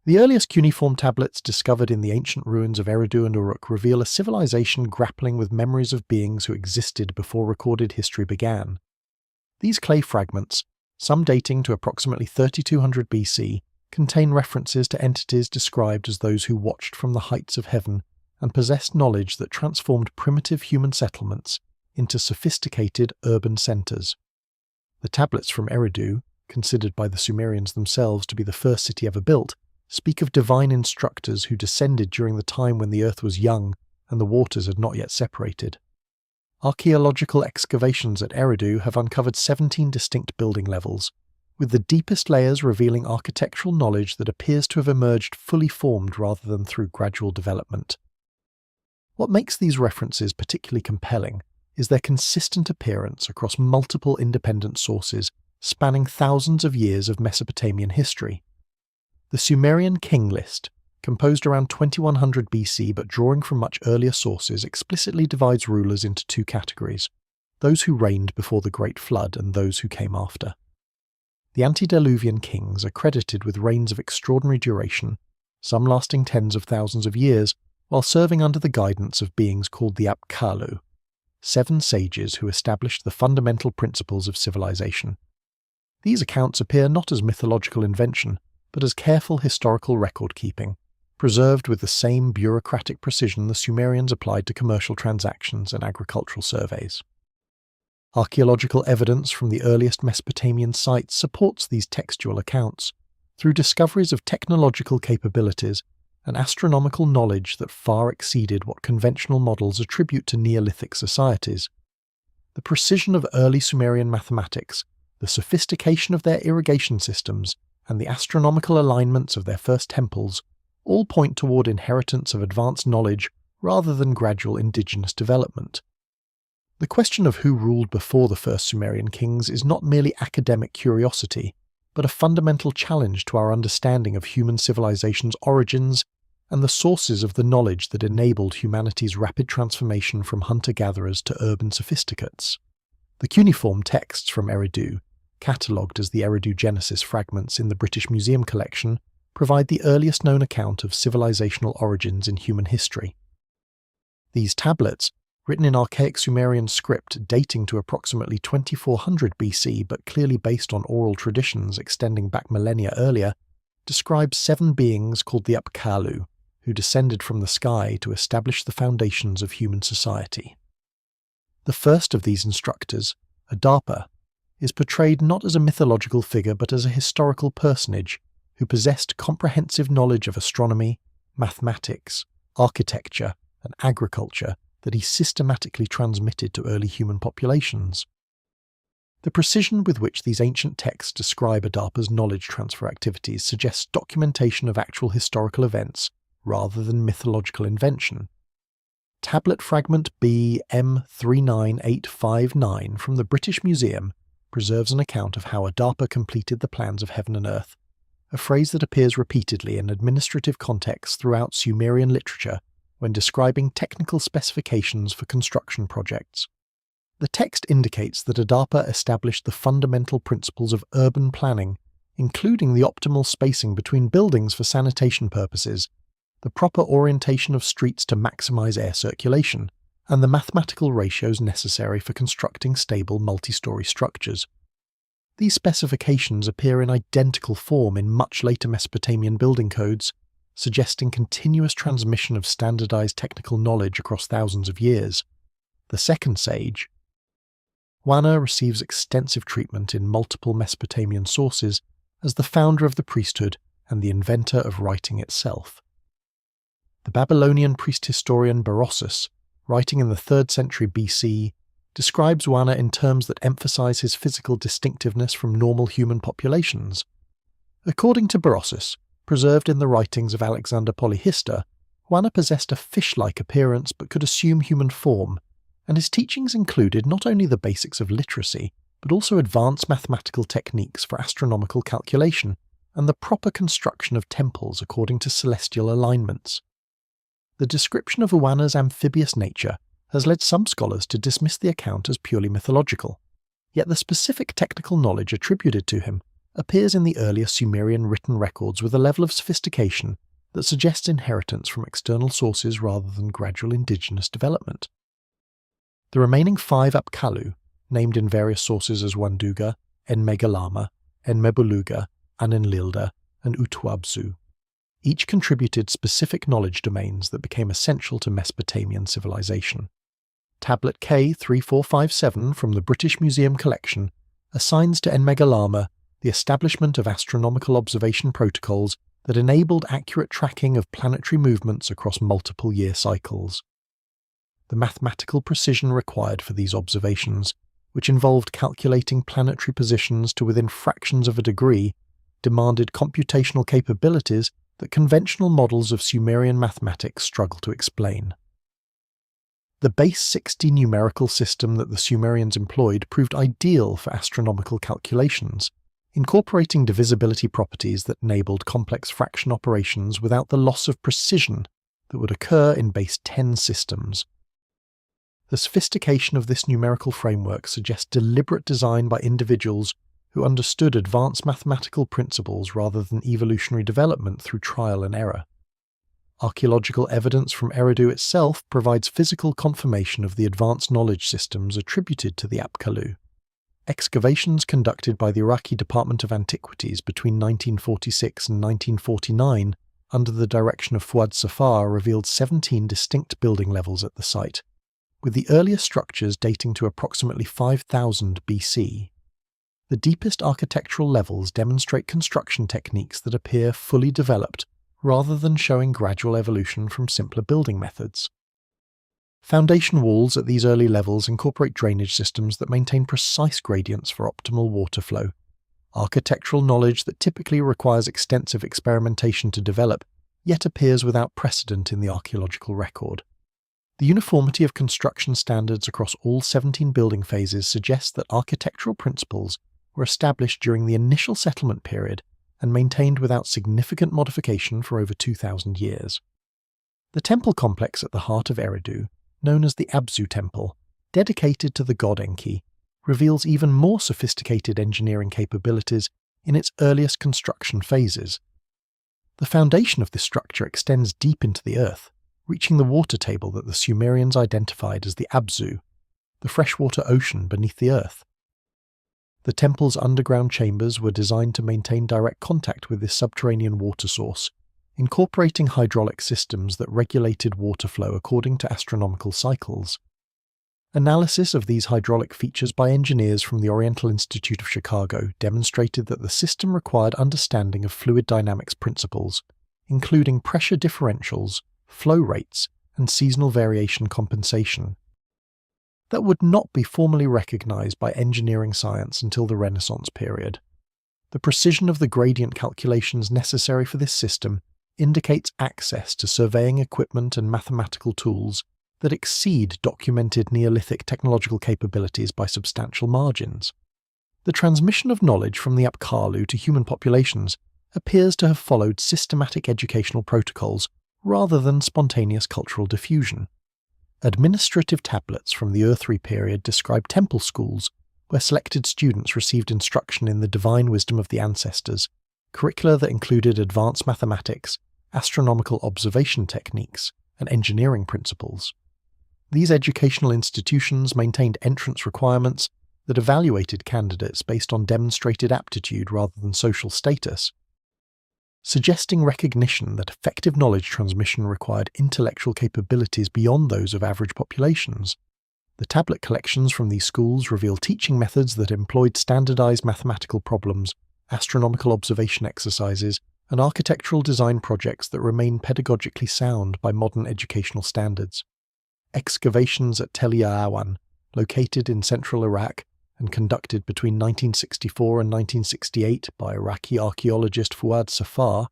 The earliest cuneiform tablets discovered in the ancient ruins of Eridu and Uruk reveal a civilization grappling with memories of beings who existed before recorded history began. These clay fragments, some dating to approximately 3200 BC, contain references to entities described as those who watched from the heights of heaven and possessed knowledge that transformed primitive human settlements into sophisticated urban centers. The tablets from Eridu, considered by the Sumerians themselves to be the first city ever built, speak of divine instructors who descended during the time when the earth was young and the waters had not yet separated. Archaeological excavations at Eridu have uncovered 17 distinct building levels, with the deepest layers revealing architectural knowledge that appears to have emerged fully formed rather than through gradual development. What makes these references particularly compelling is their consistent appearance across multiple independent sources spanning thousands of years of Mesopotamian history. The Sumerian King List, composed around 2100 BC but drawing from much earlier sources, explicitly divides rulers into two categories: those who reigned before the Great Flood and those who came after. The antediluvian kings are credited with reigns of extraordinary duration, some lasting tens of thousands of years, while serving under the guidance of beings called the Apkallu, 7 sages who established the fundamental principles of civilization. These accounts appear not as mythological invention, but as careful historical record-keeping, preserved with the same bureaucratic precision the Sumerians applied to commercial transactions and agricultural surveys. Archaeological evidence from the earliest Mesopotamian sites supports these textual accounts, through discoveries of technological capabilities and astronomical knowledge that far exceeded what conventional models attribute to Neolithic societies. The precision of early Sumerian mathematics, the sophistication of their irrigation systems, and the astronomical alignments of their first temples all point toward inheritance of advanced knowledge rather than gradual indigenous development. The question of who ruled before the first Sumerian kings is not merely academic curiosity, but a fundamental challenge to our understanding of human civilization's origins and the sources of the knowledge that enabled humanity's rapid transformation from hunter-gatherers to urban sophisticates. The cuneiform texts from Eridu, catalogued as the Eridu Genesis fragments in the British Museum collection, provide the earliest known account of civilizational origins in human history. These tablets, written in archaic Sumerian script dating to approximately 2400 BC but clearly based on oral traditions extending back millennia earlier, describe 7 beings called the Apkallu, who descended from the sky to establish the foundations of human society. The first of these instructors, Adapa, is portrayed not as a mythological figure but as a historical personage who possessed comprehensive knowledge of astronomy, mathematics, architecture, and agriculture that he systematically transmitted to early human populations. The precision with which these ancient texts describe Adapa's knowledge transfer activities suggests documentation of actual historical events rather than mythological invention. Tablet fragment B M39859 from the British Museum preserves an account of how Adapa completed the plans of heaven and earth, a phrase that appears repeatedly in administrative contexts throughout Sumerian literature when describing technical specifications for construction projects. The text indicates that Adapa established the fundamental principles of urban planning, including the optimal spacing between buildings for sanitation purposes, the proper orientation of streets to maximize air circulation, and the mathematical ratios necessary for constructing stable multi-story structures. These specifications appear in identical form in much later Mesopotamian building codes, suggesting continuous transmission of standardized technical knowledge across thousands of years. The second sage, Wana, receives extensive treatment in multiple Mesopotamian sources as the founder of the priesthood and the inventor of writing itself. The Babylonian priest historian Berossus, writing in the 3rd century BC, describes Wana in terms that emphasize his physical distinctiveness from normal human populations. According to Berossus, preserved in the writings of Alexander Polyhistor, Wana possessed a fish-like appearance but could assume human form, and his teachings included not only the basics of literacy, but also advanced mathematical techniques for astronomical calculation and the proper construction of temples according to celestial alignments. The description of Wana's amphibious nature has led some scholars to dismiss the account as purely mythological, yet the specific technical knowledge attributed to him appears in the earlier Sumerian written records with a level of sophistication that suggests inheritance from external sources rather than gradual indigenous development. The remaining 5 Apkallu, named in various sources as Wanduga, Enmegalama, Enmebuluga, Anenlilda, and Utwabzu, each contributed specific knowledge domains that became essential to Mesopotamian civilization. Tablet K3457 from the British Museum collection assigns to Enmegalama the establishment of astronomical observation protocols that enabled accurate tracking of planetary movements across multiple year cycles. The mathematical precision required for these observations, which involved calculating planetary positions to within fractions of a degree, demanded computational capabilities that conventional models of Sumerian mathematics struggle to explain. The base 60 numerical system that the Sumerians employed proved ideal for astronomical calculations, incorporating divisibility properties that enabled complex fraction operations without the loss of precision that would occur in base 10 systems. The sophistication of this numerical framework suggests deliberate design by individuals who understood advanced mathematical principles rather than evolutionary development through trial and error. Archaeological evidence from Eridu itself provides physical confirmation of the advanced knowledge systems attributed to the Apkallu. Excavations conducted by the Iraqi Department of Antiquities between 1946 and 1949 under the direction of Fuad Safar revealed 17 distinct building levels at the site, with the earliest structures dating to approximately 5000 BC. The deepest architectural levels demonstrate construction techniques that appear fully developed rather than showing gradual evolution from simpler building methods. Foundation walls at these early levels incorporate drainage systems that maintain precise gradients for optimal water flow. Architectural knowledge that typically requires extensive experimentation to develop, yet appears without precedent in the archaeological record. The uniformity of construction standards across all 17 building phases suggests that architectural principles were established during the initial settlement period and maintained without significant modification for over 2,000 years. The temple complex at the heart of Eridu, known as the Abzu Temple, dedicated to the god Enki, reveals even more sophisticated engineering capabilities in its earliest construction phases. The foundation of this structure extends deep into the earth, reaching the water table that the Sumerians identified as the Abzu, the freshwater ocean beneath the earth. The temple's underground chambers were designed to maintain direct contact with this subterranean water source, incorporating hydraulic systems that regulated water flow according to astronomical cycles. Analysis of these hydraulic features by engineers from the Oriental Institute of Chicago demonstrated that the system required understanding of fluid dynamics principles, including pressure differentials, flow rates, and seasonal variation compensation, that would not be formally recognized by engineering science until the Renaissance period. The precision of the gradient calculations necessary for this system indicates access to surveying equipment and mathematical tools that exceed documented Neolithic technological capabilities by substantial margins. The transmission of knowledge from the Apkallu to human populations appears to have followed systematic educational protocols rather than spontaneous cultural diffusion. Administrative tablets from the Earthry period describe temple schools where selected students received instruction in the divine wisdom of the ancestors, curricula that included advanced mathematics, astronomical observation techniques, and engineering principles. These educational institutions maintained entrance requirements that evaluated candidates based on demonstrated aptitude rather than social status, suggesting recognition that effective knowledge transmission required intellectual capabilities beyond those of average populations. The tablet collections from these schools reveal teaching methods that employed standardized mathematical problems, astronomical observation exercises, and architectural design projects that remain pedagogically sound by modern educational standards. Excavations at Telisawan, located in central Iraq and conducted between 1964 and 1968 by Iraqi archaeologist Fuad Safar,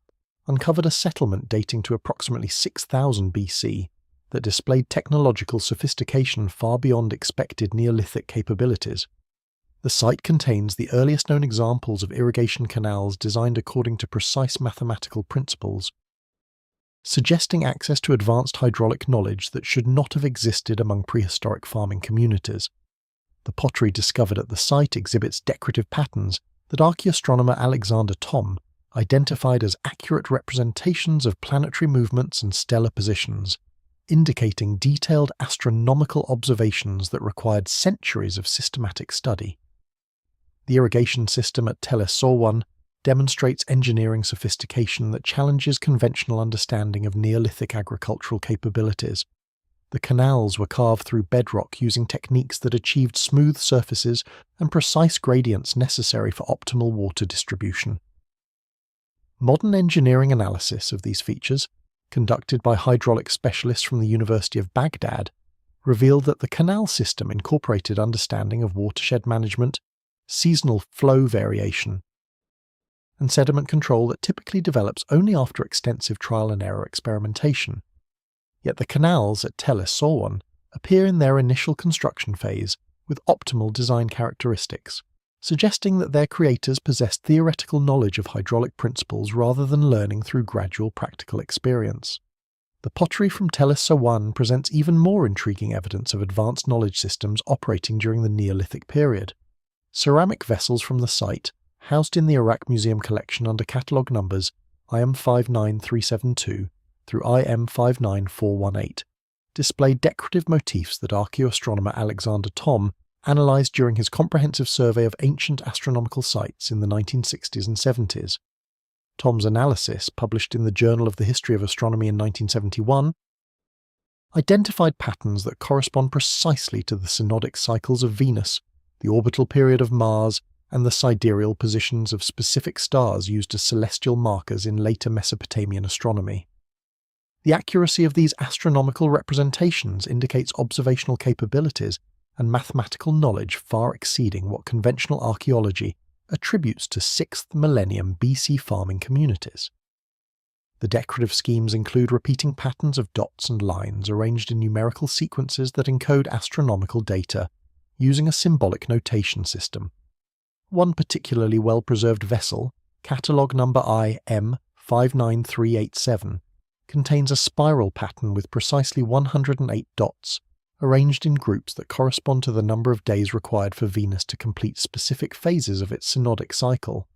uncovered a settlement dating to approximately 6000 BC that displayed technological sophistication far beyond expected Neolithic capabilities. The site contains the earliest known examples of irrigation canals designed according to precise mathematical principles, suggesting access to advanced hydraulic knowledge that should not have existed among prehistoric farming communities. The pottery discovered at the site exhibits decorative patterns that archaeoastronomer Alexander Thom identified as accurate representations of planetary movements and stellar positions, indicating detailed astronomical observations that required centuries of systematic study. The irrigation system at Telisawan demonstrates engineering sophistication that challenges conventional understanding of Neolithic agricultural capabilities. The canals were carved through bedrock using techniques that achieved smooth surfaces and precise gradients necessary for optimal water distribution. Modern engineering analysis of these features, conducted by hydraulic specialists from the University of Baghdad, revealed that the canal system incorporated understanding of watershed management, seasonal flow variation, and sediment control that typically develops only after extensive trial and error experimentation. Yet the canals at Telisawan appear in their initial construction phase with optimal design characteristics, suggesting that their creators possessed theoretical knowledge of hydraulic principles rather than learning through gradual practical experience. The pottery from Telisawan presents even more intriguing evidence of advanced knowledge systems operating during the Neolithic period. Ceramic vessels from the site, housed in the Iraq Museum collection under catalogue numbers IM 59372 through IM 59418, display decorative motifs that archaeoastronomer Alexander Thom analysed during his comprehensive survey of ancient astronomical sites in the 1960s and 70s. Thom's analysis, published in the Journal of the History of Astronomy in 1971, identified patterns that correspond precisely to the synodic cycles of Venus, the orbital period of Mars, and the sidereal positions of specific stars used as celestial markers in later Mesopotamian astronomy. The accuracy of these astronomical representations indicates observational capabilities and mathematical knowledge far exceeding what conventional archaeology attributes to 6th millennium BC farming communities. The decorative schemes include repeating patterns of dots and lines arranged in numerical sequences that encode astronomical data using a symbolic notation system. One particularly well-preserved vessel, catalogue number IM 59387, contains a spiral pattern with precisely 108 dots, arranged in groups that correspond to the number of days required for Venus to complete specific phases of its synodic cycle.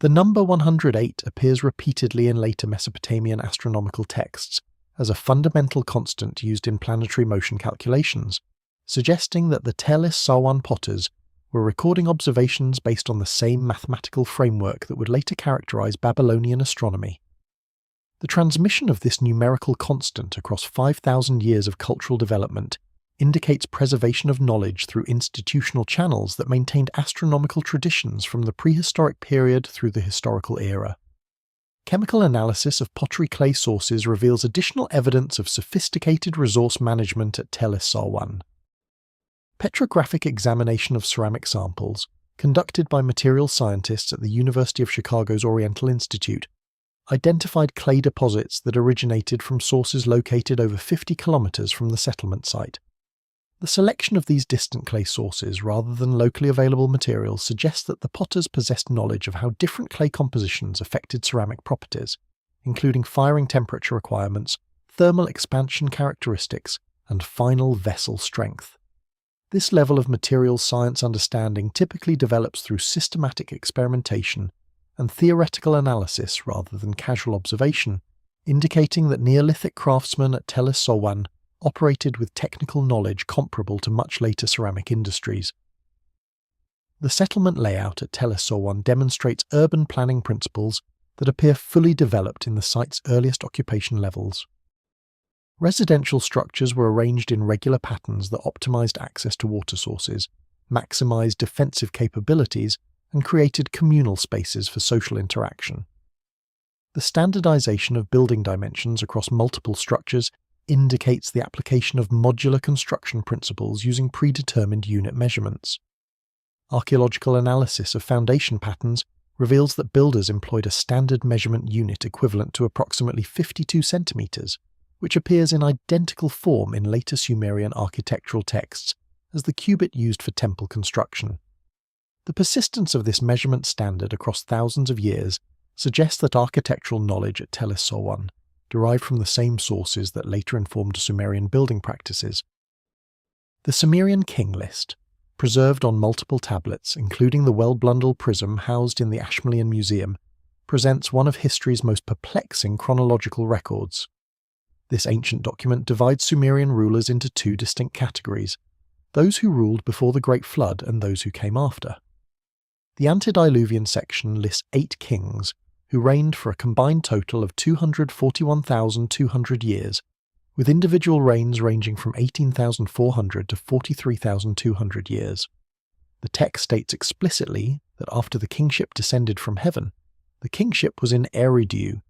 The number 108 appears repeatedly in later Mesopotamian astronomical texts as a fundamental constant used in planetary motion calculations, suggesting that the Telisawan potters were recording observations based on the same mathematical framework that would later characterize Babylonian astronomy. The transmission of this numerical constant across 5,000 years of cultural development indicates preservation of knowledge through institutional channels that maintained astronomical traditions from the prehistoric period through the historical era. Chemical analysis of pottery clay sources reveals additional evidence of sophisticated resource management at Telisawan. Petrographic examination of ceramic samples, conducted by material scientists at the University of Chicago's Oriental Institute, identified clay deposits that originated from sources located over 50 kilometers from the settlement site. The selection of these distant clay sources rather than locally available materials suggests that the potters possessed knowledge of how different clay compositions affected ceramic properties, including firing temperature requirements, thermal expansion characteristics, and final vessel strength. This level of materials science understanding typically develops through systematic experimentation and theoretical analysis rather than casual observation, indicating that Neolithic craftsmen at Telisawan operated with technical knowledge comparable to much later ceramic industries. The settlement layout at Telisawan demonstrates urban planning principles that appear fully developed in the site's earliest occupation levels. Residential structures were arranged in regular patterns that optimized access to water sources, maximized defensive capabilities, and created communal spaces for social interaction. The standardization of building dimensions across multiple structures indicates the application of modular construction principles using predetermined unit measurements. Archaeological analysis of foundation patterns reveals that builders employed a standard measurement unit equivalent to approximately 52 centimeters, which appears in identical form in later Sumerian architectural texts as the cubit used for temple construction. The persistence of this measurement standard across thousands of years suggests that architectural knowledge at Telisawan derived from the same sources that later informed Sumerian building practices. The Sumerian King List, preserved on multiple tablets, including the Well-Blundell prism housed in the Ashmolean Museum, presents one of history's most perplexing chronological records. This ancient document divides Sumerian rulers into two distinct categories: those who ruled before the Great Flood and those who came after. The antediluvian section lists 8 kings who reigned for a combined total of 241,200 years, with individual reigns ranging from 18,400 to 43,200 years. The text states explicitly that after the kingship descended from heaven, the kingship was in Eridu,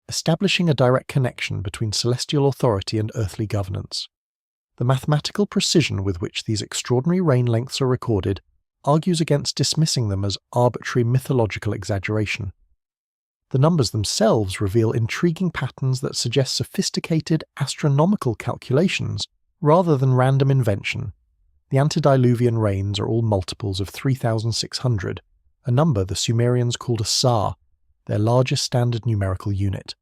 establishing a direct connection between celestial authority and earthly governance. The mathematical precision with which these extraordinary reign lengths are recorded argues against dismissing them as arbitrary mythological exaggeration. The numbers themselves reveal intriguing patterns that suggest sophisticated astronomical calculations rather than random invention. The antediluvian reigns are all multiples of 3,600, a number the Sumerians called a sar, their largest standard numerical unit.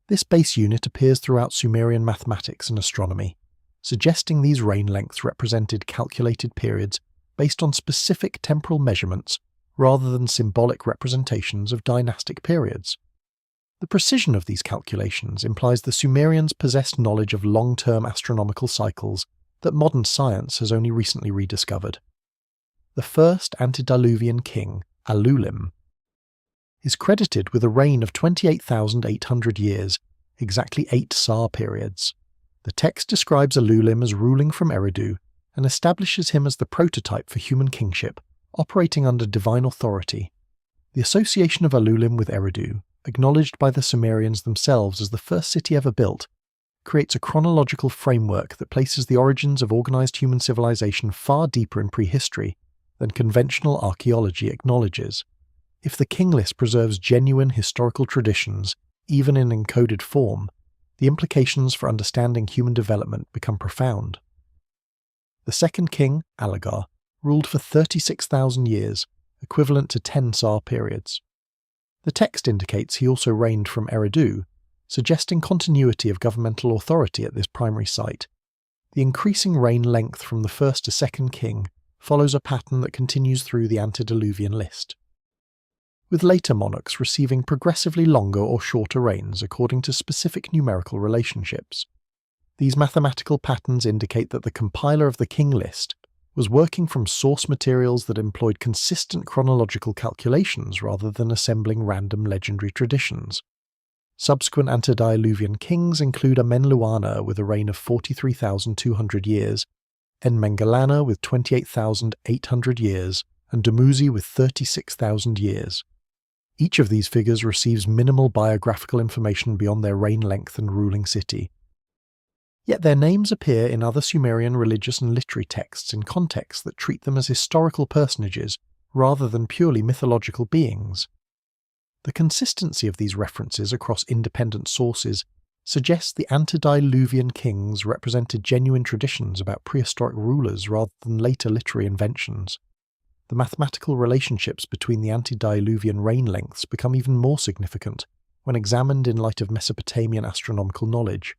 This base unit appears throughout Sumerian mathematics and astronomy, suggesting these reign lengths represented calculated periods based on specific temporal measurements rather than symbolic representations of dynastic periods. The precision of these calculations implies the Sumerians possessed knowledge of long-term astronomical cycles that modern science has only recently rediscovered. The first antediluvian king, Allulim, is credited with a reign of 28,800 years, exactly 8 Sar periods. The text describes Allulim as ruling from Eridu and establishes him as the prototype for human kingship, operating under divine authority. The association of Allulim with Eridu, acknowledged by the Sumerians themselves as the first city ever built, creates a chronological framework that places the origins of organized human civilization far deeper in prehistory than conventional archaeology acknowledges. If the King List preserves genuine historical traditions, even in encoded form, the implications for understanding human development become profound. The second king, Alligar, ruled for 36,000 years, equivalent to 10 Sar periods. The text indicates he also reigned from Eridu, suggesting continuity of governmental authority at this primary site. The increasing reign length from the first to second king follows a pattern that continues through the antediluvian list, with later monarchs receiving progressively longer or shorter reigns according to specific numerical relationships. These mathematical patterns indicate that the compiler of the King List was working from source materials that employed consistent chronological calculations rather than assembling random legendary traditions. Subsequent antediluvian kings include Amenluana with a reign of 43,200 years, Enmengalana with 28,800 years, and Dumuzi with 36,000 years. Each of these figures receives minimal biographical information beyond their reign length and ruling city. Yet their names appear in other Sumerian religious and literary texts in contexts that treat them as historical personages rather than purely mythological beings. The consistency of these references across independent sources suggests the antediluvian kings represented genuine traditions about prehistoric rulers rather than later literary inventions. The mathematical relationships between the antediluvian reign lengths become even more significant when examined in light of Mesopotamian astronomical knowledge.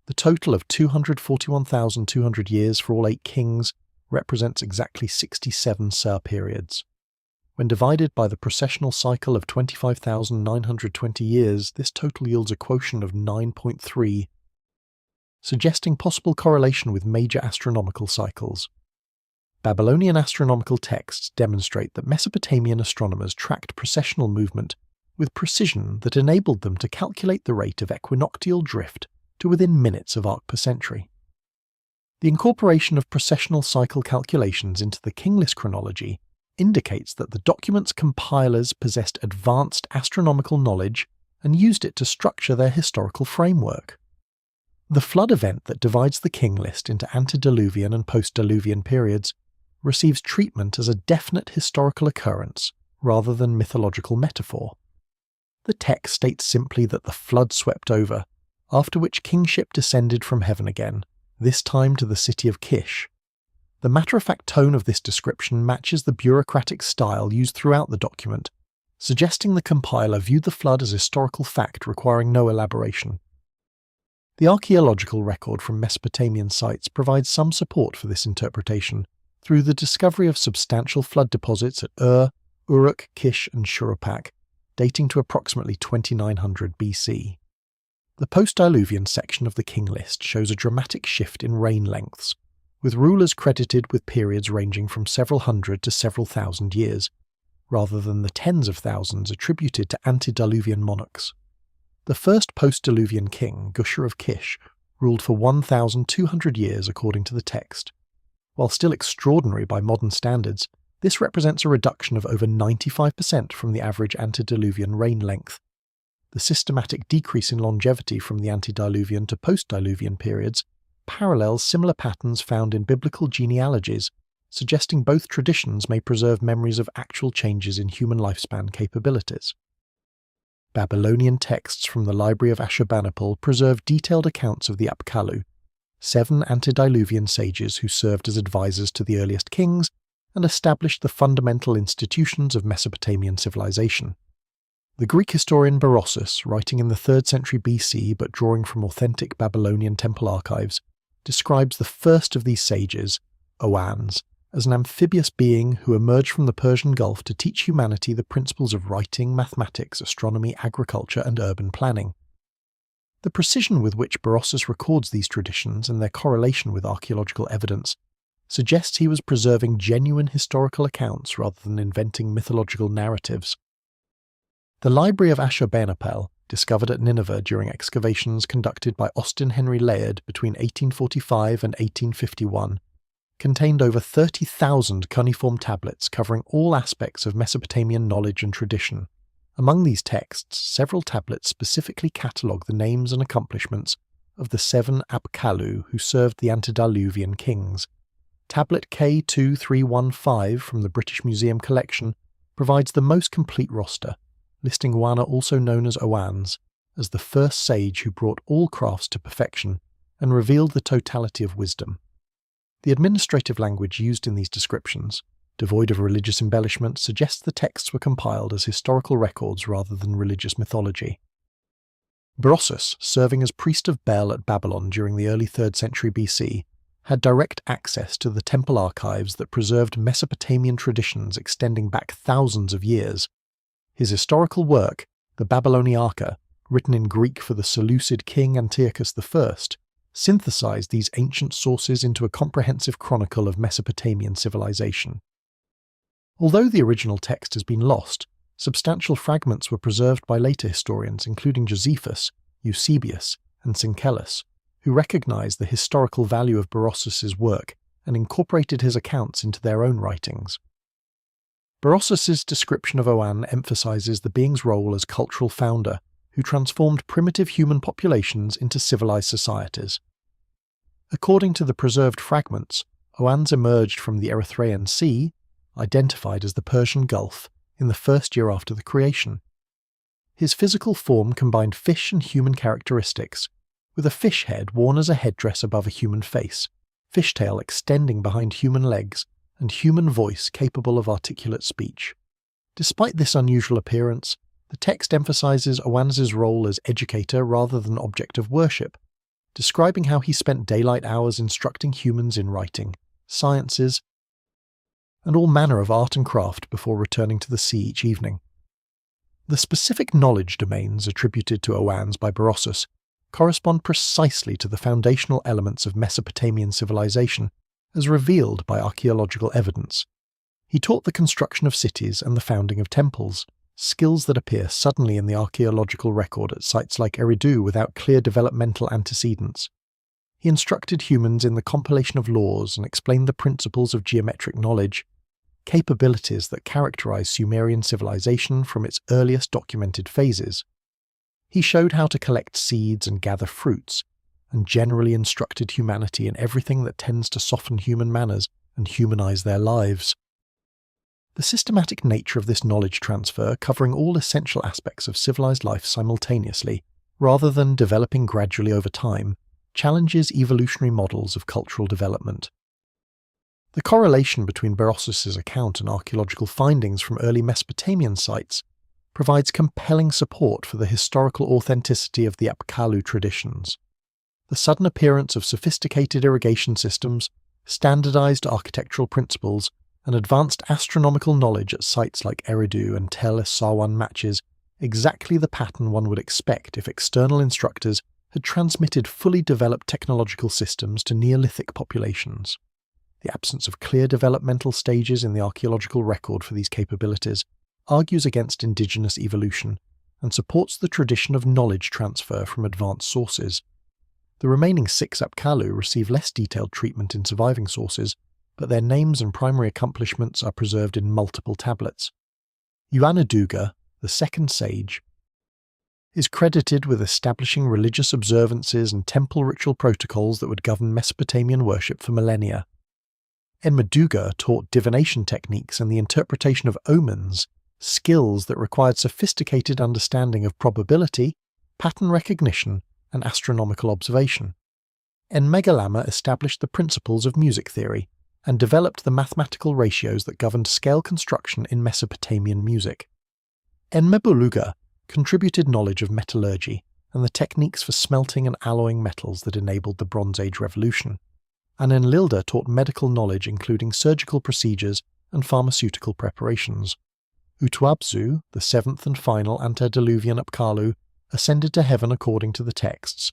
The total of 241,200 years for all 8 kings represents exactly 67 Sar periods. When divided by the precessional cycle of 25,920 years, this total yields a quotient of 9.3, suggesting possible correlation with major astronomical cycles. Babylonian astronomical texts demonstrate that Mesopotamian astronomers tracked precessional movement with precision that enabled them to calculate the rate of equinoctial drift to within minutes of arc per century. The incorporation of precessional cycle calculations into the King List chronology indicates that the document's compilers possessed advanced astronomical knowledge and used it to structure their historical framework. The flood event that divides the King List into antediluvian and post-diluvian periods receives treatment as a definite historical occurrence rather than mythological metaphor. The text states simply that the flood swept over, after which kingship descended from heaven again, this time to the city of Kish. The matter-of-fact tone of this description matches the bureaucratic style used throughout the document, suggesting the compiler viewed the flood as historical fact requiring no elaboration. The archaeological record from Mesopotamian sites provides some support for this interpretation, through the discovery of substantial flood deposits at Ur, Uruk, Kish and Shuruppak, dating to approximately 2900 BC. The post-diluvian section of the King List shows a dramatic shift in reign lengths, with rulers credited with periods ranging from several hundred to several thousand years, rather than the tens of thousands attributed to antediluvian monarchs. The first post-diluvian king, Gushar of Kish, ruled for 1,200 years according to the text. While still extraordinary by modern standards, this represents a reduction of over 95% from the average antediluvian reign length. The systematic decrease in longevity from the antediluvian to post-diluvian periods parallels similar patterns found in biblical genealogies, suggesting both traditions may preserve memories of actual changes in human lifespan capabilities. Babylonian texts from the Library of Ashurbanipal preserve detailed accounts of the Apkallu, 7 antediluvian sages who served as advisors to the earliest kings and established the fundamental institutions of Mesopotamian civilization. The Greek historian Berossus, writing in the 3rd century BC but drawing from authentic Babylonian temple archives, describes the first of these sages, Owans, as an amphibious being who emerged from the Persian Gulf to teach humanity the principles of writing, mathematics, astronomy, agriculture, and urban planning. The precision with which Berossus records these traditions and their correlation with archaeological evidence suggests he was preserving genuine historical accounts rather than inventing mythological narratives. The Library of Ashurbanipal, discovered at Nineveh during excavations conducted by Austin Henry Layard between 1845 and 1851, contained over 30,000 cuneiform tablets covering all aspects of Mesopotamian knowledge and tradition. Among these texts, several tablets specifically catalogue the names and accomplishments of the 7 Apkallu who served the antediluvian kings. Tablet K2315 from the British Museum collection provides the most complete roster, listing Wana, also known as Owans, as the first sage who brought all crafts to perfection and revealed the totality of wisdom. The administrative language used in these descriptions, devoid of religious embellishment, suggests the texts were compiled as historical records rather than religious mythology. Berossus, serving as priest of Bel at Babylon during the early 3rd century BC, had direct access to the temple archives that preserved Mesopotamian traditions extending back thousands of years. His historical work, the Babyloniaca, written in Greek for the Seleucid king Antiochus I, synthesized these ancient sources into a comprehensive chronicle of Mesopotamian civilization. Although the original text has been lost, substantial fragments were preserved by later historians including Josephus, Eusebius, and Syncellus, who recognized the historical value of Berossus's work and incorporated his accounts into their own writings. Berossus's description of Oan emphasizes the being's role as cultural founder, who transformed primitive human populations into civilized societies. According to the preserved fragments, Oans emerged from the Erythraean Sea, identified as the Persian Gulf, in the first year after the creation. His physical form combined fish and human characteristics, with a fish head worn as a headdress above a human face, fishtail extending behind human legs, and human voice capable of articulate speech. Despite this unusual appearance, the text emphasizes Owans's role as educator rather than object of worship, describing how he spent daylight hours instructing humans in writing, sciences, and all manner of art and craft before returning to the sea each evening. The specific knowledge domains attributed to Owans by Berossus correspond precisely to the foundational elements of Mesopotamian civilization, as revealed by archaeological evidence. He taught the construction of cities and the founding of temples, skills that appear suddenly in the archaeological record at sites like Eridu without clear developmental antecedents. He instructed humans in the compilation of laws and explained the principles of geometric knowledge, capabilities that characterize Sumerian civilization from its earliest documented phases. He showed how to collect seeds and gather fruits, and generally instructed humanity in everything that tends to soften human manners and humanize their lives. The systematic nature of this knowledge transfer, covering all essential aspects of civilized life simultaneously, rather than developing gradually over time, challenges evolutionary models of cultural development. The correlation between Berossus's account and archaeological findings from early Mesopotamian sites provides compelling support for the historical authenticity of the Apkallu traditions. The sudden appearance of sophisticated irrigation systems, standardized architectural principles, and advanced astronomical knowledge at sites like Eridu and Telisawan matches exactly the pattern one would expect if external instructors had transmitted fully developed technological systems to Neolithic populations. The absence of clear developmental stages in the archaeological record for these capabilities argues against indigenous evolution and supports the tradition of knowledge transfer from advanced sources. The remaining 6 Apkallu receive less detailed treatment in surviving sources, but their names and primary accomplishments are preserved in multiple tablets. Yonaguni, the second sage, is credited with establishing religious observances and temple ritual protocols that would govern Mesopotamian worship for millennia. Enigma taught divination techniques and the interpretation of omens, skills that required sophisticated understanding of probability, pattern recognition, and astronomical observation. Megaliths established the principles of music theory and developed the mathematical ratios that governed scale construction in Mesopotamian music. Enmebuluga contributed knowledge of metallurgy and the techniques for smelting and alloying metals that enabled the Bronze Age revolution. And Enlilda taught medical knowledge including surgical procedures and pharmaceutical preparations. Utuabzu, the 7th and final antediluvian Apkallu, ascended to heaven according to the texts,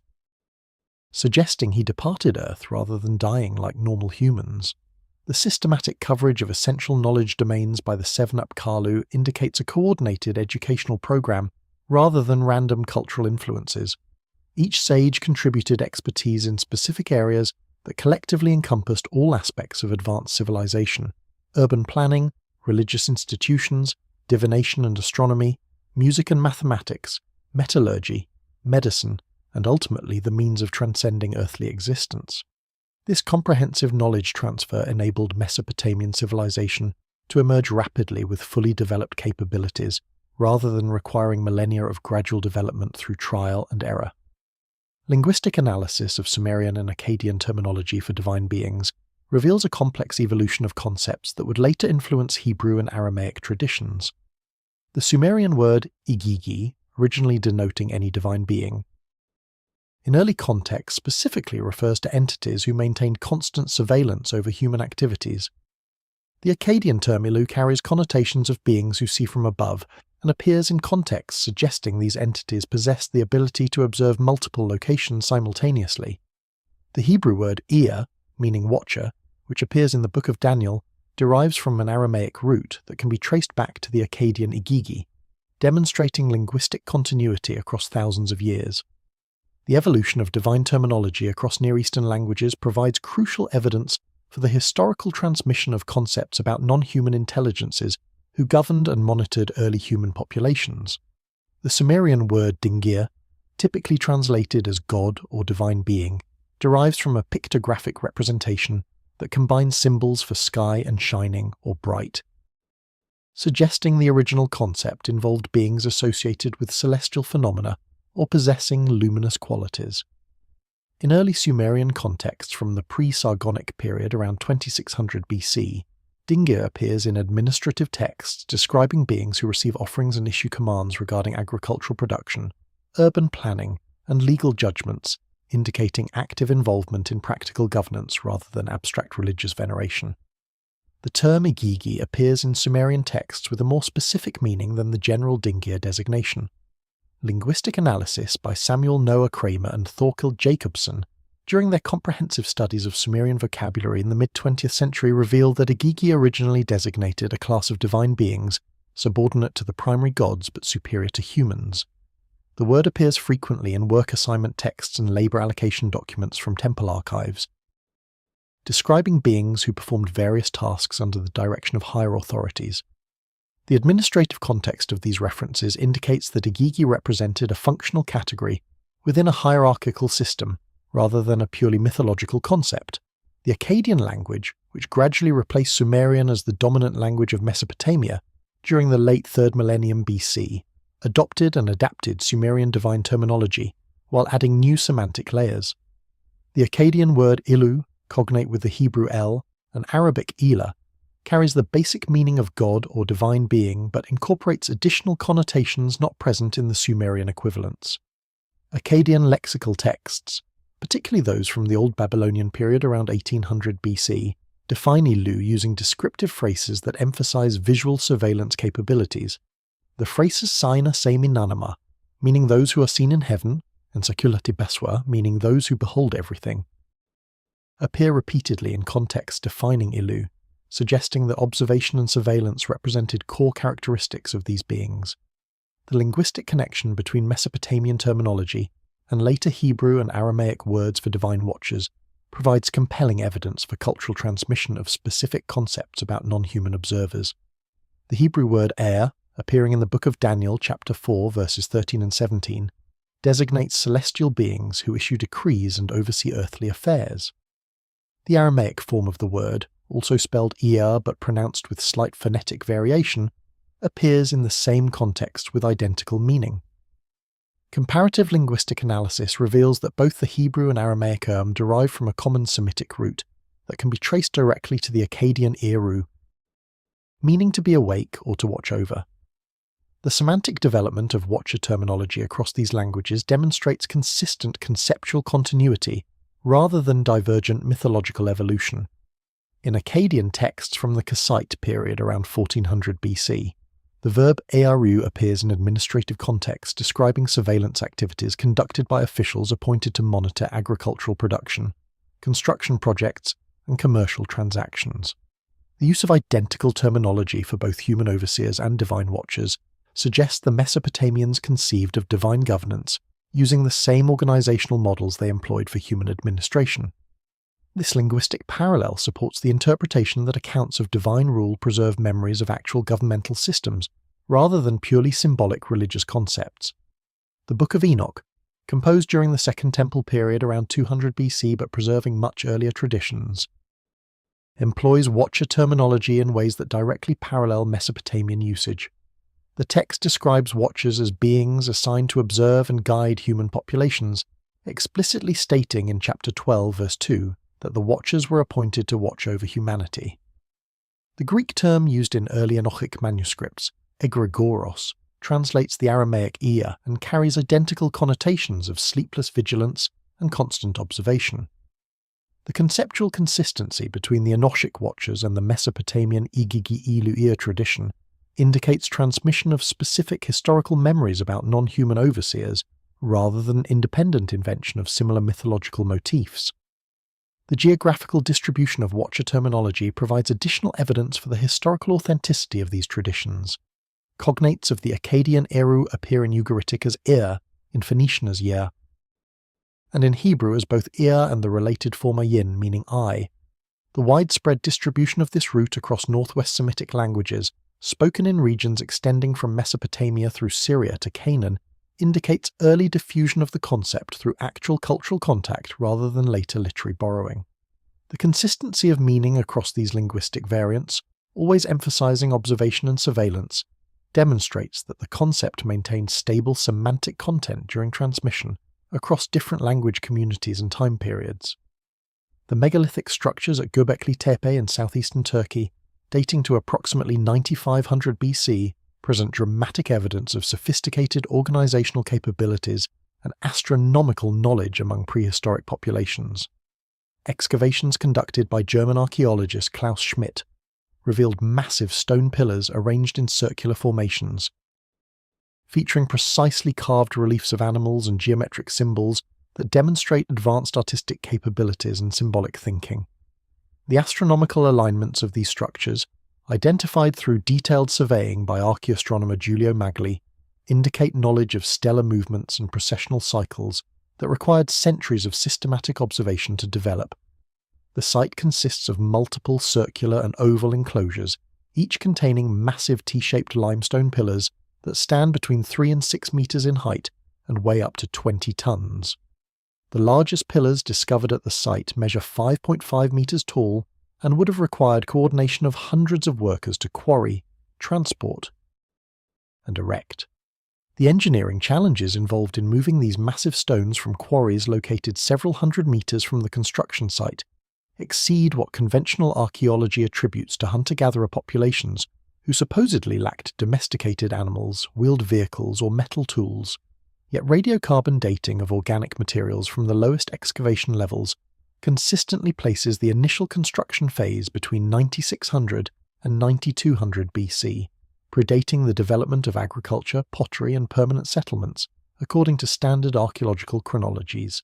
suggesting he departed Earth rather than dying like normal humans. The systematic coverage of essential knowledge domains by the 7 Apkallu indicates a coordinated educational program rather than random cultural influences. Each sage contributed expertise in specific areas that collectively encompassed all aspects of advanced civilization: urban planning, religious institutions, divination and astronomy, music and mathematics, metallurgy, medicine, and ultimately the means of transcending earthly existence. This comprehensive knowledge transfer enabled Mesopotamian civilization to emerge rapidly with fully developed capabilities, rather than requiring millennia of gradual development through trial and error. Linguistic analysis of Sumerian and Akkadian terminology for divine beings reveals a complex evolution of concepts that would later influence Hebrew and Aramaic traditions. The Sumerian word igigi, originally denoting any divine being, in early contexts specifically refers to entities who maintained constant surveillance over human activities. The Akkadian term Ilu carries connotations of beings who see from above and appears in contexts suggesting these entities possess the ability to observe multiple locations simultaneously. The Hebrew word Ea, meaning watcher, which appears in the Book of Daniel, derives from an Aramaic root that can be traced back to the Akkadian igigi, demonstrating linguistic continuity across thousands of years. The evolution of divine terminology across Near Eastern languages provides crucial evidence for the historical transmission of concepts about non-human intelligences who governed and monitored early human populations. The Sumerian word dingir, typically translated as god or divine being, derives from a pictographic representation that combines symbols for sky and shining or bright, suggesting the original concept involved beings associated with celestial phenomena or possessing luminous qualities. In early Sumerian contexts from the pre-Sargonic period around 2600 BC, dingir appears in administrative texts describing beings who receive offerings and issue commands regarding agricultural production, urban planning, and legal judgments, indicating active involvement in practical governance rather than abstract religious veneration. The term igigi appears in Sumerian texts with a more specific meaning than the general dingir designation. Linguistic analysis by Samuel Noah Kramer and Thorkild Jacobson during their comprehensive studies of Sumerian vocabulary in the mid-20th century revealed that igigi originally designated a class of divine beings subordinate to the primary gods but superior to humans. The word appears frequently in work assignment texts and labor allocation documents from temple archives, describing beings who performed various tasks under the direction of higher authorities. The administrative context of these references indicates that igigi represented a functional category within a hierarchical system rather than a purely mythological concept. The Akkadian language, which gradually replaced Sumerian as the dominant language of Mesopotamia during the late 3rd millennium BC, adopted and adapted Sumerian divine terminology while adding new semantic layers. The Akkadian word ilu, cognate with the Hebrew el, and Arabic ila, carries the basic meaning of God or divine being but incorporates additional connotations not present in the Sumerian equivalents. Akkadian lexical texts, particularly those from the Old Babylonian period around 1800 BC, define Ilu using descriptive phrases that emphasize visual surveillance capabilities. The phrases Saina Semi Nanama, meaning those who are seen in heaven, and Sakulati Beswa, meaning those who behold everything, appear repeatedly in contexts defining Ilu, suggesting that observation and surveillance represented core characteristics of these beings. The linguistic connection between Mesopotamian terminology and later Hebrew and Aramaic words for divine watchers provides compelling evidence for cultural transmission of specific concepts about non-human observers. The Hebrew word er, appearing in the book of Daniel chapter 4 verses 13 and 17, designates celestial beings who issue decrees and oversee earthly affairs. The Aramaic form of the word, also spelled Ea but pronounced with slight phonetic variation, appears in the same context with identical meaning. Comparative linguistic analysis reveals that both the Hebrew and Aramaic derive from a common Semitic root that can be traced directly to the Akkadian Eru, meaning to be awake or to watch over. The semantic development of watcher terminology across these languages demonstrates consistent conceptual continuity rather than divergent mythological evolution. In Akkadian texts from the Kassite period around 1400 BC, the verb earu appears in administrative context describing surveillance activities conducted by officials appointed to monitor agricultural production, construction projects, and commercial transactions. The use of identical terminology for both human overseers and divine watchers suggests the Mesopotamians conceived of divine governance using the same organizational models they employed for human administration. This linguistic parallel supports the interpretation that accounts of divine rule preserve memories of actual governmental systems, rather than purely symbolic religious concepts. The Book of Enoch, composed during the Second Temple period around 200 BC but preserving much earlier traditions, employs watcher terminology in ways that directly parallel Mesopotamian usage. The text describes watchers as beings assigned to observe and guide human populations, explicitly stating in chapter 12 verse 2 that the watchers were appointed to watch over humanity. The Greek term used in early Enochic manuscripts, egregoros, translates the Aramaic Ea and carries identical connotations of sleepless vigilance and constant observation. The conceptual consistency between the Enochic watchers and the Mesopotamian Igigi Ilu Ea tradition indicates transmission of specific historical memories about non-human overseers rather than independent invention of similar mythological motifs. The geographical distribution of watcher terminology provides additional evidence for the historical authenticity of these traditions. Cognates of the Akkadian Eru appear in Ugaritic as Ir, in Phoenician as Yer, and in Hebrew as both Ir and the related form Ayin, meaning eye. The widespread distribution of this root across northwest Semitic languages, spoken in regions extending from Mesopotamia through Syria to Canaan, indicates early diffusion of the concept through actual cultural contact rather than later literary borrowing. The consistency of meaning across these linguistic variants, always emphasizing observation and surveillance, demonstrates that the concept maintains stable semantic content during transmission across different language communities and time periods. The megalithic structures at Göbekli Tepe in southeastern Turkey, dating to approximately 9500 BC, present dramatic evidence of sophisticated organizational capabilities and astronomical knowledge among prehistoric populations. Excavations conducted by German archaeologist Klaus Schmidt revealed massive stone pillars arranged in circular formations, featuring precisely carved reliefs of animals and geometric symbols that demonstrate advanced artistic capabilities and symbolic thinking. The astronomical alignments of these structures, identified through detailed surveying by archaeoastronomer Giulio Magli, indicate knowledge of stellar movements and precessional cycles that required centuries of systematic observation to develop. The site consists of multiple circular and oval enclosures, each containing massive T-shaped limestone pillars that stand between 3 and 6 meters in height and weigh up to 20 tons. The largest pillars discovered at the site measure 5.5 meters tall and would have required coordination of hundreds of workers to quarry, transport, and erect. The engineering challenges involved in moving these massive stones from quarries located several hundred meters from the construction site exceed what conventional archaeology attributes to hunter-gatherer populations who supposedly lacked domesticated animals, wheeled vehicles, or metal tools. Yet radiocarbon dating of organic materials from the lowest excavation levels consistently places the initial construction phase between 9600 and 9200 BC, predating the development of agriculture, pottery, and permanent settlements, according to standard archaeological chronologies.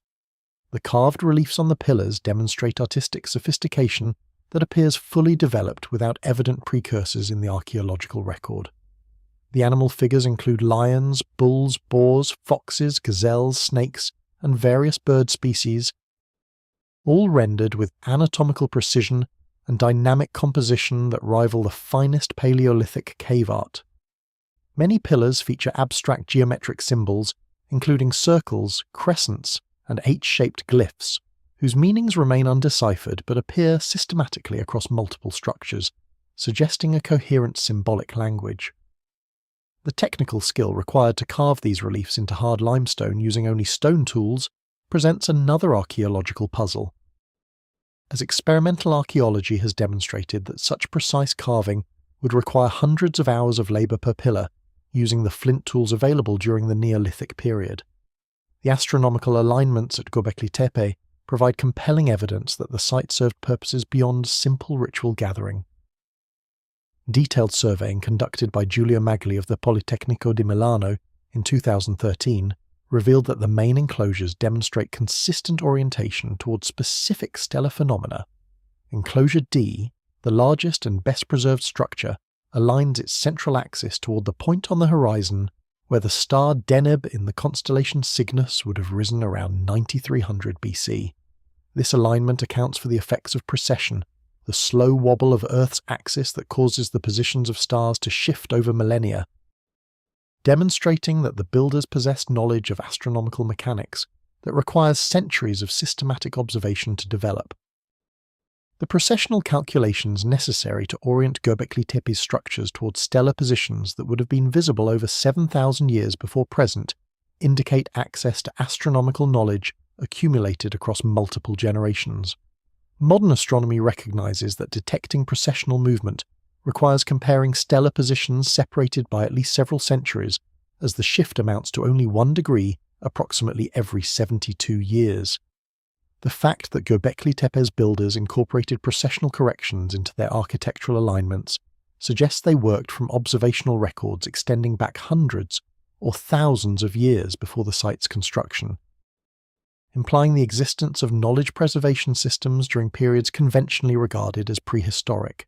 The carved reliefs on the pillars demonstrate artistic sophistication that appears fully developed without evident precursors in the archaeological record. The animal figures include lions, bulls, boars, foxes, gazelles, snakes, and various bird species, all rendered with anatomical precision and dynamic composition that rival the finest Paleolithic cave art. Many pillars feature abstract geometric symbols, including circles, crescents, and H-shaped glyphs, whose meanings remain undeciphered but appear systematically across multiple structures, suggesting a coherent symbolic language. The technical skill required to carve these reliefs into hard limestone using only stone tools presents another archaeological puzzle. As experimental archaeology has demonstrated that such precise carving would require hundreds of hours of labour per pillar, using the flint tools available during the Neolithic period. The astronomical alignments at Göbekli Tepe provide compelling evidence that the site served purposes beyond simple ritual gathering. Detailed surveying conducted by Giulio Magli of the Politecnico di Milano in 2013 revealed that the main enclosures demonstrate consistent orientation towards specific stellar phenomena. Enclosure D, the largest and best preserved structure, aligns its central axis toward the point on the horizon where the star Deneb in the constellation Cygnus would have risen around 9300 BC. This alignment accounts for the effects of precession, the slow wobble of Earth's axis that causes the positions of stars to shift over millennia, demonstrating that the builders possessed knowledge of astronomical mechanics that requires centuries of systematic observation to develop. The precessional calculations necessary to orient Göbekli Tepe's structures towards stellar positions that would have been visible over 7,000 years before present indicate access to astronomical knowledge accumulated across multiple generations. Modern astronomy recognizes that detecting precessional movement requires comparing stellar positions separated by at least several centuries, as the shift amounts to only 1 degree approximately every 72 years. The fact that Göbekli Tepe's builders incorporated precessional corrections into their architectural alignments suggests they worked from observational records extending back hundreds or thousands of years before the site's construction, implying the existence of knowledge preservation systems during periods conventionally regarded as prehistoric.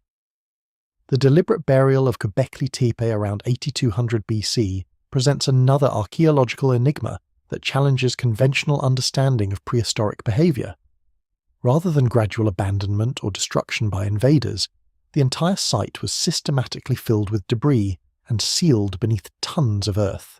The deliberate burial of Göbekli Tepe around 8200 BC presents another archaeological enigma that challenges conventional understanding of prehistoric behaviour. Rather than gradual abandonment or destruction by invaders, the entire site was systematically filled with debris and sealed beneath tons of earth.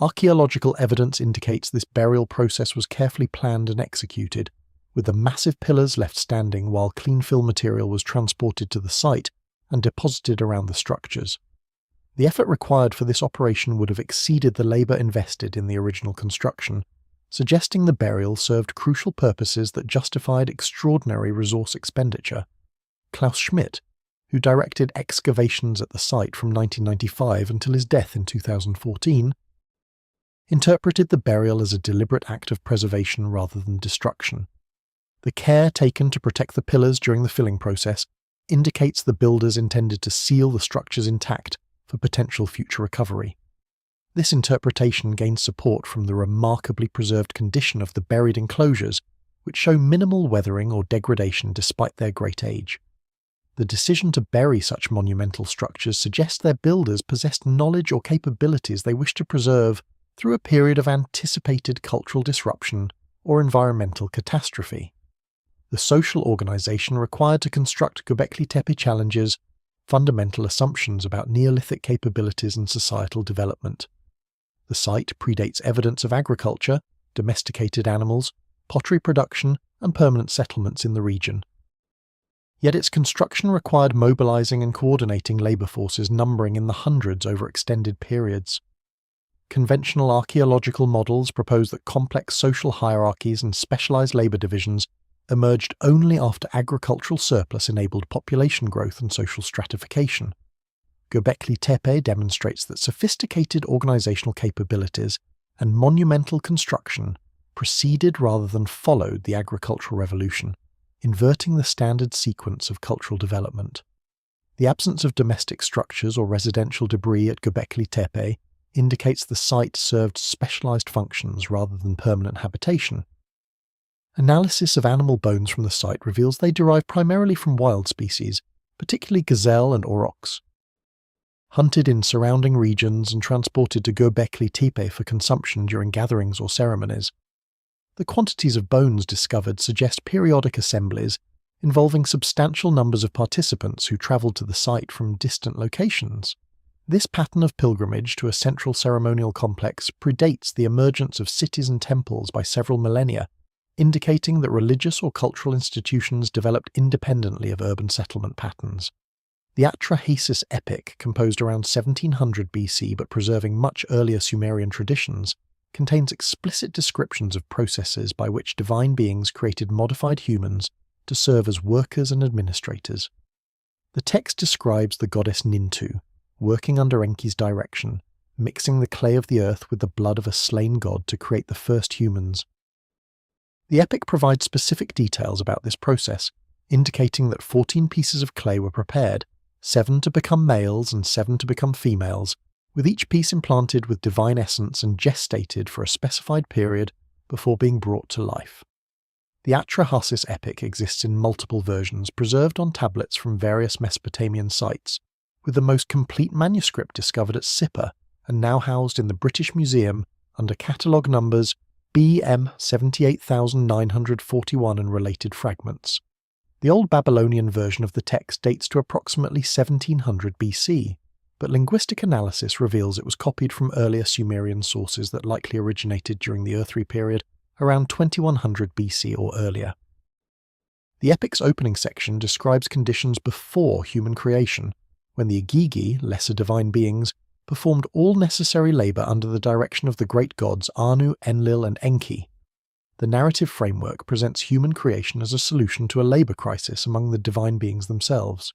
Archaeological evidence indicates this burial process was carefully planned and executed, with the massive pillars left standing while clean fill material was transported to the site and deposited around the structures. The effort required for this operation would have exceeded the labour invested in the original construction, suggesting the burial served crucial purposes that justified extraordinary resource expenditure. Klaus Schmidt, who directed excavations at the site from 1995 until his death in 2014, interpreted the burial as a deliberate act of preservation rather than destruction. The care taken to protect the pillars during the filling process indicates the builders intended to seal the structures intact for potential future recovery. This interpretation gains support from the remarkably preserved condition of the buried enclosures, which show minimal weathering or degradation despite their great age. The decision to bury such monumental structures suggests their builders possessed knowledge or capabilities they wish to preserve through a period of anticipated cultural disruption or environmental catastrophe. The social organization required to construct Göbekli Tepe challenges fundamental assumptions about Neolithic capabilities and societal development. The site predates evidence of agriculture, domesticated animals, pottery production, and permanent settlements in the region. Yet its construction required mobilizing and coordinating labor forces numbering in the hundreds over extended periods. Conventional archaeological models propose that complex social hierarchies and specialized labor divisions emerged only after agricultural surplus enabled population growth and social stratification. Göbekli Tepe demonstrates that sophisticated organizational capabilities and monumental construction preceded rather than followed the agricultural revolution, inverting the standard sequence of cultural development. The absence of domestic structures or residential debris at Göbekli Tepe indicates the site served specialized functions rather than permanent habitation. Analysis of animal bones from the site reveals they derive primarily from wild species, particularly gazelle and aurochs, hunted in surrounding regions and transported to Gobekli Tepe for consumption during gatherings or ceremonies. The quantities of bones discovered suggest periodic assemblies involving substantial numbers of participants who travelled to the site from distant locations. This pattern of pilgrimage to a central ceremonial complex predates the emergence of cities and temples by several millennia, indicating that religious or cultural institutions developed independently of urban settlement patterns. The Atra-Hasis Epic, composed around 1700 BC but preserving much earlier Sumerian traditions, contains explicit descriptions of processes by which divine beings created modified humans to serve as workers and administrators. The text describes the goddess Nintu, working under Enki's direction, mixing the clay of the earth with the blood of a slain god to create the first humans. The epic provides specific details about this process, indicating that 14 pieces of clay were prepared, 7 to become males and 7 to become females, with each piece implanted with divine essence and gestated for a specified period before being brought to life. The Atra-Hasis Epic exists in multiple versions preserved on tablets from various Mesopotamian sites, with the most complete manuscript discovered at Sippar and now housed in the British Museum under catalogue numbers BM 78941 and related fragments. The Old Babylonian version of the text dates to approximately 1700 BC, but linguistic analysis reveals it was copied from earlier Sumerian sources that likely originated during the Earthly period around 2100 BC or earlier. The epic's opening section describes conditions before human creation, when the Igigi, lesser divine beings, performed all necessary labour under the direction of the great gods Anu, Enlil and Enki. The narrative framework presents human creation as a solution to a labour crisis among the divine beings themselves.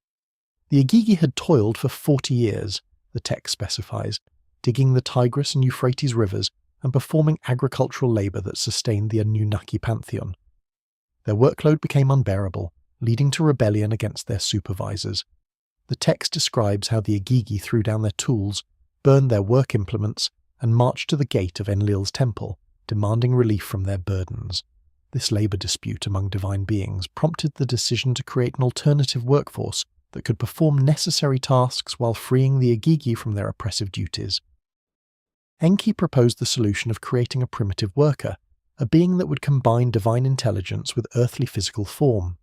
The Igigi had toiled for 40 years, the text specifies, digging the Tigris and Euphrates rivers and performing agricultural labour that sustained the Anunnaki pantheon. Their workload became unbearable, leading to rebellion against their supervisors. The text describes how the Igigi threw down their tools, burned their work implements, and marched to the gate of Enlil's temple, demanding relief from their burdens. This labour dispute among divine beings prompted the decision to create an alternative workforce that could perform necessary tasks while freeing the Igigi from their oppressive duties. Enki proposed the solution of creating a primitive worker, a being that would combine divine intelligence with earthly physical form.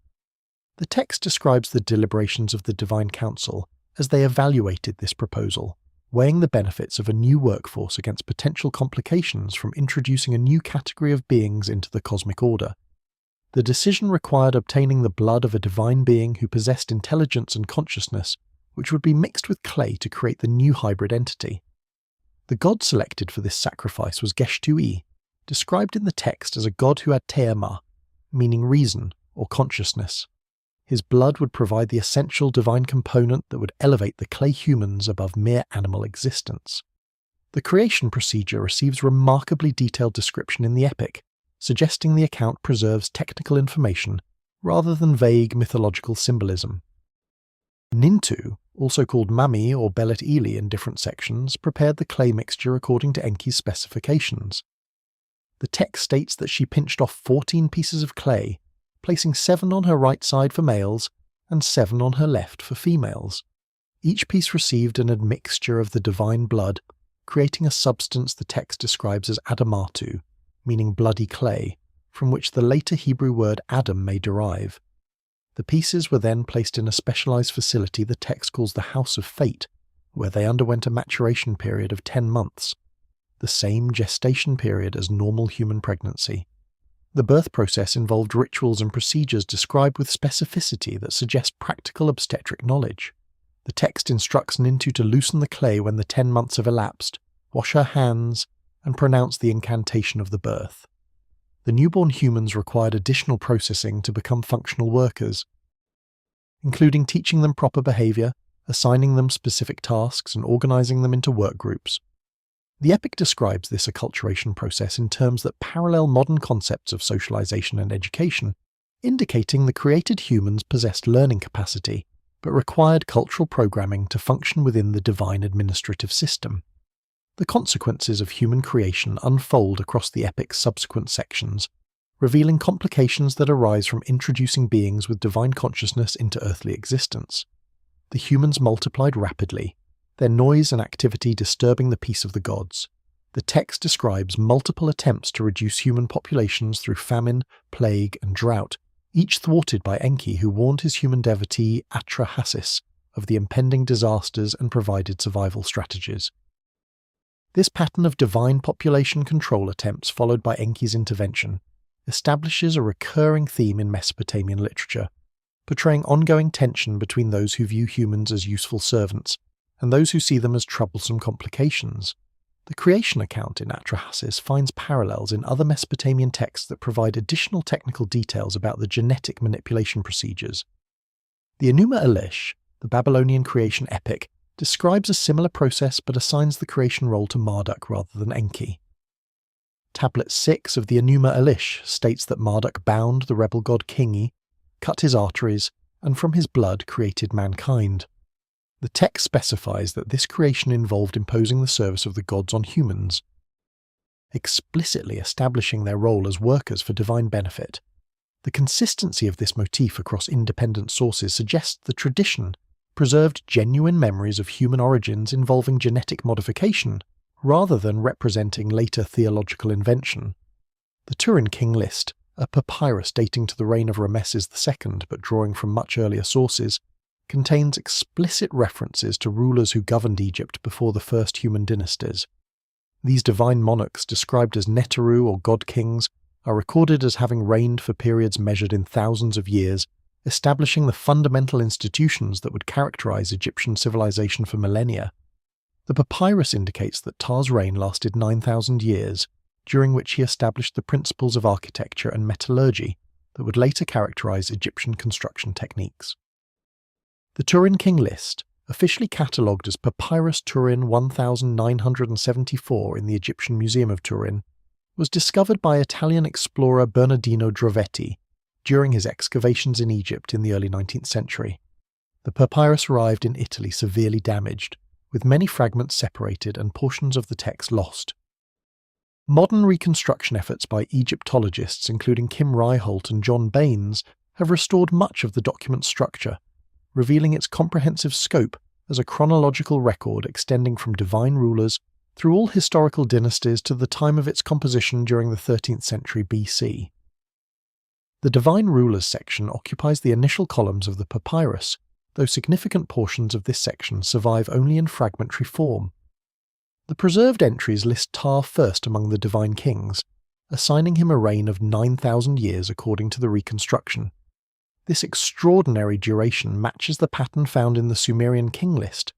The text describes the deliberations of the Divine Council as they evaluated this proposal, weighing the benefits of a new workforce against potential complications from introducing a new category of beings into the cosmic order. The decision required obtaining the blood of a divine being who possessed intelligence and consciousness, which would be mixed with clay to create the new hybrid entity. The god selected for this sacrifice was Geshtui, described in the text as a god who had te'ema, meaning reason or consciousness. His blood would provide the essential divine component that would elevate the clay humans above mere animal existence. The creation procedure receives remarkably detailed description in the epic, suggesting the account preserves technical information rather than vague mythological symbolism. Nintu, also called Mami or Belet Eli in different sections, prepared the clay mixture according to Enki's specifications. The text states that she pinched off 14 pieces of clay, placing 7 on her right side for males and 7 on her left for females. Each piece received an admixture of the divine blood, creating a substance the text describes as adamatu, meaning bloody clay, from which the later Hebrew word Adam may derive. The pieces were then placed in a specialized facility the text calls the House of Fate, where they underwent a maturation period of 10 months, the same gestation period as normal human pregnancy. The birth process involved rituals and procedures described with specificity that suggest practical obstetric knowledge. The text instructs Nintu to loosen the clay when the 10 months have elapsed, wash her hands, and pronounce the incantation of the birth. The newborn humans required additional processing to become functional workers, including teaching them proper behaviour, assigning them specific tasks, and organising them into work groups. The epic describes this acculturation process in terms that parallel modern concepts of socialization and education, indicating the created humans possessed learning capacity, but required cultural programming to function within the divine administrative system. The consequences of human creation unfold across the epic's subsequent sections, revealing complications that arise from introducing beings with divine consciousness into earthly existence. The humans multiplied rapidly, their noise and activity disturbing the peace of the gods. The text describes multiple attempts to reduce human populations through famine, plague, and drought, each thwarted by Enki, who warned his human devotee Atra-Hasis of the impending disasters and provided survival strategies. This pattern of divine population control attempts, followed by Enki's intervention, establishes a recurring theme in Mesopotamian literature, portraying ongoing tension between those who view humans as useful servants and those who see them as troublesome complications. The creation account in Atrahasis finds parallels in other Mesopotamian texts that provide additional technical details about the genetic manipulation procedures. The Enuma Elish, the Babylonian creation epic, describes a similar process but assigns the creation role to Marduk rather than Enki. Tablet 6 of the Enuma Elish states that Marduk bound the rebel god Kingi, cut his arteries, and from his blood created mankind. The text specifies that this creation involved imposing the service of the gods on humans, explicitly establishing their role as workers for divine benefit. The consistency of this motif across independent sources suggests the tradition preserved genuine memories of human origins involving genetic modification, rather than representing later theological invention. The Sumerian King List, a papyrus dating to the reign of Rameses II but drawing from much earlier sources, contains explicit references to rulers who governed Egypt before the first human dynasties. These divine monarchs, described as Netru or god-kings, are recorded as having reigned for periods measured in thousands of years, establishing the fundamental institutions that would characterize Egyptian civilization for millennia. The papyrus indicates that Ptah's reign lasted 9,000 years, during which he established the principles of architecture and metallurgy that would later characterize Egyptian construction techniques. The Sumerian King List, officially catalogued as Papyrus Turin 1974 in the Egyptian Museum of Turin, was discovered by Italian explorer Bernardino Drovetti during his excavations in Egypt in the early 19th century. The papyrus arrived in Italy severely damaged, with many fragments separated and portions of the text lost. Modern reconstruction efforts by Egyptologists, including Kim Ryholt and John Baines, have restored much of the document's structure, revealing its comprehensive scope as a chronological record extending from divine rulers through all historical dynasties to the time of its composition during the 13th century BC. The Divine Rulers section occupies the initial columns of the papyrus, though significant portions of this section survive only in fragmentary form. The preserved entries list Ptah first among the divine kings, assigning him a reign of 9,000 years according to the reconstruction. This extraordinary duration matches the pattern found in the Sumerian King List,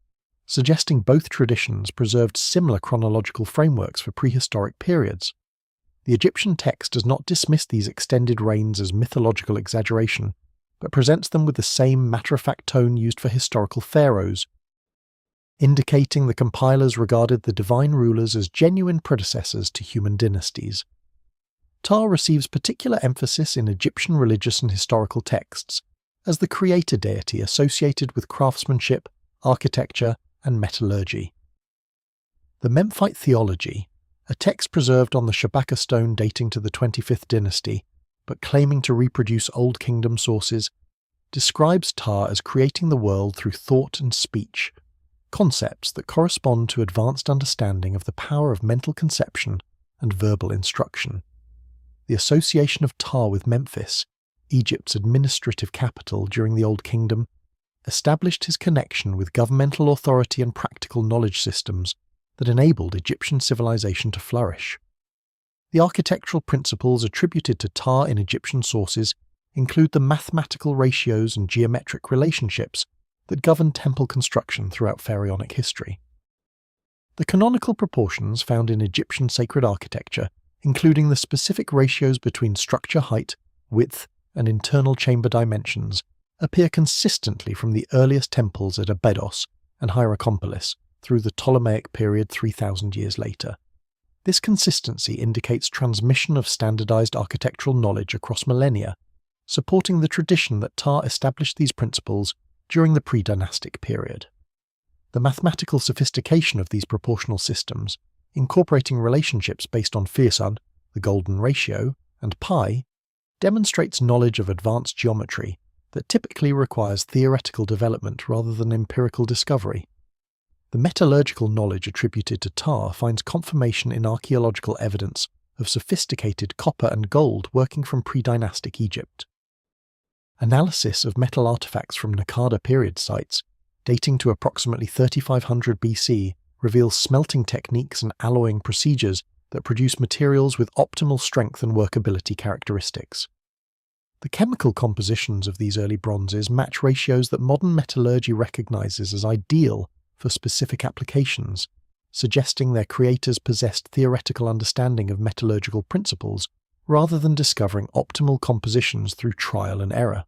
suggesting both traditions preserved similar chronological frameworks for prehistoric periods. The Egyptian text does not dismiss these extended reigns as mythological exaggeration, but presents them with the same matter-of-fact tone used for historical pharaohs, indicating the compilers regarded the divine rulers as genuine predecessors to human dynasties. Ptah receives particular emphasis in Egyptian religious and historical texts as the creator deity associated with craftsmanship, architecture, and metallurgy. The Memphite Theology, a text preserved on the Shabaka stone dating to the 25th dynasty, but claiming to reproduce Old Kingdom sources, describes Ptah as creating the world through thought and speech, concepts that correspond to advanced understanding of the power of mental conception and verbal instruction. The association of Ptah with Memphis, Egypt's administrative capital during the Old Kingdom, established his connection with governmental authority and practical knowledge systems that enabled Egyptian civilization to flourish. The architectural principles attributed to Ptah in Egyptian sources include the mathematical ratios and geometric relationships that governed temple construction throughout pharaonic history. The canonical proportions found in Egyptian sacred architecture, including the specific ratios between structure height, width, and internal chamber dimensions, appear consistently from the earliest temples at Abydos and Hierakonpolis through the Ptolemaic period 3,000 years later. This consistency indicates transmission of standardized architectural knowledge across millennia, supporting the tradition that Ptah established these principles during the pre-dynastic period. The mathematical sophistication of these proportional systems, incorporating relationships based on Phirsan, the golden ratio, and pi, demonstrates knowledge of advanced geometry that typically requires theoretical development rather than empirical discovery. The metallurgical knowledge attributed to Ptah finds confirmation in archaeological evidence of sophisticated copper and gold working from pre-dynastic Egypt. Analysis of metal artifacts from Naqada period sites, dating to approximately 3500 BC, reveals smelting techniques and alloying procedures that produce materials with optimal strength and workability characteristics. The chemical compositions of these early bronzes match ratios that modern metallurgy recognizes as ideal for specific applications, suggesting their creators possessed theoretical understanding of metallurgical principles rather than discovering optimal compositions through trial and error.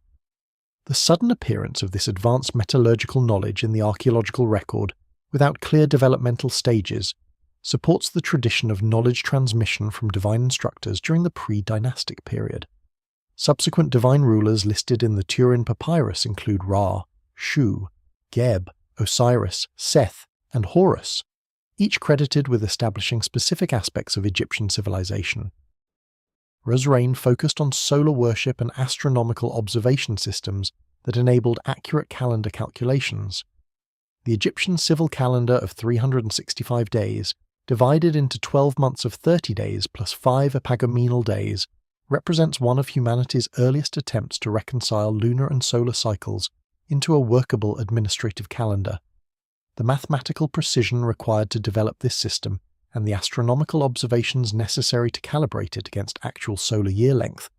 The sudden appearance of this advanced metallurgical knowledge in the archaeological record, without clear developmental stages, supports the tradition of knowledge transmission from divine instructors during the pre-dynastic period. Subsequent divine rulers listed in the Turin Papyrus include Ra, Shu, Geb, Osiris, Seth, and Horus, each credited with establishing specific aspects of Egyptian civilization. Ra's reign focused on solar worship and astronomical observation systems that enabled accurate calendar calculations. The Egyptian civil calendar of 365 days, divided into 12 months of 30 days plus 5 epagamenal days, represents one of humanity's earliest attempts to reconcile lunar and solar cycles into a workable administrative calendar. The mathematical precision required to develop this system and the astronomical observations necessary to calibrate it against actual solar year length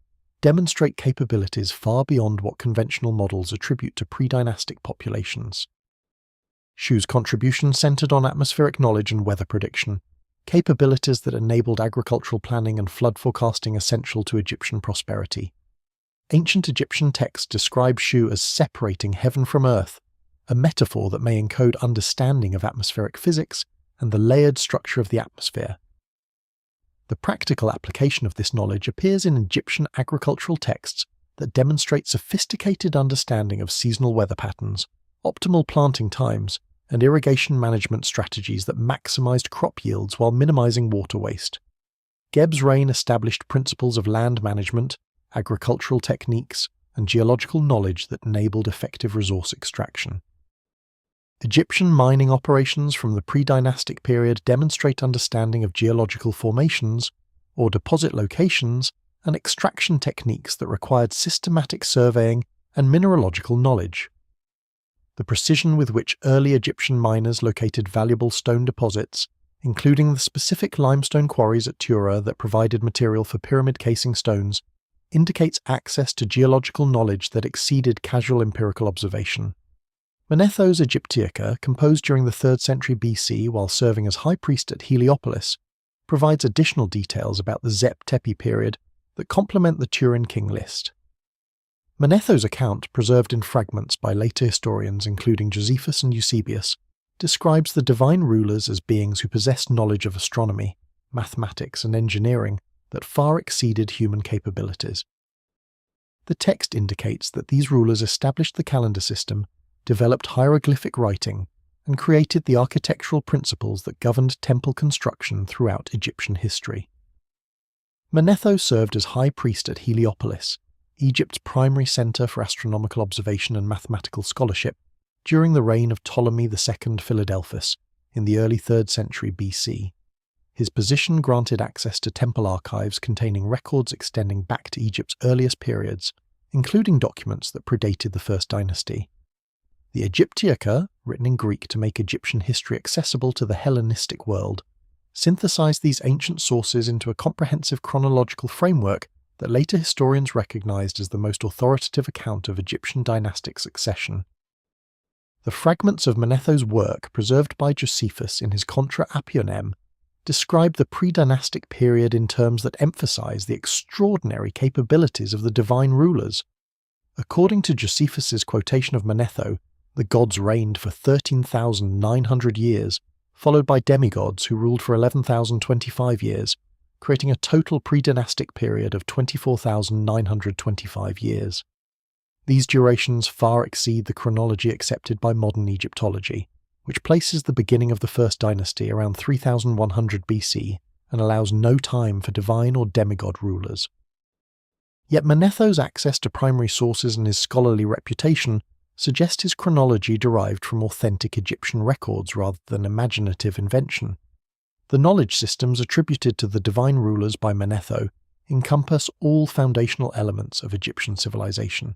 demonstrate capabilities far beyond what conventional models attribute to pre-dynastic populations. Shu's contribution centered on atmospheric knowledge and weather prediction, capabilities that enabled agricultural planning and flood forecasting essential to Egyptian prosperity. Ancient Egyptian texts describe Shu as separating heaven from earth, a metaphor that may encode understanding of atmospheric physics and the layered structure of the atmosphere. The practical application of this knowledge appears in Egyptian agricultural texts that demonstrate sophisticated understanding of seasonal weather patterns, optimal planting times, and irrigation management strategies that maximized crop yields while minimizing water waste. Geb's reign established principles of land management, agricultural techniques, and geological knowledge that enabled effective resource extraction. Egyptian mining operations from the pre-dynastic period demonstrate understanding of geological formations, or deposit locations, and extraction techniques that required systematic surveying and mineralogical knowledge. The precision with which early Egyptian miners located valuable stone deposits, including the specific limestone quarries at Tura that provided material for pyramid casing stones, indicates access to geological knowledge that exceeded casual empirical observation. Manetho's Egyptiaca, composed during the 3rd century BC while serving as high priest at Heliopolis, provides additional details about the Zep Tepi period that complement the Turin King List. Manetho's account, preserved in fragments by later historians including Josephus and Eusebius, describes the divine rulers as beings who possessed knowledge of astronomy, mathematics, and engineering that far exceeded human capabilities. The text indicates that these rulers established the calendar system, developed hieroglyphic writing, and created the architectural principles that governed temple construction throughout Egyptian history. Manetho served as high priest at Heliopolis, Egypt's primary center for astronomical observation and mathematical scholarship, during the reign of Ptolemy II Philadelphus in the early 3rd century BC. His position granted access to temple archives containing records extending back to Egypt's earliest periods, including documents that predated the First Dynasty. The Egyptiaca, written in Greek to make Egyptian history accessible to the Hellenistic world, synthesized these ancient sources into a comprehensive chronological framework that later historians recognized as the most authoritative account of Egyptian dynastic succession. The fragments of Manetho's work, preserved by Josephus in his Contra Apionem, describe the pre-dynastic period in terms that emphasize the extraordinary capabilities of the divine rulers. According to Josephus's quotation of Manetho, The gods reigned for 13,900 years, followed by demigods who ruled for 11,025 years, creating a total pre-dynastic period of 24,925 years. These durations far exceed the chronology accepted by modern Egyptology, which places the beginning of the First Dynasty around 3100 BC and allows no time for divine or demigod rulers. Yet Manetho's access to primary sources and his scholarly reputation suggest his chronology derived from authentic Egyptian records rather than imaginative invention. The knowledge systems attributed to the divine rulers by Manetho encompass all foundational elements of Egyptian civilization.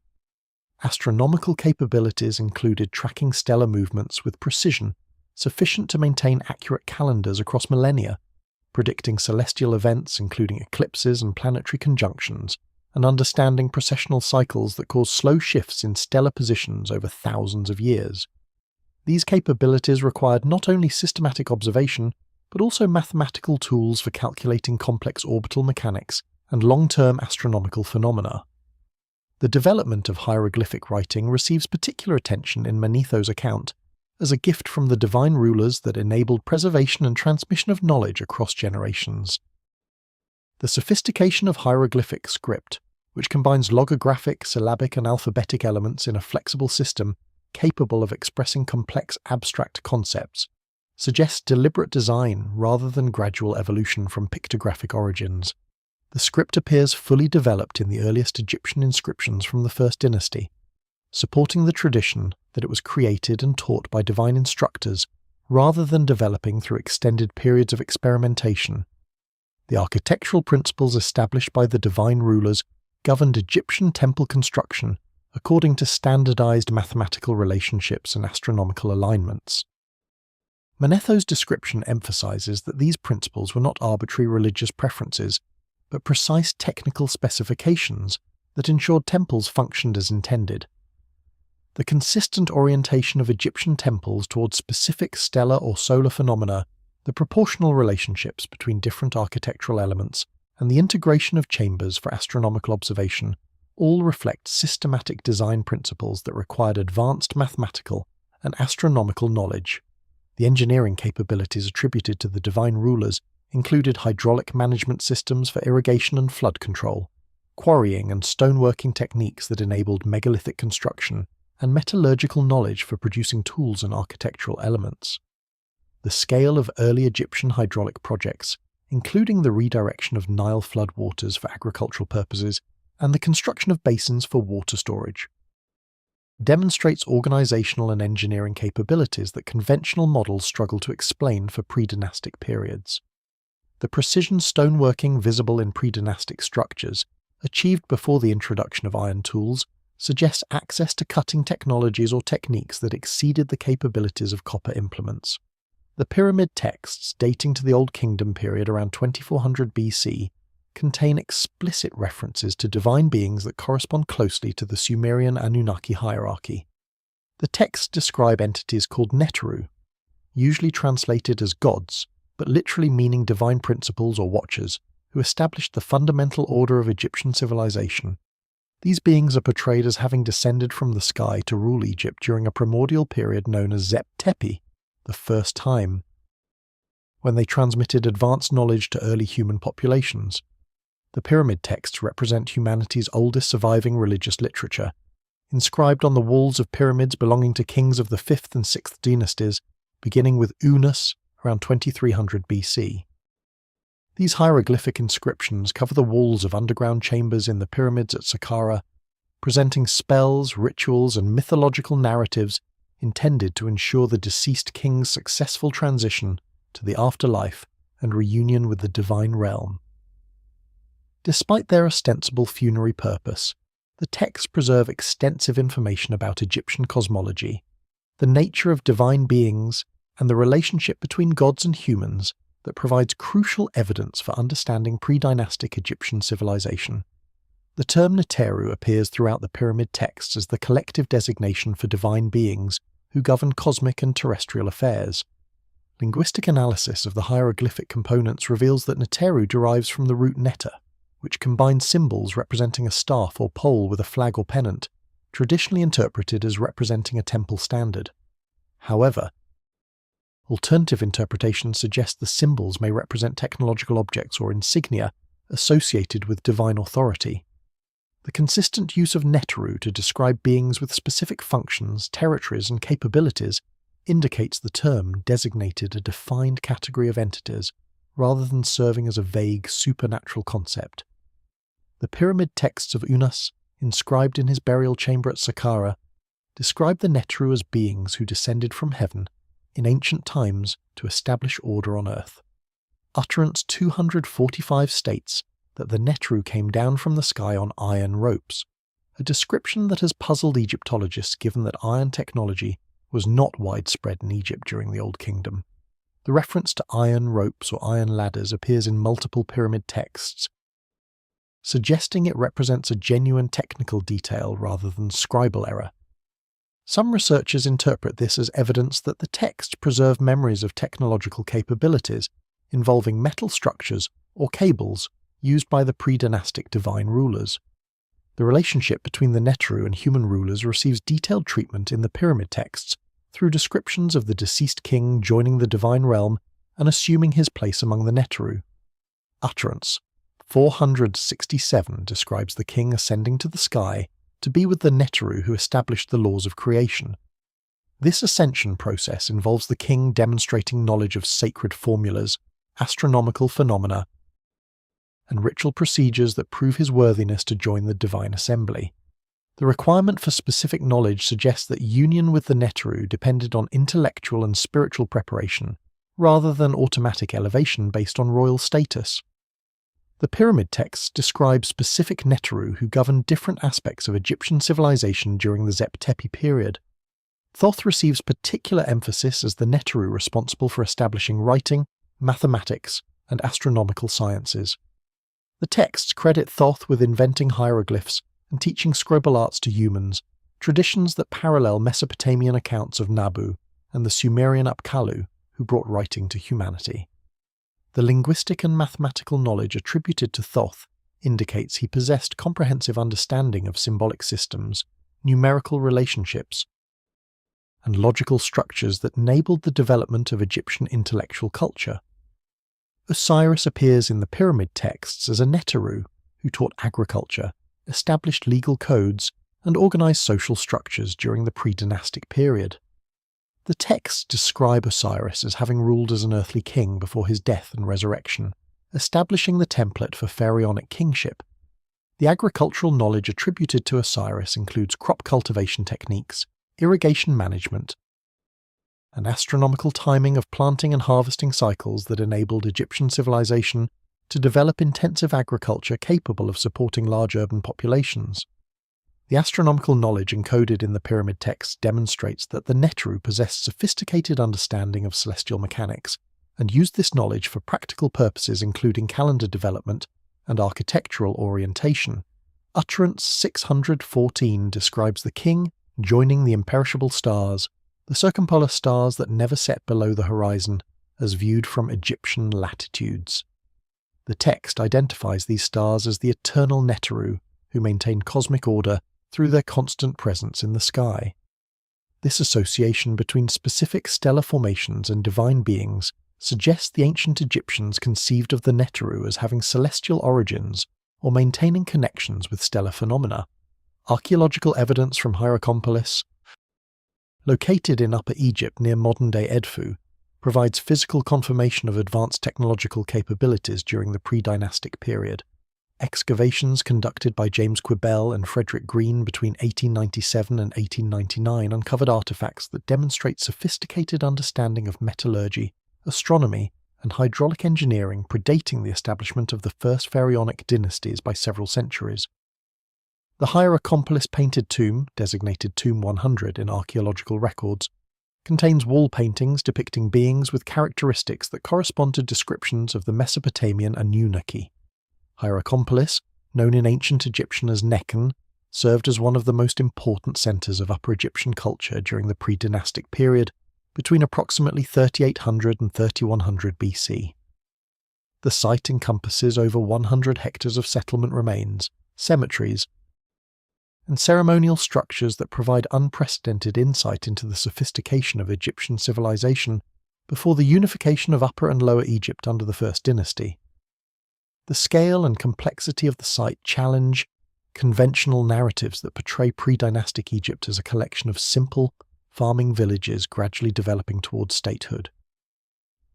Astronomical capabilities included tracking stellar movements with precision sufficient to maintain accurate calendars across millennia, predicting celestial events including eclipses and planetary conjunctions, and understanding precessional cycles that cause slow shifts in stellar positions over thousands of years. These capabilities required not only systematic observation, but also mathematical tools for calculating complex orbital mechanics and long-term astronomical phenomena. The development of hieroglyphic writing receives particular attention in Manetho's account as a gift from the divine rulers that enabled preservation and transmission of knowledge across generations. The sophistication of hieroglyphic script, which combines logographic, syllabic, and alphabetic elements in a flexible system capable of expressing complex abstract concepts, suggests deliberate design rather than gradual evolution from pictographic origins. The script appears fully developed in the earliest Egyptian inscriptions from the First Dynasty, supporting the tradition that it was created and taught by divine instructors rather than developing through extended periods of experimentation. The architectural principles established by the divine rulers governed Egyptian temple construction according to standardized mathematical relationships and astronomical alignments. Manetho's description emphasizes that these principles were not arbitrary religious preferences, but precise technical specifications that ensured temples functioned as intended. The consistent orientation of Egyptian temples towards specific stellar or solar phenomena, the proportional relationships between different architectural elements, and the integration of chambers for astronomical observation all reflect systematic design principles that required advanced mathematical and astronomical knowledge. The engineering capabilities attributed to the divine rulers included hydraulic management systems for irrigation and flood control, quarrying and stoneworking techniques that enabled megalithic construction, and metallurgical knowledge for producing tools and architectural elements. The scale of early Egyptian hydraulic projects, including the redirection of Nile floodwaters for agricultural purposes and the construction of basins for water storage, demonstrates organizational and engineering capabilities that conventional models struggle to explain for pre-dynastic periods. The precision stoneworking visible in pre-dynastic structures, achieved before the introduction of iron tools, suggests access to cutting technologies or techniques that exceeded the capabilities of copper implements. The pyramid texts dating to the Old Kingdom period around 2400 BC contain explicit references to divine beings that correspond closely to the Sumerian Anunnaki hierarchy. The texts describe entities called Netru, usually translated as gods, but literally meaning divine principles or watchers, who established the fundamental order of Egyptian civilization. These beings are portrayed as having descended from the sky to rule Egypt during a primordial period known as Zep Tepi, the first time, when they transmitted advanced knowledge to early human populations. The pyramid texts represent humanity's oldest surviving religious literature, inscribed on the walls of pyramids belonging to kings of the 5th and 6th dynasties, beginning with Unas around 2300 BC. These hieroglyphic inscriptions cover the walls of underground chambers in the pyramids at Saqqara, presenting spells, rituals, and mythological narratives intended to ensure the deceased king's successful transition to the afterlife and reunion with the divine realm. Despite their ostensible funerary purpose, the texts preserve extensive information about Egyptian cosmology, the nature of divine beings, and the relationship between gods and humans that provides crucial evidence for understanding pre-dynastic Egyptian civilization. The term Netru appears throughout the pyramid texts as the collective designation for divine beings who govern cosmic and terrestrial affairs. Linguistic analysis of the hieroglyphic components reveals that Netru derives from the root neta, which combines symbols representing a staff or pole with a flag or pennant, traditionally interpreted as representing a temple standard. However, alternative interpretations suggest the symbols may represent technological objects or insignia associated with divine authority. The consistent use of Netru to describe beings with specific functions, territories, and capabilities indicates the term designated a defined category of entities rather than serving as a vague supernatural concept. The pyramid texts of Unas, inscribed in his burial chamber at Saqqara, describe the Netru as beings who descended from heaven in ancient times to establish order on earth. Utterance 245 states that the Netru came down from the sky on iron ropes, a description that has puzzled Egyptologists given that iron technology was not widespread in Egypt during the Old Kingdom. The reference to iron ropes or iron ladders appears in multiple pyramid texts, suggesting it represents a genuine technical detail rather than scribal error. Some researchers interpret this as evidence that the text preserved memories of technological capabilities involving metal structures or cables used by the pre-dynastic divine rulers. The relationship between the Netru and human rulers receives detailed treatment in the pyramid texts through descriptions of the deceased king joining the divine realm and assuming his place among the Netru. Utterance 467 describes the king ascending to the sky to be with the Netru who established the laws of creation. This ascension process involves the king demonstrating knowledge of sacred formulas, astronomical phenomena, and ritual procedures that prove his worthiness to join the divine assembly. The requirement for specific knowledge suggests that union with the Netru depended on intellectual and spiritual preparation, rather than automatic elevation based on royal status. The pyramid texts describe specific Netru who governed different aspects of Egyptian civilization during the Zep Tepi period. Thoth receives particular emphasis as the Netru responsible for establishing writing, mathematics, and astronomical sciences. The texts credit Thoth with inventing hieroglyphs and teaching scribal arts to humans, traditions that parallel Mesopotamian accounts of Nabu and the Sumerian Apkallu, who brought writing to humanity. The linguistic and mathematical knowledge attributed to Thoth indicates he possessed comprehensive understanding of symbolic systems, numerical relationships, and logical structures that enabled the development of Egyptian intellectual culture. Osiris appears in the pyramid texts as a Neteru who taught agriculture, established legal codes, and organized social structures during the pre-dynastic period. The texts describe Osiris as having ruled as an earthly king before his death and resurrection, establishing the template for pharaonic kingship. The agricultural knowledge attributed to Osiris includes crop cultivation techniques, irrigation management, and astronomical timing of planting and harvesting cycles that enabled Egyptian civilization to develop intensive agriculture capable of supporting large urban populations. The astronomical knowledge encoded in the pyramid texts demonstrates that the Netru possessed sophisticated understanding of celestial mechanics and used this knowledge for practical purposes including calendar development and architectural orientation. Utterance 614 describes the king joining the imperishable stars, the circumpolar stars that never set below the horizon, as viewed from Egyptian latitudes. The text identifies these stars as the eternal Netru, who maintain cosmic order through their constant presence in the sky. This association between specific stellar formations and divine beings suggests the ancient Egyptians conceived of the Netru as having celestial origins or maintaining connections with stellar phenomena. Archaeological evidence from Hierakonpolis, located in Upper Egypt near modern-day Edfu, provides physical confirmation of advanced technological capabilities during the pre-dynastic period. Excavations conducted by James Quibell and Frederick Green between 1897 and 1899 uncovered artifacts that demonstrate sophisticated understanding of metallurgy, astronomy, and hydraulic engineering predating the establishment of the first pharaonic dynasties by several centuries. The Hierakonpolis painted tomb, designated Tomb 100 in archaeological records, contains wall paintings depicting beings with characteristics that correspond to descriptions of the Mesopotamian Anunnaki. Hierakonpolis, known in ancient Egyptian as Nekhen, served as one of the most important centers of Upper Egyptian culture during the pre-dynastic period between approximately 3800 and 3100 BC. The site encompasses over 100 hectares of settlement remains, cemeteries, and ceremonial structures that provide unprecedented insight into the sophistication of Egyptian civilization before the unification of Upper and Lower Egypt under the First Dynasty. The scale and complexity of the site challenge conventional narratives that portray pre-dynastic Egypt as a collection of simple, farming villages gradually developing towards statehood.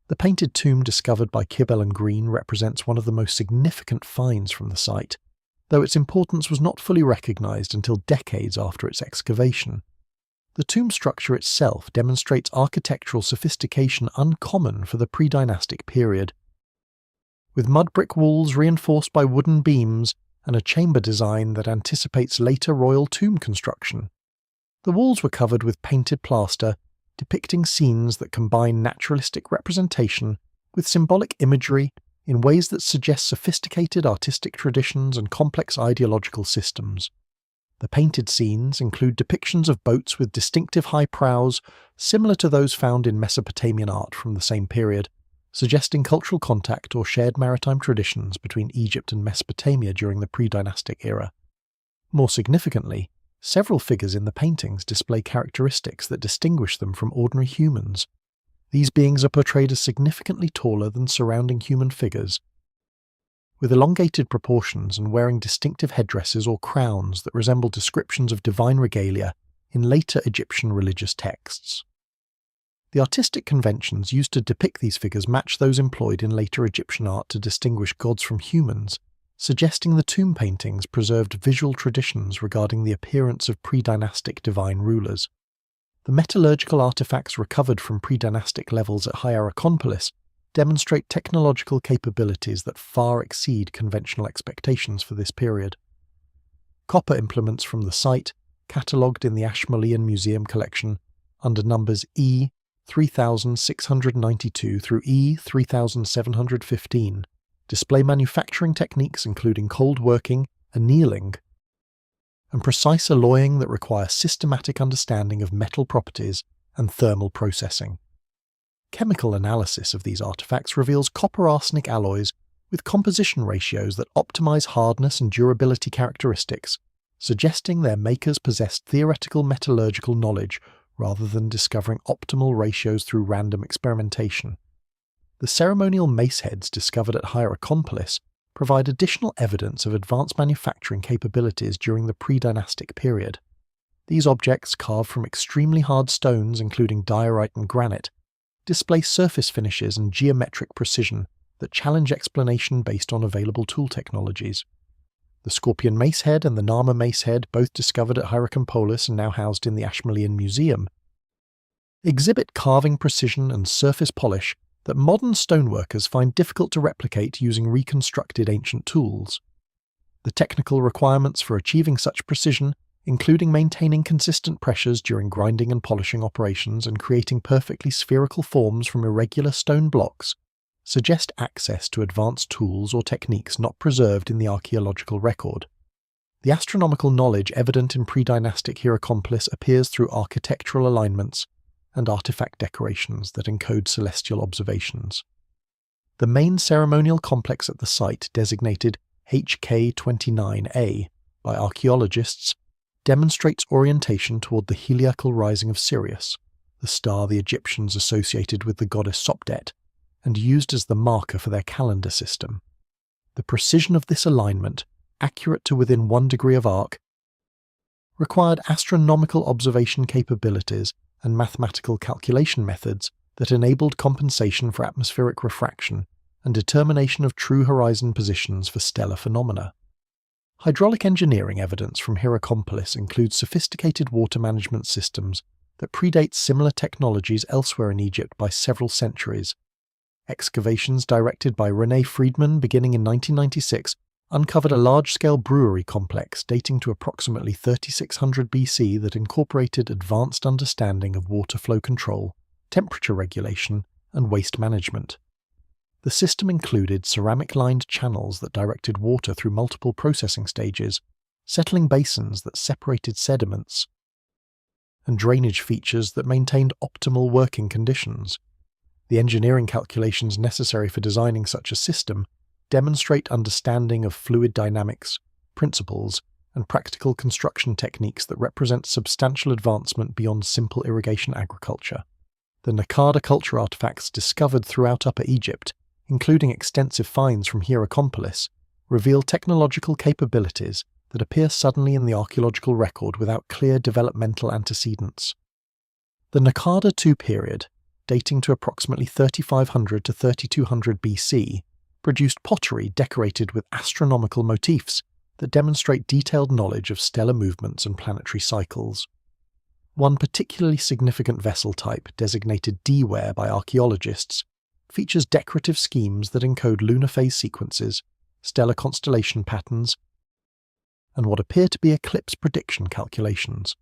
The painted tomb discovered by Kibble and Green represents one of the most significant finds from the site, though its importance was not fully recognized until decades after its excavation. The tomb structure itself demonstrates architectural sophistication uncommon for the pre-dynastic period, with mud brick walls reinforced by wooden beams and a chamber design that anticipates later royal tomb construction. The walls were covered with painted plaster, depicting scenes that combine naturalistic representation with symbolic imagery in ways that suggest sophisticated artistic traditions and complex ideological systems. The painted scenes include depictions of boats with distinctive high prows, similar to those found in Mesopotamian art from the same period, suggesting cultural contact or shared maritime traditions between Egypt and Mesopotamia during the pre-dynastic era. More significantly, several figures in the paintings display characteristics that distinguish them from ordinary humans. These beings are portrayed as significantly taller than surrounding human figures, with elongated proportions and wearing distinctive headdresses or crowns that resemble descriptions of divine regalia in later Egyptian religious texts. The artistic conventions used to depict these figures match those employed in later Egyptian art to distinguish gods from humans, suggesting the tomb paintings preserved visual traditions regarding the appearance of pre-dynastic divine rulers. The metallurgical artifacts recovered from pre-dynastic levels at Hierakonpolis demonstrate technological capabilities that far exceed conventional expectations for this period. Copper implements from the site, catalogued in the Ashmolean Museum collection under numbers E 3692 through E 3715, display manufacturing techniques including cold working, annealing, and precise alloying that require systematic understanding of metal properties and thermal processing. Chemical analysis of these artifacts reveals copper-arsenic alloys with composition ratios that optimize hardness and durability characteristics, suggesting their makers possessed theoretical metallurgical knowledge rather than discovering optimal ratios through random experimentation. The ceremonial mace heads discovered at Hierakonpolis provide additional evidence of advanced manufacturing capabilities during the pre-dynastic period. These objects, carved from extremely hard stones including diorite and granite, display surface finishes and geometric precision that challenge explanation based on available tool technologies. The Scorpion mace head and the Nama mace head, both discovered at Hierakonpolis and now housed in the Ashmolean Museum, exhibit carving precision and surface polish that modern stoneworkers find difficult to replicate using reconstructed ancient tools. The technical requirements for achieving such precision, including maintaining consistent pressures during grinding and polishing operations and creating perfectly spherical forms from irregular stone blocks, suggest access to advanced tools or techniques not preserved in the archaeological record. The astronomical knowledge evident in pre-dynastic Hierakonpolis appears through architectural alignments and artifact decorations that encode celestial observations. The main ceremonial complex at the site, designated HK29A by archaeologists, demonstrates orientation toward the heliacal rising of Sirius, the star the Egyptians associated with the goddess Sopdet, and used as the marker for their calendar system. The precision of this alignment, accurate to within 1 degree of arc, required astronomical observation capabilities and mathematical calculation methods that enabled compensation for atmospheric refraction and determination of true horizon positions for stellar phenomena. Hydraulic engineering evidence from Hierakonpolis includes sophisticated water management systems that predate similar technologies elsewhere in Egypt by several centuries. Excavations directed by René Friedman beginning in 1996 uncovered a large-scale brewery complex dating to approximately 3600 BC that incorporated advanced understanding of water flow control, temperature regulation, and waste management. The system included ceramic-lined channels that directed water through multiple processing stages, settling basins that separated sediments, and drainage features that maintained optimal working conditions. The engineering calculations necessary for designing such a system demonstrate understanding of fluid dynamics, principles, and practical construction techniques that represent substantial advancement beyond simple irrigation agriculture. The Naqada culture artifacts discovered throughout Upper Egypt, including extensive finds from Hierakonpolis, reveal technological capabilities that appear suddenly in the archaeological record without clear developmental antecedents. The Naqada II period, dating to approximately 3500 to 3200 BC, produced pottery decorated with astronomical motifs that demonstrate detailed knowledge of stellar movements and planetary cycles. One particularly significant vessel type, designated D-ware by archaeologists, features decorative schemes that encode lunar phase sequences, stellar constellation patterns, and what appear to be eclipse prediction calculations.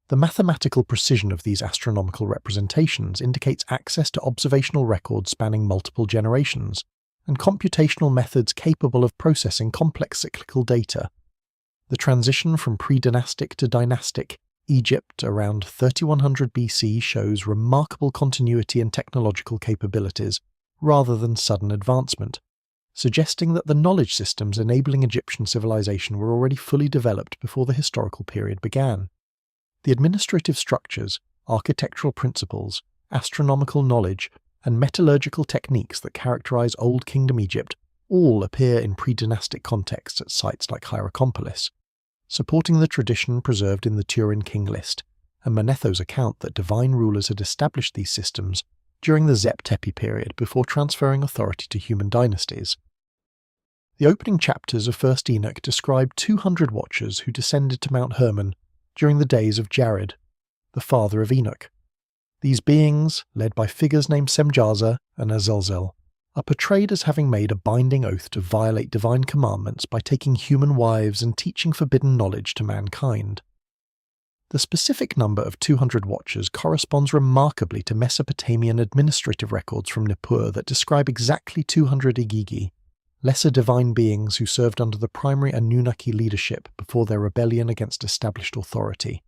The mathematical precision of these astronomical representations indicates access to observational records spanning multiple generations, and computational methods capable of processing complex cyclical data. The transition from pre-dynastic to dynastic Egypt around 3100 BC shows remarkable continuity in technological capabilities, rather than sudden advancement, suggesting that the knowledge systems enabling Egyptian civilization were already fully developed before the historical period began. The administrative structures, architectural principles, astronomical knowledge, and metallurgical techniques that characterize Old Kingdom Egypt all appear in pre-dynastic contexts at sites like Hierakonpolis, supporting the tradition preserved in the Sumerian King List and Manetho's account that divine rulers had established these systems during the Zep Tepi period before transferring authority to human dynasties. The opening chapters of 1st Enoch describe 200 watchers who descended to Mount Hermon during the days of Jared, the father of Enoch. These beings, led by figures named Semjaza and Azelzel, are portrayed as having made a binding oath to violate divine commandments by taking human wives and teaching forbidden knowledge to mankind. The specific number of 200 watchers corresponds remarkably to Mesopotamian administrative records from Nippur that describe exactly 200 Igigi, lesser divine beings who served under the primary Anunnaki leadership before their rebellion against established authority.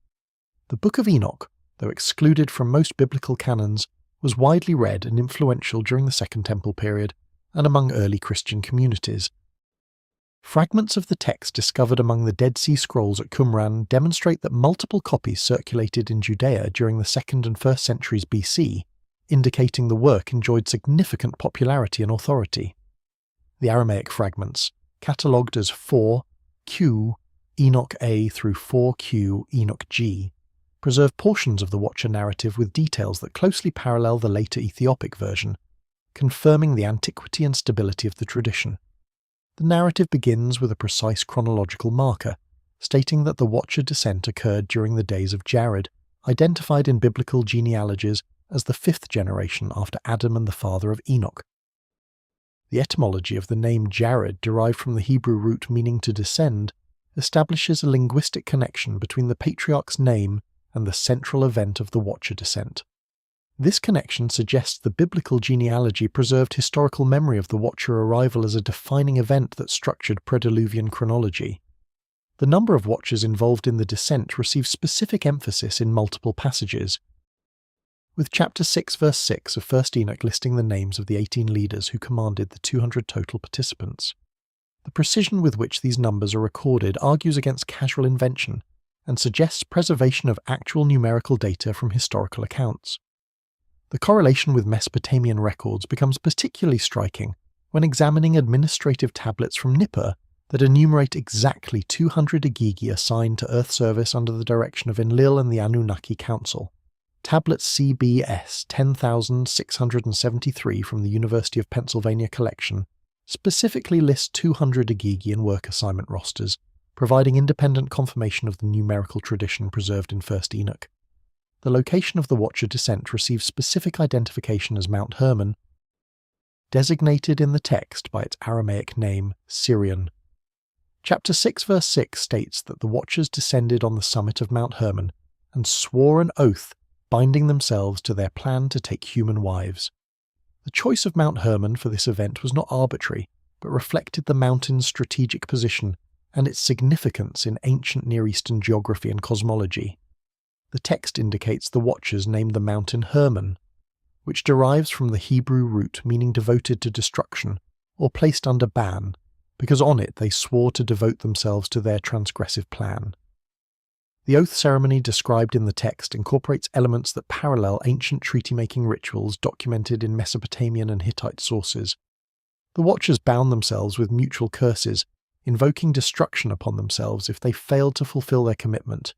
The Book of Enoch, though excluded from most biblical canons, was widely read and influential during the Second Temple period and among early Christian communities. Fragments of the text discovered among the Dead Sea Scrolls at Qumran demonstrate that multiple copies circulated in Judea during the 2nd and 1st centuries BC, indicating the work enjoyed significant popularity and authority. The Aramaic fragments, catalogued as 4Q Enoch A through 4Q Enoch G, preserve portions of the Watcher narrative with details that closely parallel the later Ethiopic version, confirming the antiquity and stability of the tradition. The narrative begins with a precise chronological marker, stating that the Watcher descent occurred during the days of Jared, identified in biblical genealogies as the 5th generation after Adam and the father of Enoch. The etymology of the name Jared, derived from the Hebrew root meaning to descend, establishes a linguistic connection between the patriarch's name and the central event of the Watcher descent. This connection suggests the biblical genealogy preserved historical memory of the Watcher arrival as a defining event that structured pre-diluvian chronology. The number of Watchers involved in the descent receives specific emphasis in multiple passages, with chapter 6 verse 6 of 1st Enoch listing the names of the 18 leaders who commanded the 200 total participants. The precision with which these numbers are recorded argues against casual invention and suggests preservation of actual numerical data from historical accounts. The correlation with Mesopotamian records becomes particularly striking when examining administrative tablets from Nippur that enumerate exactly 200 Igigi assigned to Earth service under the direction of Enlil and the Anunnaki Council. Tablet CBS 10,673 from the University of Pennsylvania collection specifically lists 200 Igigi in work assignment rosters, providing independent confirmation of the numerical tradition preserved in 1st Enoch. The location of the Watcher descent receives specific identification as Mount Hermon, designated in the text by its Aramaic name, Syrian. Chapter 6 verse 6 states that the Watchers descended on the summit of Mount Hermon and swore an oath binding themselves to their plan to take human wives. The choice of Mount Hermon for this event was not arbitrary, but reflected the mountain's strategic position and its significance in ancient Near Eastern geography and cosmology. The text indicates the Watchers named the mountain Hermon, which derives from the Hebrew root meaning devoted to destruction, or placed under ban, because on it they swore to devote themselves to their transgressive plan. The oath ceremony described in the text incorporates elements that parallel ancient treaty-making rituals documented in Mesopotamian and Hittite sources. The Watchers bound themselves with mutual curses, invoking destruction upon themselves if they failed to fulfill their commitment.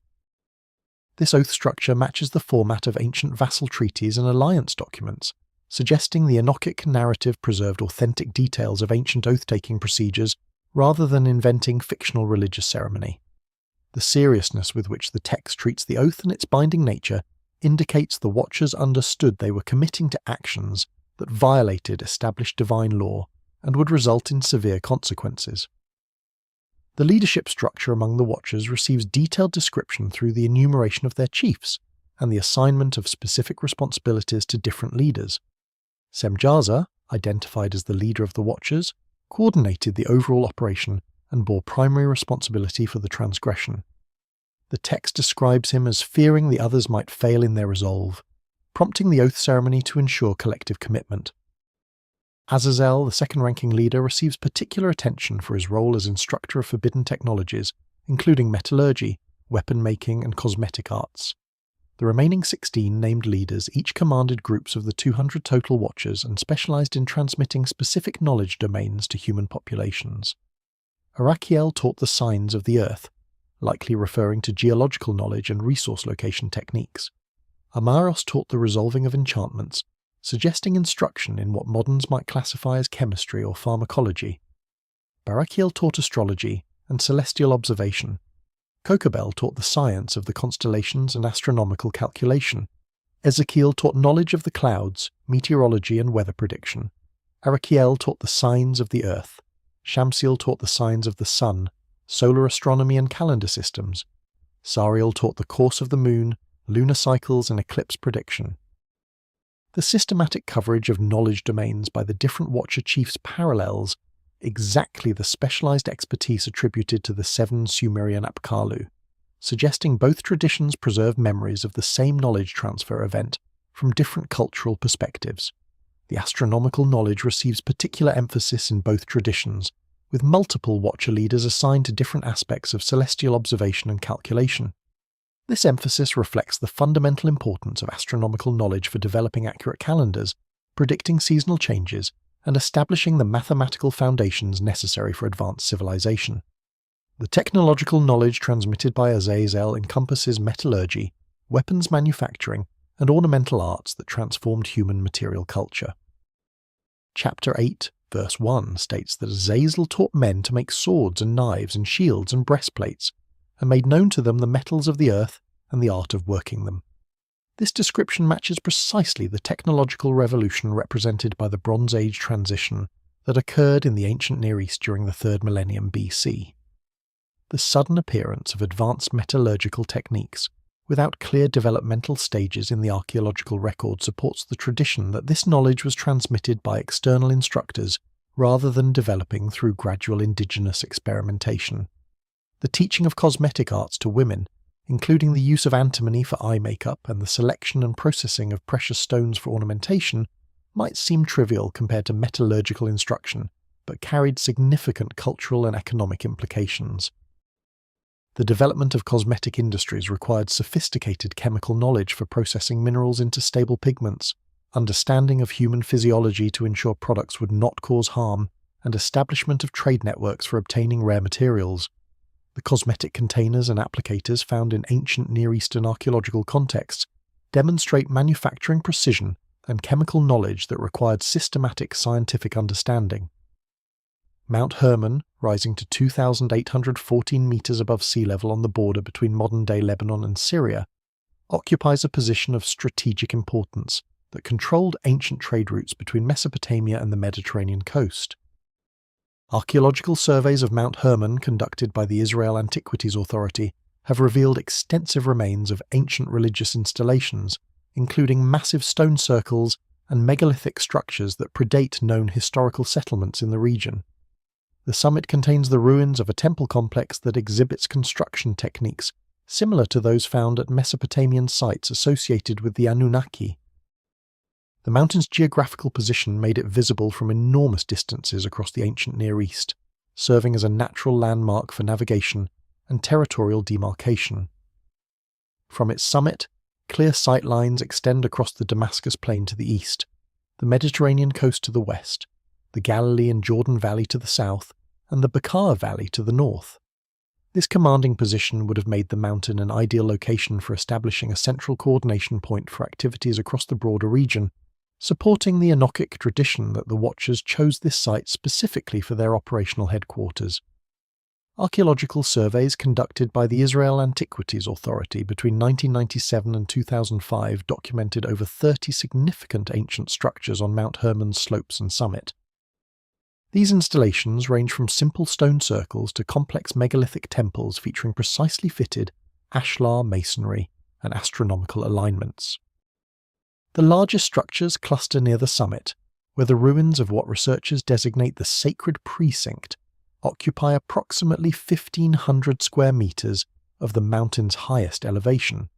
This oath structure matches the format of ancient vassal treaties and alliance documents, suggesting the Enochic narrative preserved authentic details of ancient oath-taking procedures rather than inventing fictional religious ceremony. The seriousness with which the text treats the oath and its binding nature indicates the Watchers understood they were committing to actions that violated established divine law and would result in severe consequences. The leadership structure among the Watchers receives detailed description through the enumeration of their chiefs and the assignment of specific responsibilities to different leaders. Semjaza, identified as the leader of the Watchers, coordinated the overall operation and bore primary responsibility for the transgression. The text describes him as fearing the others might fail in their resolve, prompting the oath ceremony to ensure collective commitment. Azazel, the second-ranking leader, receives particular attention for his role as instructor of forbidden technologies, including metallurgy, weapon-making, and cosmetic arts. The remaining 16 named leaders each commanded groups of the 200 total Watchers and specialized in transmitting specific knowledge domains to human populations. Arachiel taught the signs of the earth, likely referring to geological knowledge and resource location techniques. Amaros taught the resolving of enchantments, suggesting instruction in what moderns might classify as chemistry or pharmacology. Barakiel taught astrology and celestial observation. Kokabel taught the science of the constellations and astronomical calculation. Ezekiel taught knowledge of the clouds, meteorology and weather prediction. Arachiel taught the signs of the earth. Shamsiel taught the signs of the sun, solar astronomy and calendar systems. Sariel taught the course of the moon, lunar cycles and eclipse prediction. The systematic coverage of knowledge domains by the different Watcher chiefs parallels exactly the specialized expertise attributed to the 7 Sumerian Apkallu, suggesting both traditions preserve memories of the same knowledge transfer event from different cultural perspectives. The astronomical knowledge receives particular emphasis in both traditions, with multiple Watcher leaders assigned to different aspects of celestial observation and calculation. This emphasis reflects the fundamental importance of astronomical knowledge for developing accurate calendars, predicting seasonal changes, and establishing the mathematical foundations necessary for advanced civilization. The technological knowledge transmitted by Azazel encompasses metallurgy, weapons manufacturing, and ornamental arts that transformed human material culture. Chapter 8, verse 1 states that Azazel taught men to make swords and knives and shields and breastplates, and made known to them the metals of the earth and the art of working them. This description matches precisely the technological revolution represented by the Bronze Age transition that occurred in the ancient Near East during the 3rd millennium BC. The sudden appearance of advanced metallurgical techniques without clear developmental stages in the archaeological record supports the tradition that this knowledge was transmitted by external instructors rather than developing through gradual indigenous experimentation. The teaching of cosmetic arts to women, including the use of antimony for eye makeup and the selection and processing of precious stones for ornamentation, might seem trivial compared to metallurgical instruction, but carried significant cultural and economic implications. The development of cosmetic industries required sophisticated chemical knowledge for processing minerals into stable pigments, understanding of human physiology to ensure products would not cause harm, and establishment of trade networks for obtaining rare materials. The cosmetic containers and applicators found in ancient Near Eastern archaeological contexts demonstrate manufacturing precision and chemical knowledge that required systematic scientific understanding. Mount Hermon, rising to 2,814 meters above sea level on the border between modern-day Lebanon and Syria, occupies a position of strategic importance that controlled ancient trade routes between Mesopotamia and the Mediterranean coast. Archaeological surveys of Mount Hermon conducted by the Israel Antiquities Authority have revealed extensive remains of ancient religious installations, including massive stone circles and megalithic structures that predate known historical settlements in the region. The summit contains the ruins of a temple complex that exhibits construction techniques similar to those found at Mesopotamian sites associated with the Anunnaki. The mountain's geographical position made it visible from enormous distances across the ancient Near East, serving as a natural landmark for navigation and territorial demarcation. From its summit, clear sight lines extend across the Damascus Plain to the east, the Mediterranean coast to the west, the Galilee and Jordan Valley to the south, and the Bekaa Valley to the north. This commanding position would have made the mountain an ideal location for establishing a central coordination point for activities across the broader region, supporting the Enochic tradition that the Watchers chose this site specifically for their operational headquarters. Archaeological surveys conducted by the Israel Antiquities Authority between 1997 and 2005 documented over 30 significant ancient structures on Mount Hermon's slopes and summit. These installations range from simple stone circles to complex megalithic temples featuring precisely fitted ashlar masonry and astronomical alignments. The largest structures cluster near the summit, where the ruins of what researchers designate the Sacred Precinct occupy approximately 1,500 square meters of the mountain's highest elevation.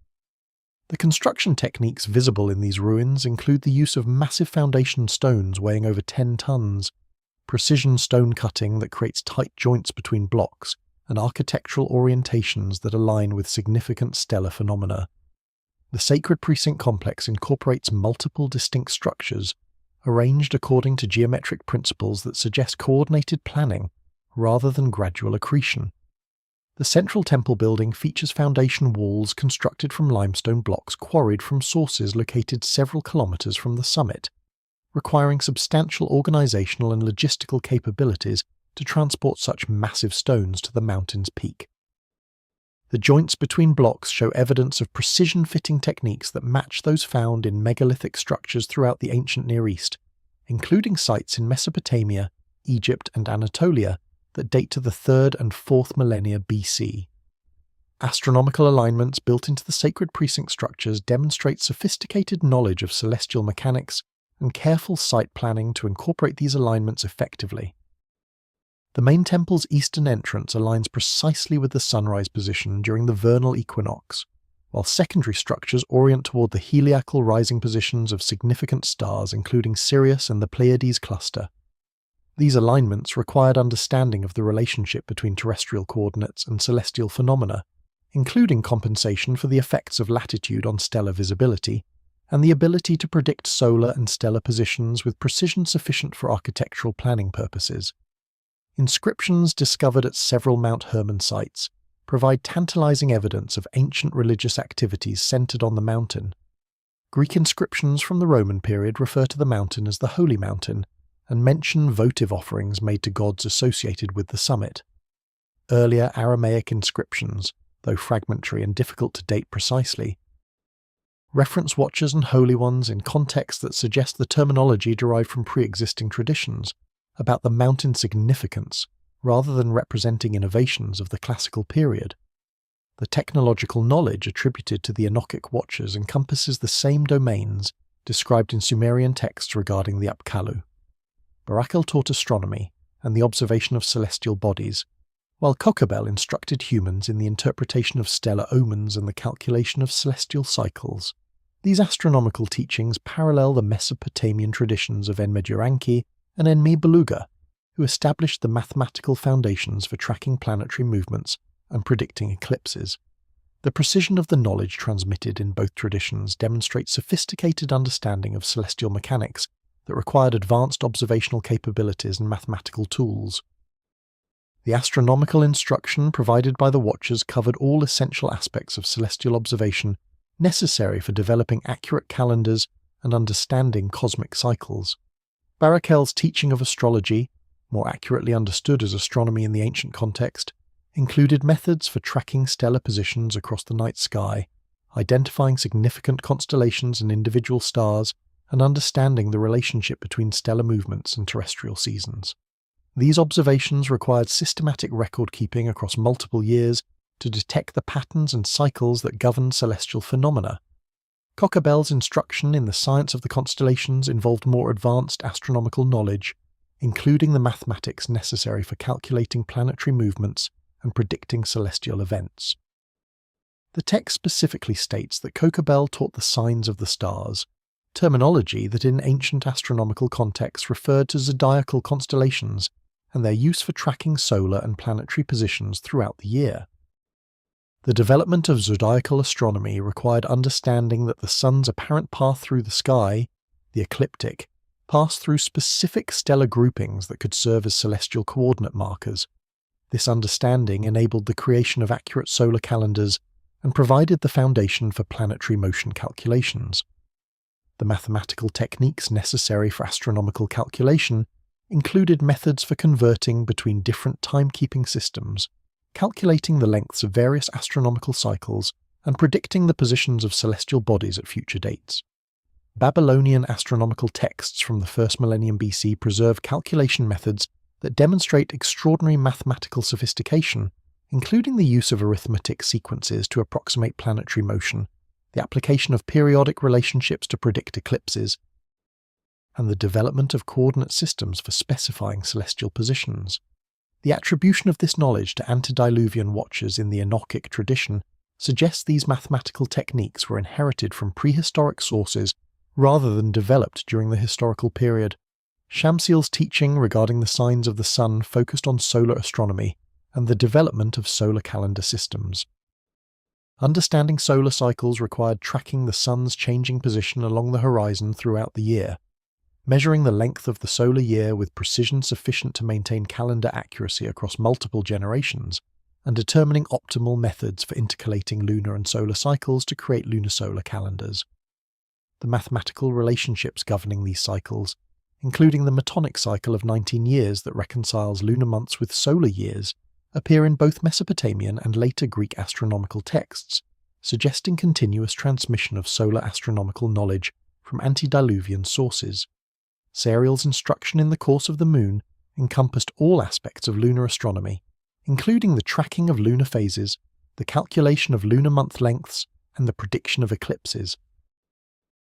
The construction techniques visible in these ruins include the use of massive foundation stones weighing over 10 tons, precision stone cutting that creates tight joints between blocks, and architectural orientations that align with significant stellar phenomena. The Sacred Precinct complex incorporates multiple distinct structures, arranged according to geometric principles that suggest coordinated planning rather than gradual accretion. The central temple building features foundation walls constructed from limestone blocks quarried from sources located several kilometers from the summit, requiring substantial organizational and logistical capabilities to transport such massive stones to the mountain's peak. The joints between blocks show evidence of precision-fitting techniques that match those found in megalithic structures throughout the ancient Near East, including sites in Mesopotamia, Egypt, and Anatolia that date to the 3rd and 4th millennia BC. Astronomical alignments built into the Sacred Precinct structures demonstrate sophisticated knowledge of celestial mechanics and careful site planning to incorporate these alignments effectively. The main temple's eastern entrance aligns precisely with the sunrise position during the vernal equinox, while secondary structures orient toward the heliacal rising positions of significant stars including Sirius and the Pleiades cluster. These alignments required understanding of the relationship between terrestrial coordinates and celestial phenomena, including compensation for the effects of latitude on stellar visibility, and the ability to predict solar and stellar positions with precision sufficient for architectural planning purposes. Inscriptions discovered at several Mount Hermon sites provide tantalizing evidence of ancient religious activities centered on the mountain. Greek inscriptions from the Roman period refer to the mountain as the Holy Mountain, and mention votive offerings made to gods associated with the summit. Earlier Aramaic inscriptions, though fragmentary and difficult to date precisely, reference watchers and holy ones in contexts that suggest the terminology derived from pre-existing traditions about the mountain's significance rather than representing innovations of the classical period. The technological knowledge attributed to the Enochic watchers encompasses the same domains described in Sumerian texts regarding the Apkallu. Barakel taught astronomy and the observation of celestial bodies, while Kokabel instructed humans in the interpretation of stellar omens and the calculation of celestial cycles. These astronomical teachings parallel the Mesopotamian traditions of Enmeduranki and Enmi Beluga, who established the mathematical foundations for tracking planetary movements and predicting eclipses. The precision of the knowledge transmitted in both traditions demonstrates sophisticated understanding of celestial mechanics that required advanced observational capabilities and mathematical tools. The astronomical instruction provided by the Watchers covered all essential aspects of celestial observation necessary for developing accurate calendars and understanding cosmic cycles. Barakel's teaching of astrology, more accurately understood as astronomy in the ancient context, included methods for tracking stellar positions across the night sky, identifying significant constellations and individual stars, and understanding the relationship between stellar movements and terrestrial seasons. These observations required systematic record-keeping across multiple years to detect the patterns and cycles that govern celestial phenomena. Kokabel's instruction in the science of the constellations involved more advanced astronomical knowledge, including the mathematics necessary for calculating planetary movements and predicting celestial events. The text specifically states that Kokabel taught the signs of the stars, terminology that in ancient astronomical contexts referred to zodiacal constellations and their use for tracking solar and planetary positions throughout the year. The development of zodiacal astronomy required understanding that the sun's apparent path through the sky, the ecliptic, passed through specific stellar groupings that could serve as celestial coordinate markers. This understanding enabled the creation of accurate solar calendars and provided the foundation for planetary motion calculations. The mathematical techniques necessary for astronomical calculation included methods for converting between different timekeeping systems, calculating the lengths of various astronomical cycles, and predicting the positions of celestial bodies at future dates. Babylonian astronomical texts from the 1st millennium BC preserve calculation methods that demonstrate extraordinary mathematical sophistication, including the use of arithmetic sequences to approximate planetary motion, the application of periodic relationships to predict eclipses, and the development of coordinate systems for specifying celestial positions. The attribution of this knowledge to antediluvian watchers in the Enochic tradition suggests these mathematical techniques were inherited from prehistoric sources rather than developed during the historical period. Shamsiel's teaching regarding the signs of the sun focused on solar astronomy and the development of solar calendar systems. Understanding solar cycles required tracking the sun's changing position along the horizon throughout the year, measuring the length of the solar year with precision sufficient to maintain calendar accuracy across multiple generations, and determining optimal methods for intercalating lunar and solar cycles to create lunar-solar calendars. The mathematical relationships governing these cycles, including the Metonic cycle of 19 years that reconciles lunar months with solar years, appear in both Mesopotamian and later Greek astronomical texts, suggesting continuous transmission of solar astronomical knowledge from antediluvian sources. Serial's instruction in the course of the moon encompassed all aspects of lunar astronomy, including the tracking of lunar phases, the calculation of lunar month lengths, and the prediction of eclipses.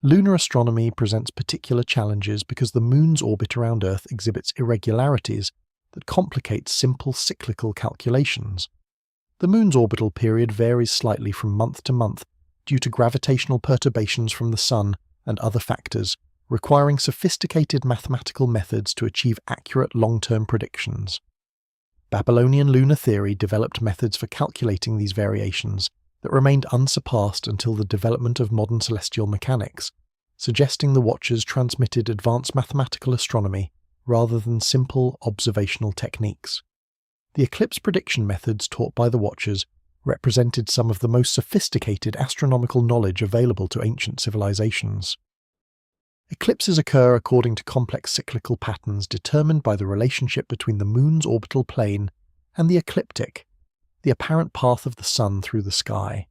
Lunar astronomy presents particular challenges because the moon's orbit around Earth exhibits irregularities that complicate simple cyclical calculations. The moon's orbital period varies slightly from month to month due to gravitational perturbations from the sun and other factors, requiring sophisticated mathematical methods to achieve accurate long-term predictions. Babylonian lunar theory developed methods for calculating these variations that remained unsurpassed until the development of modern celestial mechanics, suggesting the Watchers transmitted advanced mathematical astronomy rather than simple observational techniques. The eclipse prediction methods taught by the Watchers represented some of the most sophisticated astronomical knowledge available to ancient civilizations. Eclipses occur according to complex cyclical patterns determined by the relationship between the moon's orbital plane and the ecliptic, the apparent path of the sun through the sky.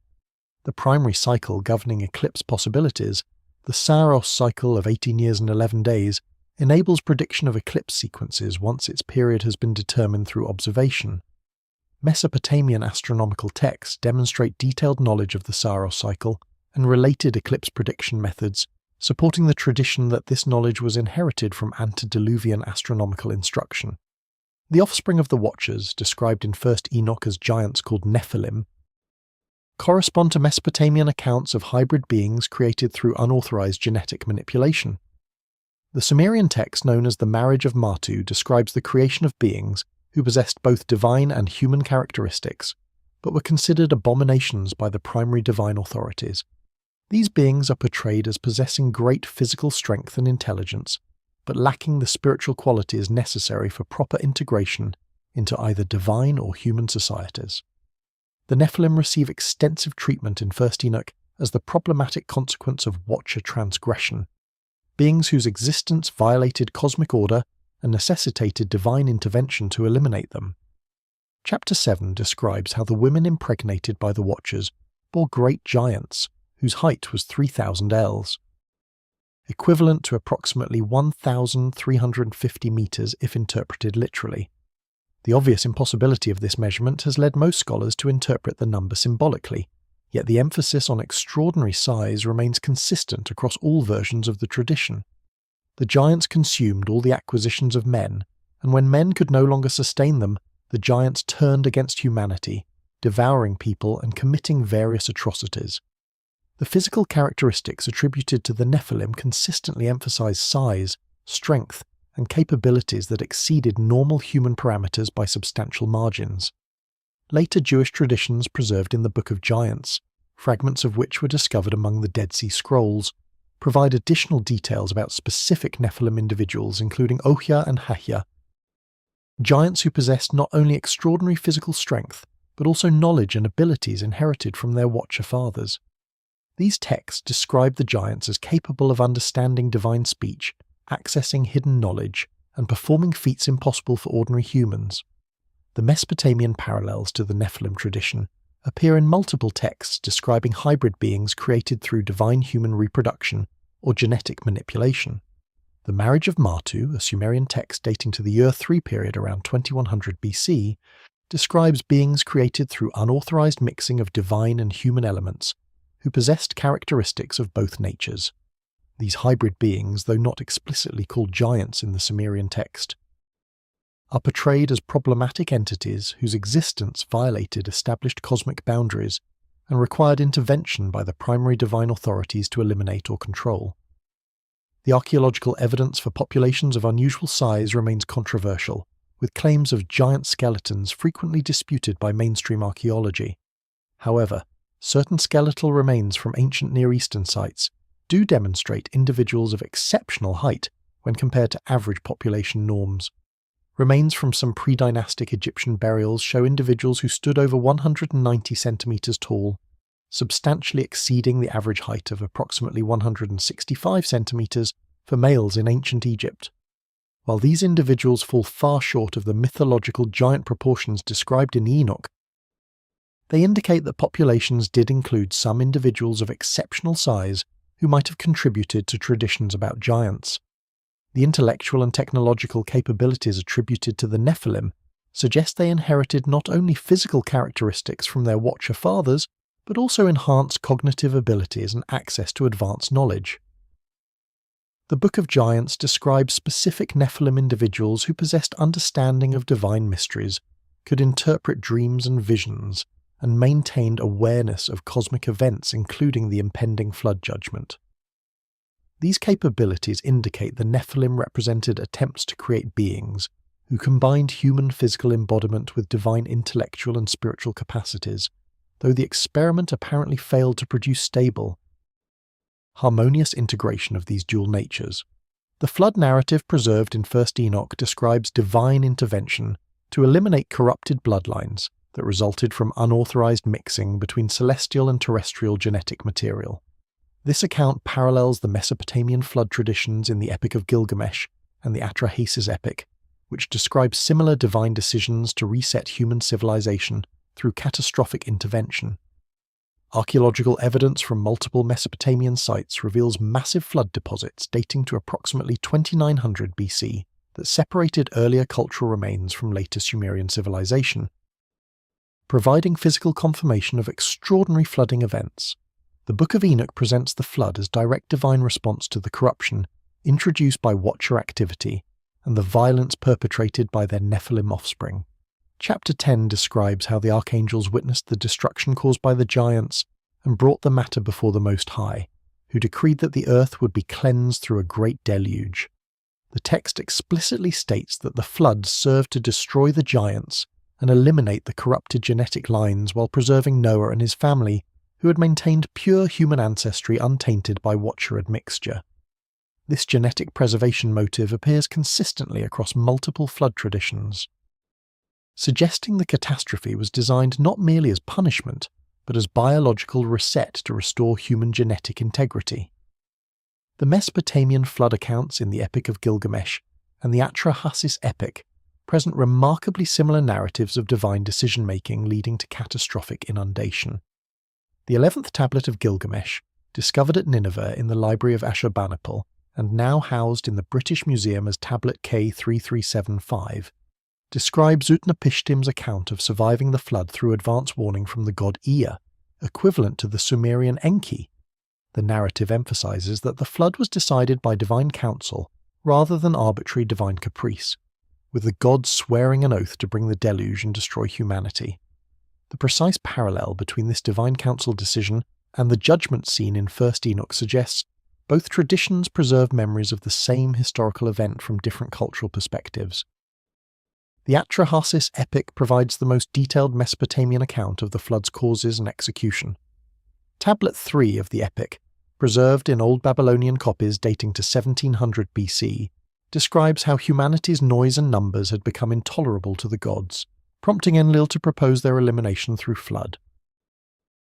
The primary cycle governing eclipse possibilities, the Saros cycle of 18 years and 11 days, enables prediction of eclipse sequences once its period has been determined through observation. Mesopotamian astronomical texts demonstrate detailed knowledge of the Saros cycle and related eclipse prediction methods, supporting the tradition that this knowledge was inherited from antediluvian astronomical instruction. The offspring of the Watchers, described in 1st Enoch as giants called Nephilim, correspond to Mesopotamian accounts of hybrid beings created through unauthorized genetic manipulation. The Sumerian text known as the Marriage of Matu describes the creation of beings who possessed both divine and human characteristics, but were considered abominations by the primary divine authorities. These beings are portrayed as possessing great physical strength and intelligence, but lacking the spiritual qualities necessary for proper integration into either divine or human societies. The Nephilim receive extensive treatment in 1st Enoch as the problematic consequence of Watcher transgression, beings whose existence violated cosmic order and necessitated divine intervention to eliminate them. Chapter 7 describes how the women impregnated by the Watchers bore great giants, whose height was 3,000 ells, equivalent to approximately 1,350 meters if interpreted literally. The obvious impossibility of this measurement has led most scholars to interpret the number symbolically, yet the emphasis on extraordinary size remains consistent across all versions of the tradition. The giants consumed all the acquisitions of men, and when men could no longer sustain them, the giants turned against humanity, devouring people and committing various atrocities. The physical characteristics attributed to the Nephilim consistently emphasize size, strength, and capabilities that exceeded normal human parameters by substantial margins. Later Jewish traditions preserved in the Book of Giants, fragments of which were discovered among the Dead Sea Scrolls, provide additional details about specific Nephilim individuals including Ohia and Hahia, giants who possessed not only extraordinary physical strength, but also knowledge and abilities inherited from their Watcher fathers. These texts describe the giants as capable of understanding divine speech, accessing hidden knowledge, and performing feats impossible for ordinary humans. The Mesopotamian parallels to the Nephilim tradition appear in multiple texts describing hybrid beings created through divine human reproduction or genetic manipulation. The Marriage of Martu, a Sumerian text dating to the Year 3 period around 2100 BC, describes beings created through unauthorized mixing of divine and human elements, who possessed characteristics of both natures. These hybrid beings, though not explicitly called giants in the Sumerian text, are portrayed as problematic entities whose existence violated established cosmic boundaries and required intervention by the primary divine authorities to eliminate or control. The archaeological evidence for populations of unusual size remains controversial, with claims of giant skeletons frequently disputed by mainstream archaeology. However, certain skeletal remains from ancient Near Eastern sites do demonstrate individuals of exceptional height when compared to average population norms. Remains from some pre-dynastic Egyptian burials show individuals who stood over 190 centimeters tall, substantially exceeding the average height of approximately 165 centimeters for males in ancient Egypt. While these individuals fall far short of the mythological giant proportions described in Enoch, they indicate that populations did include some individuals of exceptional size who might have contributed to traditions about giants. The intellectual and technological capabilities attributed to the Nephilim suggest they inherited not only physical characteristics from their Watcher fathers, but also enhanced cognitive abilities and access to advanced knowledge. The Book of Giants describes specific Nephilim individuals who possessed understanding of divine mysteries, could interpret dreams and visions, and maintained awareness of cosmic events including the impending flood judgment. These capabilities indicate the Nephilim represented attempts to create beings who combined human physical embodiment with divine intellectual and spiritual capacities, though the experiment apparently failed to produce stable, harmonious integration of these dual natures. The flood narrative preserved in 1st Enoch describes divine intervention to eliminate corrupted bloodlines that resulted from unauthorized mixing between celestial and terrestrial genetic material. This account parallels the Mesopotamian flood traditions in the Epic of Gilgamesh and the Atra-Hasis Epic, which describe similar divine decisions to reset human civilization through catastrophic intervention. Archaeological evidence from multiple Mesopotamian sites reveals massive flood deposits dating to approximately 2900 BC that separated earlier cultural remains from later Sumerian civilization, providing physical confirmation of extraordinary flooding events. The Book of Enoch presents the flood as direct divine response to the corruption introduced by Watcher activity and the violence perpetrated by their Nephilim offspring. Chapter 10 describes how the archangels witnessed the destruction caused by the giants and brought the matter before the Most High, who decreed that the earth would be cleansed through a great deluge. The text explicitly states that the flood served to destroy the giants and eliminate the corrupted genetic lines while preserving Noah and his family, who had maintained pure human ancestry untainted by Watcher admixture. This genetic preservation motive appears consistently across multiple flood traditions, suggesting the catastrophe was designed not merely as punishment, but as biological reset to restore human genetic integrity. The Mesopotamian flood accounts in the Epic of Gilgamesh and the Atra-Hasis Epic present remarkably similar narratives of divine decision-making leading to catastrophic inundation. The 11th tablet of Gilgamesh, discovered at Nineveh in the library of Ashurbanipal and now housed in the British Museum as Tablet K3375, describes Utnapishtim's account of surviving the flood through advance warning from the god Ea, equivalent to the Sumerian Enki. The narrative emphasizes that the flood was decided by divine counsel rather than arbitrary divine caprice, with the gods swearing an oath to bring the deluge and destroy humanity. The precise parallel between this divine council decision and the judgment scene in 1st Enoch suggests both traditions preserve memories of the same historical event from different cultural perspectives. The Atra-Hasis Epic provides the most detailed Mesopotamian account of the flood's causes and execution. Tablet 3 of the epic, preserved in Old Babylonian copies dating to 1700 BC, describes how humanity's noise and numbers had become intolerable to the gods, prompting Enlil to propose their elimination through flood.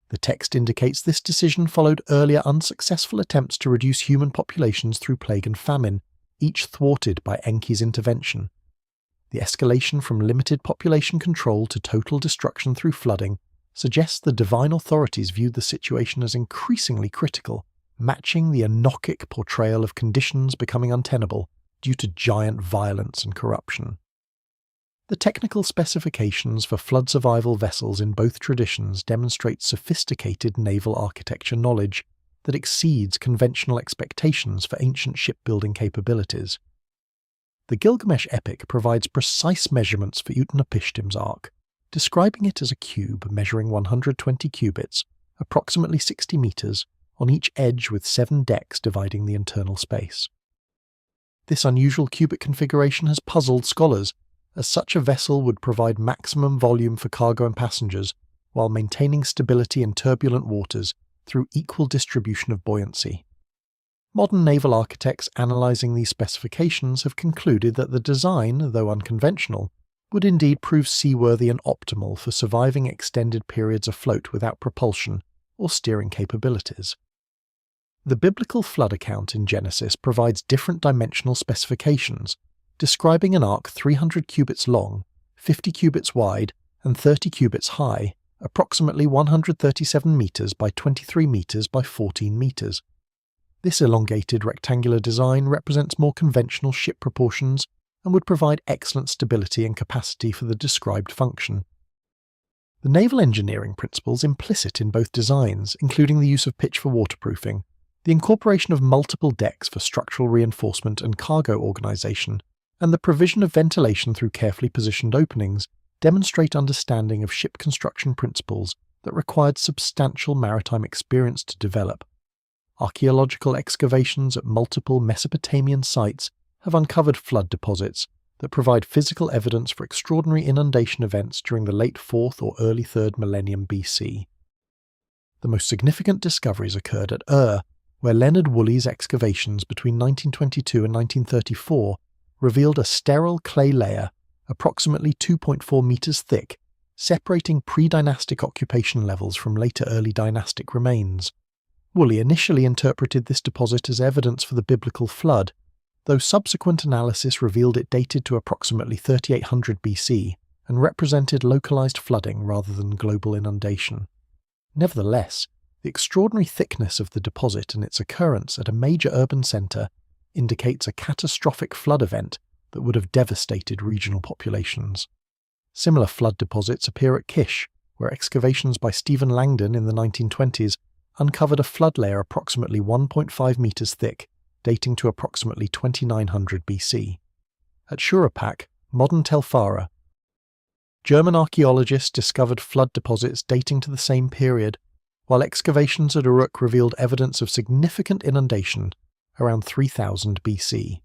The text indicates this decision followed earlier unsuccessful attempts to reduce human populations through plague and famine, each thwarted by Enki's intervention. The escalation from limited population control to total destruction through flooding suggests the divine authorities viewed the situation as increasingly critical, matching the Enochic portrayal of conditions becoming untenable due to giant violence and corruption. The technical specifications for flood survival vessels in both traditions demonstrate sophisticated naval architecture knowledge that exceeds conventional expectations for ancient shipbuilding capabilities. The Gilgamesh epic provides precise measurements for Utnapishtim's ark, describing it as a cube measuring 120 cubits, approximately 60 meters, on each edge with 7 decks dividing the internal space. This unusual cubic configuration has puzzled scholars, as such a vessel would provide maximum volume for cargo and passengers while maintaining stability in turbulent waters through equal distribution of buoyancy. Modern naval architects analysing these specifications have concluded that the design, though unconventional, would indeed prove seaworthy and optimal for surviving extended periods afloat without propulsion or steering capabilities. The biblical flood account in Genesis provides different dimensional specifications, describing an ark 300 cubits long, 50 cubits wide, and 30 cubits high, approximately 137 meters by 23 meters by 14 meters. This elongated rectangular design represents more conventional ship proportions and would provide excellent stability and capacity for the described function. The naval engineering principles implicit in both designs, including the use of pitch for waterproofing, the incorporation of multiple decks for structural reinforcement and cargo organization, and the provision of ventilation through carefully positioned openings, demonstrate understanding of ship construction principles that required substantial maritime experience to develop. Archaeological excavations at multiple Mesopotamian sites have uncovered flood deposits that provide physical evidence for extraordinary inundation events during the late 4th or early 3rd millennium BC. The most significant discoveries occurred at where Leonard Woolley's excavations between 1922 and 1934 revealed a sterile clay layer approximately 2.4 meters thick, separating pre-dynastic occupation levels from later early dynastic remains. Woolley initially interpreted this deposit as evidence for the biblical flood, though subsequent analysis revealed it dated to approximately 3800 BC and represented localized flooding rather than global inundation. Nevertheless, the extraordinary thickness of the deposit and its occurrence at a major urban center indicates a catastrophic flood event that would have devastated regional populations. Similar flood deposits appear at Kish, where excavations by Stephen Langdon in the 1920s uncovered a flood layer approximately 1.5 meters thick, dating to approximately 2900 BC. At Shurapak, modern Tel Farah, German archaeologists discovered flood deposits dating to the same period, while excavations at Uruk revealed evidence of significant inundation around 3000 BC.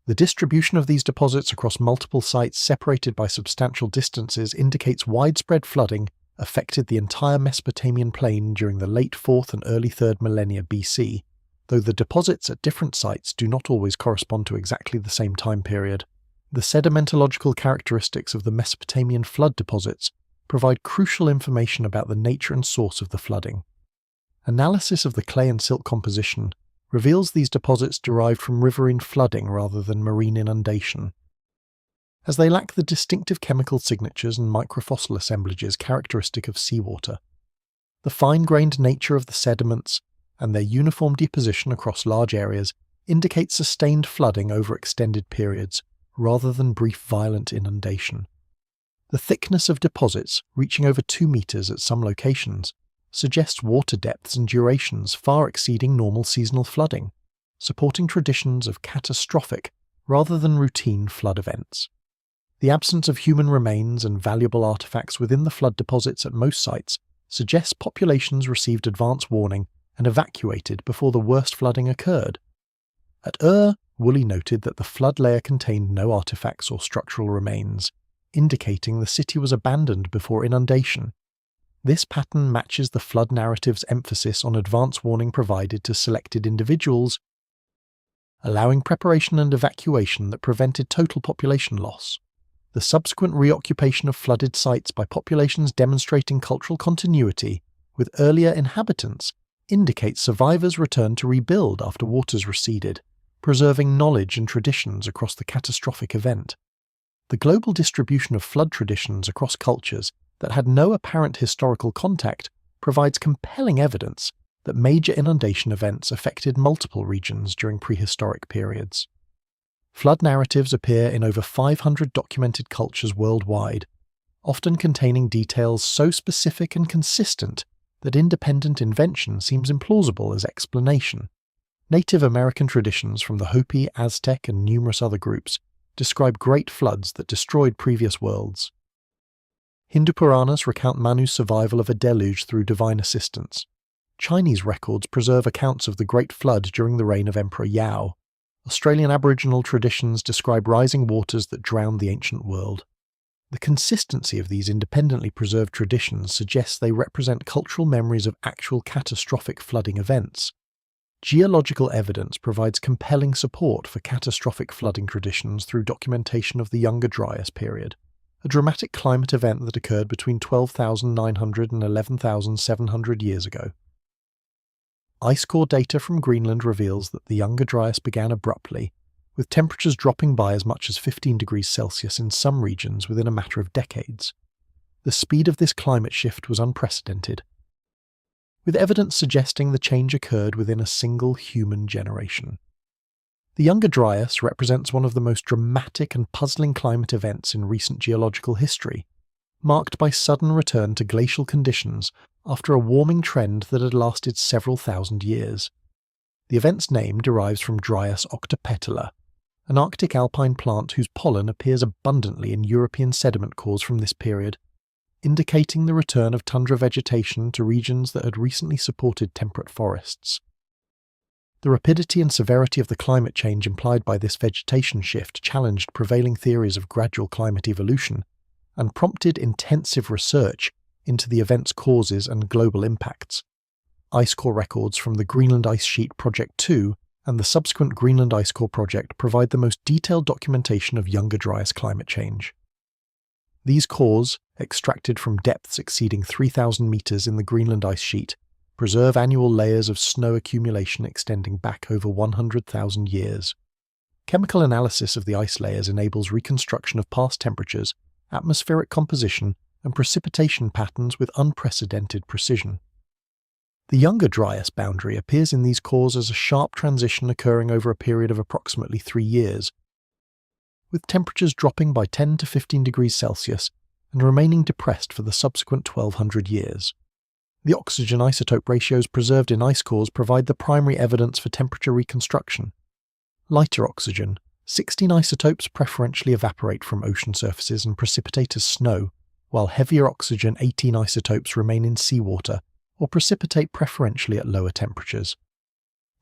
The distribution of these deposits across multiple sites separated by substantial distances indicates widespread flooding affected the entire Mesopotamian plain during the late 4th and early 3rd millennia BC, though the deposits at different sites do not always correspond to exactly the same time period. The sedimentological characteristics of the Mesopotamian flood deposits provide crucial information about the nature and source of the flooding. Analysis of the clay and silt composition reveals these deposits derived from riverine flooding rather than marine inundation. As they lack the distinctive chemical signatures and microfossil assemblages characteristic of seawater, the fine-grained nature of the sediments and their uniform deposition across large areas indicate sustained flooding over extended periods, rather than brief violent inundation. The thickness of deposits, reaching over 2 meters at some locations, suggests water depths and durations far exceeding normal seasonal flooding, supporting traditions of catastrophic rather than routine flood events. The absence of human remains and valuable artifacts within the flood deposits at most sites suggests populations received advance warning and evacuated before the worst flooding occurred. At Woolley noted that the flood layer contained no artifacts or structural remains, indicating the city was abandoned before inundation. This pattern matches the flood narrative's emphasis on advance warning provided to selected individuals, allowing preparation and evacuation that prevented total population loss. The subsequent reoccupation of flooded sites by populations demonstrating cultural continuity with earlier inhabitants indicates survivors returned to rebuild after waters receded, preserving knowledge and traditions across the catastrophic event. The global distribution of flood traditions across cultures that had no apparent historical contact provides compelling evidence that major inundation events affected multiple regions during prehistoric periods. Flood narratives appear in over 500 documented cultures worldwide, often containing details so specific and consistent that independent invention seems implausible as explanation. Native American traditions from the Hopi, Aztec, and numerous other groups describe great floods that destroyed previous worlds. Hindu Puranas recount Manu's survival of a deluge through divine assistance. Chinese records preserve accounts of the Great Flood during the reign of Emperor Yao. Australian Aboriginal traditions describe rising waters that drowned the ancient world. The consistency of these independently preserved traditions suggests they represent cultural memories of actual catastrophic flooding events. Geological evidence provides compelling support for catastrophic flooding traditions through documentation of the Younger Dryas period, a dramatic climate event that occurred between 12,900 and 11,700 years ago. Ice core data from Greenland reveals that the Younger Dryas began abruptly, with temperatures dropping by as much as 15 degrees Celsius in some regions within a matter of decades. The speed of this climate shift was unprecedented, with evidence suggesting the change occurred within a single human generation. The Younger Dryas represents one of the most dramatic and puzzling climate events in recent geological history, marked by sudden return to glacial conditions after a warming trend that had lasted several thousand years. The event's name derives from Dryas octopetala, an Arctic alpine plant whose pollen appears abundantly in European sediment cores from this period, indicating the return of tundra vegetation to regions that had recently supported temperate forests. The rapidity and severity of the climate change implied by this vegetation shift challenged prevailing theories of gradual climate evolution and prompted intensive research into the event's causes and global impacts. Ice core records from the Greenland Ice Sheet Project 2 and the subsequent Greenland Ice Core Project provide the most detailed documentation of Younger Dryas climate change. These cores, extracted from depths exceeding 3,000 meters in the Greenland ice sheet, preserve annual layers of snow accumulation extending back over 100,000 years. Chemical analysis of the ice layers enables reconstruction of past temperatures, atmospheric composition, and precipitation patterns with unprecedented precision. The Younger Dryas boundary appears in these cores as a sharp transition occurring over a period of approximately 3 years, with temperatures dropping by 10 to 15 degrees Celsius and remaining depressed for the subsequent 1,200 years. The oxygen isotope ratios preserved in ice cores provide the primary evidence for temperature reconstruction. Lighter oxygen, 16 isotopes preferentially evaporate from ocean surfaces and precipitate as snow, while heavier oxygen, 18 isotopes, remain in seawater or precipitate preferentially at lower temperatures.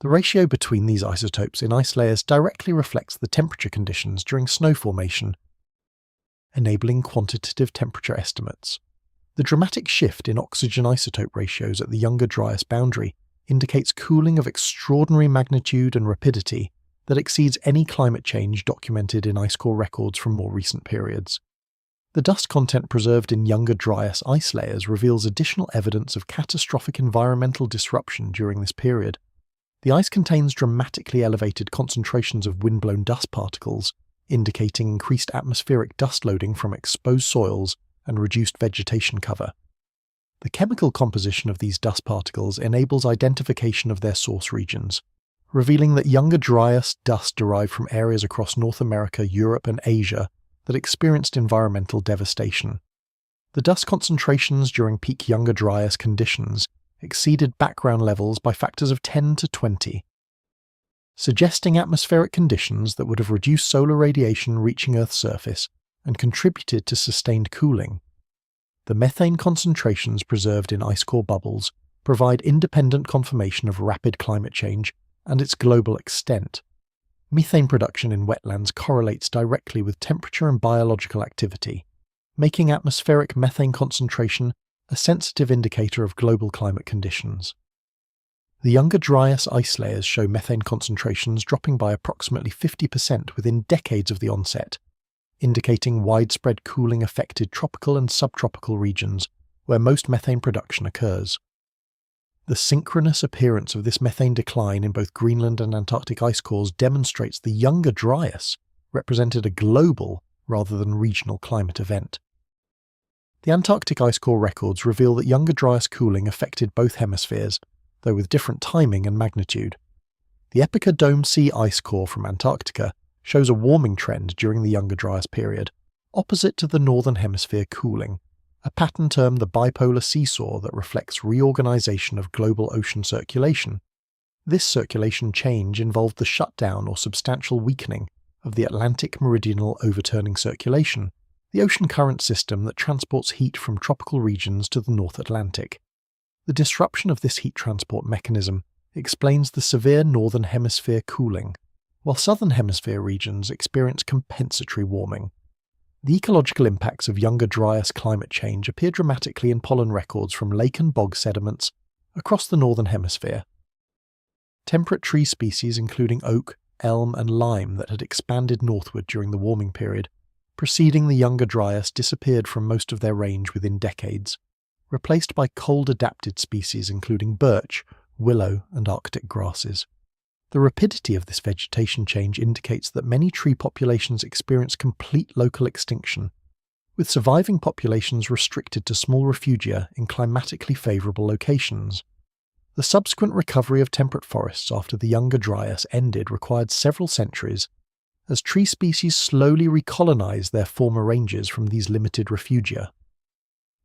The ratio between these isotopes in ice layers directly reflects the temperature conditions during snow formation, enabling quantitative temperature estimates. The dramatic shift in oxygen isotope ratios at the Younger Dryas boundary indicates cooling of extraordinary magnitude and rapidity that exceeds any climate change documented in ice core records from more recent periods. The dust content preserved in Younger Dryas ice layers reveals additional evidence of catastrophic environmental disruption during this period. The ice contains dramatically elevated concentrations of windblown dust particles, indicating increased atmospheric dust loading from exposed soils and reduced vegetation cover. The chemical composition of these dust particles enables identification of their source regions, revealing that Younger Dryas dust derived from areas across North America, Europe, and Asia that experienced environmental devastation. The dust concentrations during peak Younger Dryas conditions exceeded background levels by factors of 10 to 20, suggesting atmospheric conditions that would have reduced solar radiation reaching Earth's surface and contributed to sustained cooling. The methane concentrations preserved in ice core bubbles provide independent confirmation of rapid climate change and its global extent. Methane production in wetlands correlates directly with temperature and biological activity, making atmospheric methane concentration a sensitive indicator of global climate conditions. The younger Dryas ice layers show methane concentrations dropping by approximately 50% within decades of the onset, indicating widespread cooling affected tropical and subtropical regions where most methane production occurs. The synchronous appearance of this methane decline in both Greenland and Antarctic ice cores demonstrates the younger Dryas represented a global rather than regional climate event. The Antarctic ice core records reveal that younger Dryas cooling affected both hemispheres, though with different timing and magnitude. The Epica Dome Sea ice core from Antarctica shows a warming trend during the younger Dryas period, opposite to the northern hemisphere cooling, a pattern termed the bipolar seesaw that reflects reorganization of global ocean circulation. This circulation change involved the shutdown or substantial weakening of the Atlantic meridional overturning circulation, the ocean current system that transports heat from tropical regions to the North Atlantic. The disruption of this heat transport mechanism explains the severe northern hemisphere cooling, while southern hemisphere regions experience compensatory warming. The ecological impacts of younger Dryas climate change appear dramatically in pollen records from lake and bog sediments across the northern hemisphere. Temperate tree species including oak, elm and lime that had expanded northward during the warming period preceding the younger Dryas disappeared from most of their range within decades, replaced by cold-adapted species including birch, willow and Arctic grasses. The rapidity of this vegetation change indicates that many tree populations experience complete local extinction, with surviving populations restricted to small refugia in climatically favourable locations. The subsequent recovery of temperate forests after the younger Dryas ended required several centuries, as tree species slowly recolonized their former ranges from these limited refugia.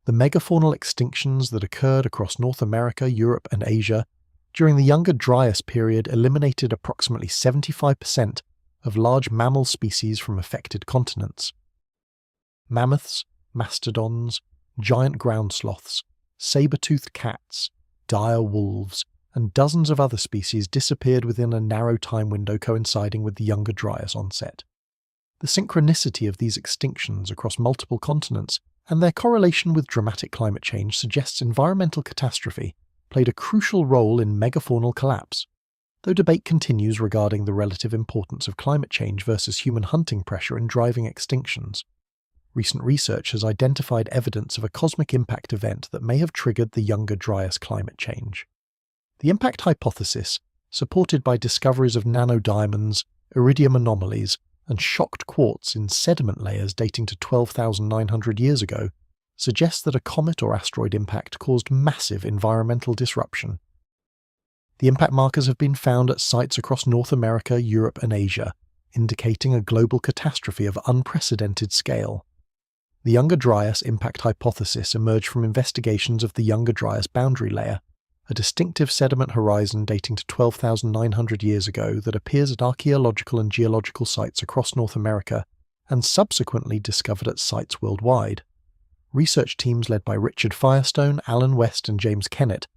The megafaunal extinctions that occurred across North America, Europe and Asia during the younger Dryas period eliminated approximately 75% of large mammal species from affected continents. Mammoths, mastodons, giant ground sloths, saber-toothed cats, dire wolves, and dozens of other species disappeared within a narrow time window coinciding with the younger Dryas onset. The synchronicity of these extinctions across multiple continents and their correlation with dramatic climate change suggests environmental catastrophe played a crucial role in megafaunal collapse, though debate continues regarding the relative importance of climate change versus human hunting pressure in driving extinctions. Recent research has identified evidence of a cosmic impact event that may have triggered the younger Dryas climate change. The impact hypothesis, supported by discoveries of nanodiamonds, iridium anomalies, and shocked quartz in sediment layers dating to 12,900 years ago, suggests that a comet or asteroid impact caused massive environmental disruption. The impact markers have been found at sites across North America, Europe, and Asia, indicating a global catastrophe of unprecedented scale. The younger Dryas impact hypothesis emerged from investigations of the younger Dryas boundary layer, a distinctive sediment horizon dating to 12,900 years ago that appears at archaeological and geological sites across North America and subsequently discovered at sites worldwide. Research teams led by Richard Firestone, Alan West and James Kennett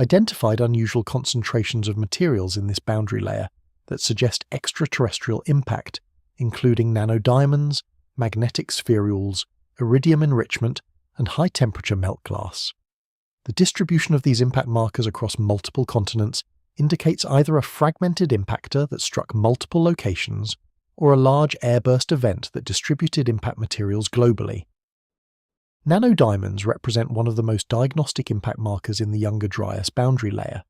identified unusual concentrations of materials in this boundary layer that suggest extraterrestrial impact, including nanodiamonds, magnetic spherules, iridium enrichment, and high-temperature melt glass. The distribution of these impact markers across multiple continents indicates either a fragmented impactor that struck multiple locations or a large airburst event that distributed impact materials globally. Nanodiamonds represent one of the most diagnostic impact markers in the younger Dryas boundary layer.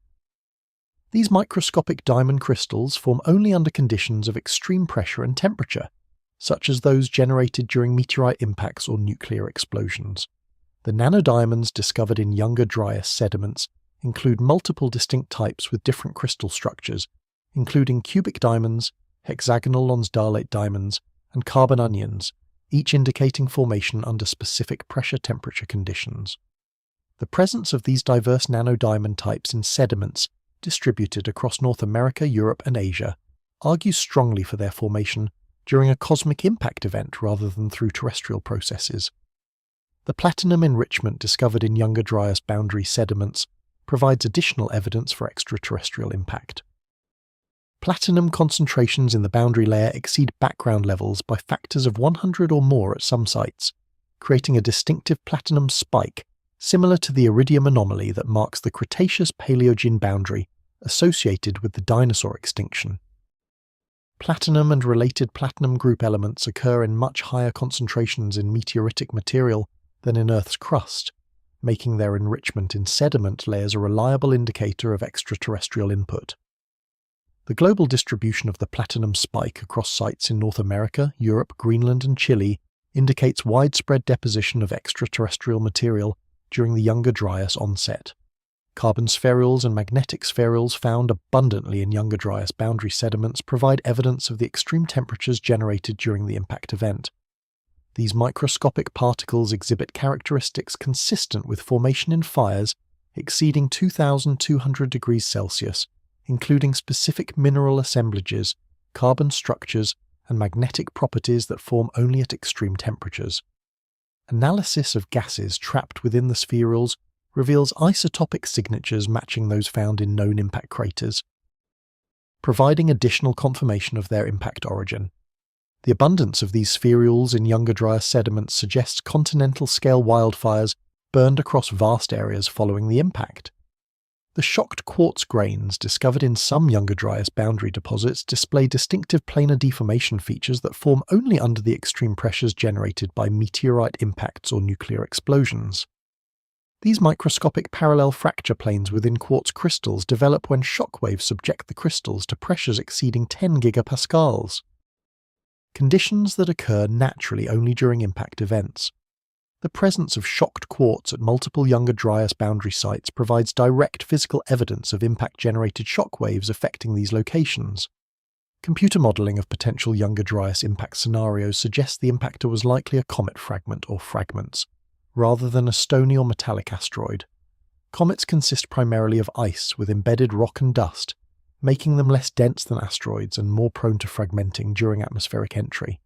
These microscopic diamond crystals form only under conditions of extreme pressure and temperature, such as those generated during meteorite impacts or nuclear explosions. The nanodiamonds discovered in younger Dryas sediments include multiple distinct types with different crystal structures, including cubic diamonds, hexagonal lonsdalate diamonds, and carbon onions, each indicating formation under specific pressure-temperature conditions. The presence of these diverse nanodiamond types in sediments distributed across North America, Europe, and Asia argues strongly for their formation during a cosmic impact event rather than through terrestrial processes. The platinum enrichment discovered in younger Dryas boundary sediments provides additional evidence for extraterrestrial impact. Platinum concentrations in the boundary layer exceed background levels by factors of 100 or more at some sites, creating a distinctive platinum spike similar to the iridium anomaly that marks the Cretaceous-Paleogene boundary associated with the dinosaur extinction. Platinum and related platinum group elements occur in much higher concentrations in meteoritic material than in Earth's crust, making their enrichment in sediment layers a reliable indicator of extraterrestrial input. The global distribution of the platinum spike across sites in North America, Europe, Greenland, and Chile indicates widespread deposition of extraterrestrial material during the Younger Dryas onset. Carbon spherules and magnetic spherules found abundantly in Younger Dryas boundary sediments provide evidence of the extreme temperatures generated during the impact event. These microscopic particles exhibit characteristics consistent with formation in fires exceeding 2,200 degrees Celsius, including specific mineral assemblages, carbon structures, and magnetic properties that form only at extreme temperatures. Analysis of gases trapped within the spherules reveals isotopic signatures matching those found in known impact craters, providing additional confirmation of their impact origin. The abundance of these spherules in Younger Dryas sediments suggests continental-scale wildfires burned across vast areas following the impact. The shocked quartz grains discovered in some Younger Dryas boundary deposits display distinctive planar deformation features that form only under the extreme pressures generated by meteorite impacts or nuclear explosions. These microscopic parallel fracture planes within quartz crystals develop when shockwaves subject the crystals to pressures exceeding 10 gigapascals. Conditions that occur naturally only during impact events. The presence of shocked quartz at multiple Younger Dryas boundary sites provides direct physical evidence of impact-generated shockwaves affecting these locations. Computer modelling of potential Younger Dryas impact scenarios suggests the impactor was likely a comet fragment or fragments, rather than a stony or metallic asteroid. Comets consist primarily of ice with embedded rock and dust, making them less dense than asteroids and more prone to fragmenting during atmospheric entry.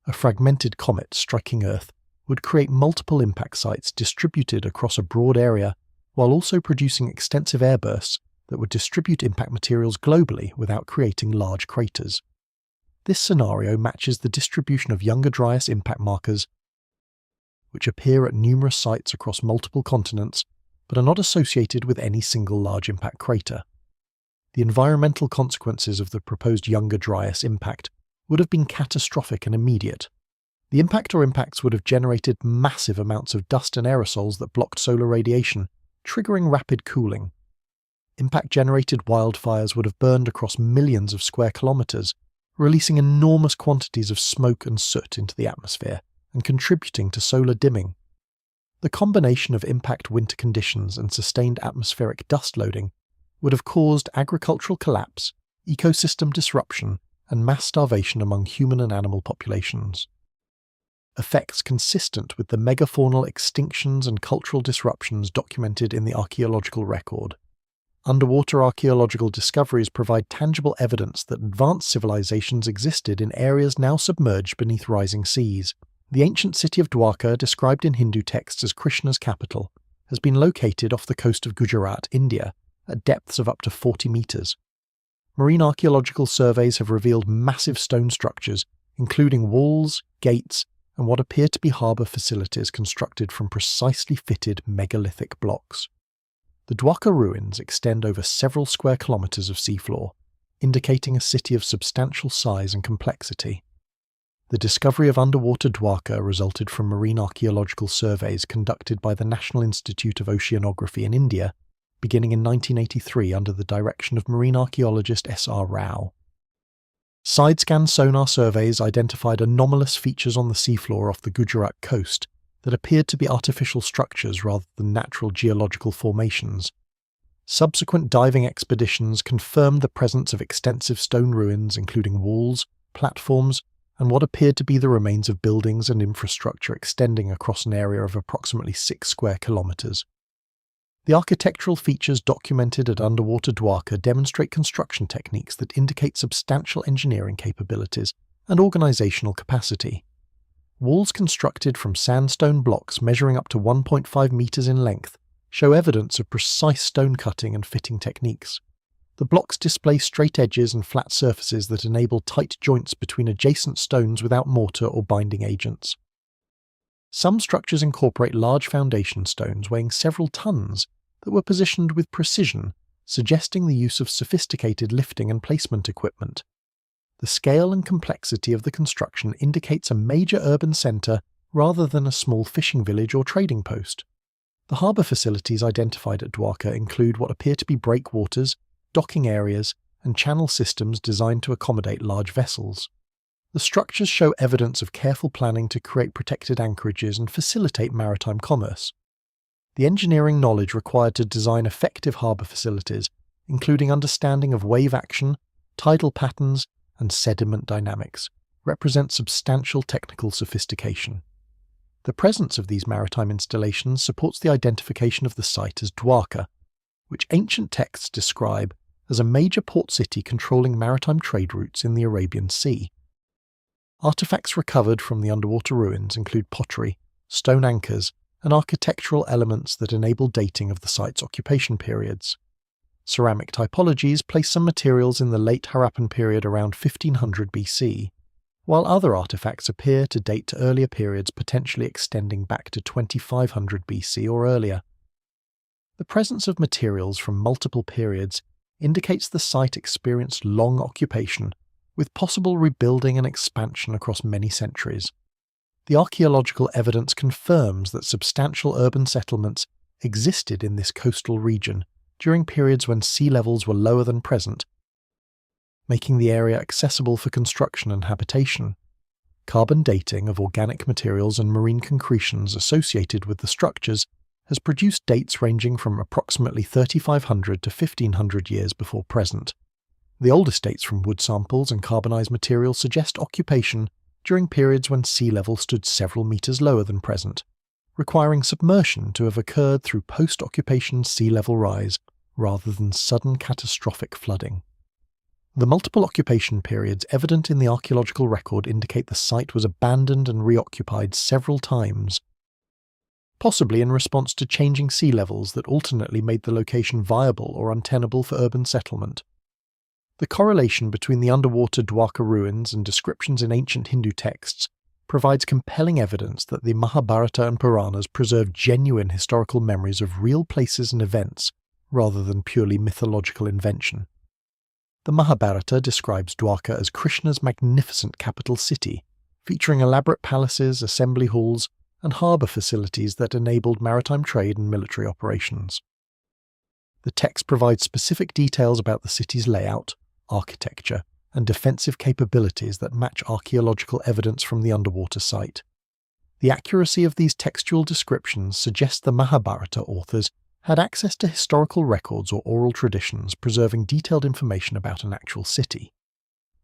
A fragmented comet striking Earth would create multiple impact sites distributed across a broad area while also producing extensive airbursts that would distribute impact materials globally without creating large craters. This scenario matches the distribution of Younger Dryas impact markers, which appear at numerous sites across multiple continents but are not associated with any single large impact crater. The environmental consequences of the proposed Younger Dryas impact would have been catastrophic and immediate. The impact or impacts would have generated massive amounts of dust and aerosols that blocked solar radiation, triggering rapid cooling. Impact-generated wildfires would have burned across millions of square kilometers, releasing enormous quantities of smoke and soot into the atmosphere and contributing to solar dimming. The combination of impact winter conditions and sustained atmospheric dust loading would have caused agricultural collapse, ecosystem disruption, and mass starvation among human and animal populations. Effects consistent with the megafaunal extinctions and cultural disruptions documented in the archaeological record. Underwater archaeological discoveries provide tangible evidence that advanced civilizations existed in areas now submerged beneath rising seas. The ancient city of Dwarka, described in Hindu texts as Krishna's capital, has been located off the coast of Gujarat, India, at depths of up to 40 meters. Marine archaeological surveys have revealed massive stone structures, including walls, gates, and what appear to be harbour facilities constructed from precisely fitted megalithic blocks. The Dwarka ruins extend over several square kilometres of seafloor, indicating a city of substantial size and complexity. The discovery of underwater Dwarka resulted from marine archaeological surveys conducted by the National Institute of Oceanography in India, beginning in 1983 under the direction of marine archaeologist S.R. Rao. Side-scan sonar surveys identified anomalous features on the seafloor off the Gujarat coast that appeared to be artificial structures rather than natural geological formations. Subsequent diving expeditions confirmed the presence of extensive stone ruins including walls, platforms, and what appeared to be the remains of buildings and infrastructure extending across an area of approximately 6 square kilometres. The architectural features documented at underwater Dwarka demonstrate construction techniques that indicate substantial engineering capabilities and organisational capacity. Walls constructed from sandstone blocks measuring up to 1.5 metres in length show evidence of precise stone cutting and fitting techniques. The blocks display straight edges and flat surfaces that enable tight joints between adjacent stones without mortar or binding agents. Some structures incorporate large foundation stones weighing several tons that were positioned with precision, suggesting the use of sophisticated lifting and placement equipment. The scale and complexity of the construction indicates a major urban centre rather than a small fishing village or trading post. The harbour facilities identified at Dwarka include what appear to be breakwaters, docking areas, and channel systems designed to accommodate large vessels. The structures show evidence of careful planning to create protected anchorages and facilitate maritime commerce. The engineering knowledge required to design effective harbour facilities, including understanding of wave action, tidal patterns, and sediment dynamics, represents substantial technical sophistication. The presence of these maritime installations supports the identification of the site as Dwarka, which ancient texts describe as a major port city controlling maritime trade routes in the Arabian Sea. Artifacts recovered from the underwater ruins include pottery, stone anchors, and architectural elements that enable dating of the site's occupation periods. Ceramic typologies place some materials in the late Harappan period around 1500 BC, while other artifacts appear to date to earlier periods potentially extending back to 2500 BC or earlier. The presence of materials from multiple periods indicates the site experienced long occupation, with possible rebuilding and expansion across many centuries. The archaeological evidence confirms that substantial urban settlements existed in this coastal region during periods when sea levels were lower than present, making the area accessible for construction and habitation. Carbon dating of organic materials and marine concretions associated with the structures has produced dates ranging from approximately 3500 to 1500 years before present. The oldest dates from wood samples and carbonized materials suggest occupation during periods when sea level stood several meters lower than present, requiring submersion to have occurred through post-occupation sea level rise rather than sudden catastrophic flooding. The multiple occupation periods evident in the archaeological record indicate the site was abandoned and reoccupied several times, possibly in response to changing sea levels that alternately made the location viable or untenable for urban settlement. The correlation between the underwater Dwarka ruins and descriptions in ancient Hindu texts provides compelling evidence that the Mahabharata and Puranas preserve genuine historical memories of real places and events rather than purely mythological invention. The Mahabharata describes Dwarka as Krishna's magnificent capital city, featuring elaborate palaces, assembly halls, and harbour facilities that enabled maritime trade and military operations. The text provides specific details about the city's layout, architecture, and defensive capabilities that match archaeological evidence from the underwater site. The accuracy of these textual descriptions suggests the Mahabharata authors had access to historical records or oral traditions preserving detailed information about an actual city.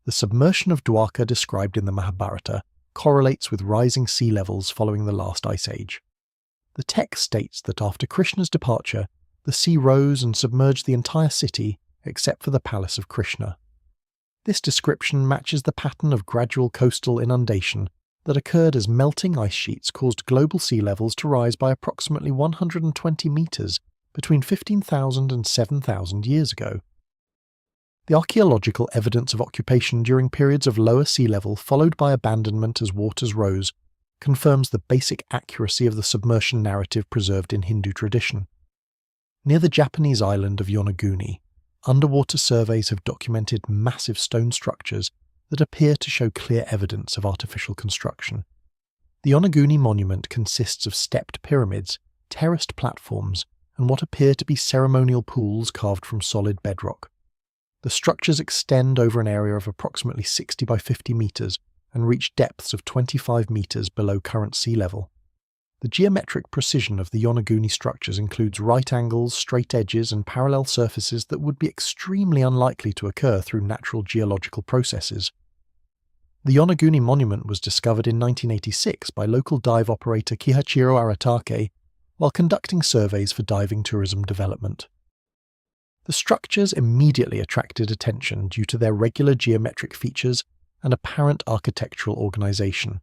The submersion of Dwarka described in the Mahabharata correlates with rising sea levels following the last ice age. The text states that after Krishna's departure, the sea rose and submerged the entire city except for the palace of Krishna. This description matches the pattern of gradual coastal inundation that occurred as melting ice sheets caused global sea levels to rise by approximately 120 meters between 15,000 and 7,000 years ago. The archaeological evidence of occupation during periods of lower sea level followed by abandonment as waters rose confirms the basic accuracy of the submersion narrative preserved in Hindu tradition. Near the Japanese island of Yonaguni, underwater surveys have documented massive stone structures that appear to show clear evidence of artificial construction. The Yonaguni monument consists of stepped pyramids, terraced platforms, and what appear to be ceremonial pools carved from solid bedrock. The structures extend over an area of approximately 60 by 50 meters and reach depths of 25 meters below current sea level. The geometric precision of the Yonaguni structures includes right angles, straight edges, and parallel surfaces that would be extremely unlikely to occur through natural geological processes. The Yonaguni monument was discovered in 1986 by local dive operator Kihachiro Aratake while conducting surveys for diving tourism development. The structures immediately attracted attention due to their regular geometric features and apparent architectural organization.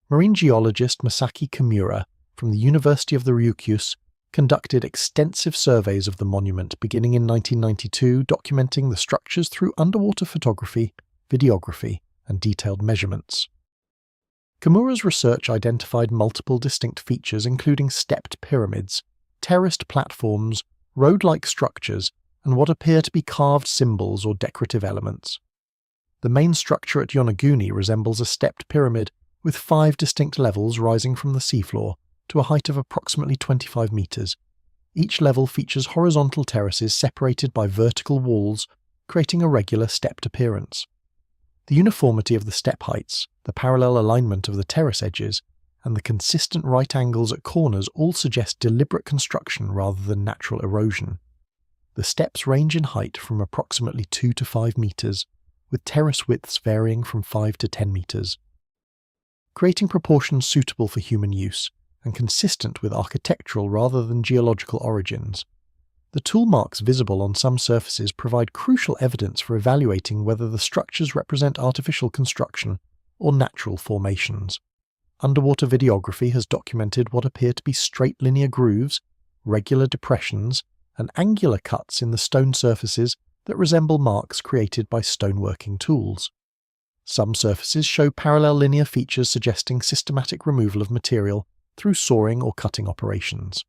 Marine geologist Masaki Kimura from the University of the Ryukyus conducted extensive surveys of the monument beginning in 1992, documenting the structures through underwater photography, videography, and detailed measurements. Kimura's research identified multiple distinct features including stepped pyramids, terraced platforms, road-like structures, and what appear to be carved symbols or decorative elements. The main structure at Yonaguni resembles a stepped pyramid with 5 distinct levels rising from the seafloor to a height of approximately 25 meters. Each level features horizontal terraces separated by vertical walls, creating a regular stepped appearance. The uniformity of the step heights, the parallel alignment of the terrace edges, and the consistent right angles at corners all suggest deliberate construction rather than natural erosion. The steps range in height from approximately 2 to 5 meters, with terrace widths varying from 5 to 10 meters. Creating proportions suitable for human use and consistent with architectural rather than geological origins. The tool marks visible on some surfaces provide crucial evidence for evaluating whether the structures represent artificial construction or natural formations. Underwater videography has documented what appear to be straight linear grooves, regular depressions, and angular cuts in the stone surfaces that resemble marks created by stoneworking tools. Some surfaces show parallel linear features suggesting systematic removal of material through sawing or cutting operations.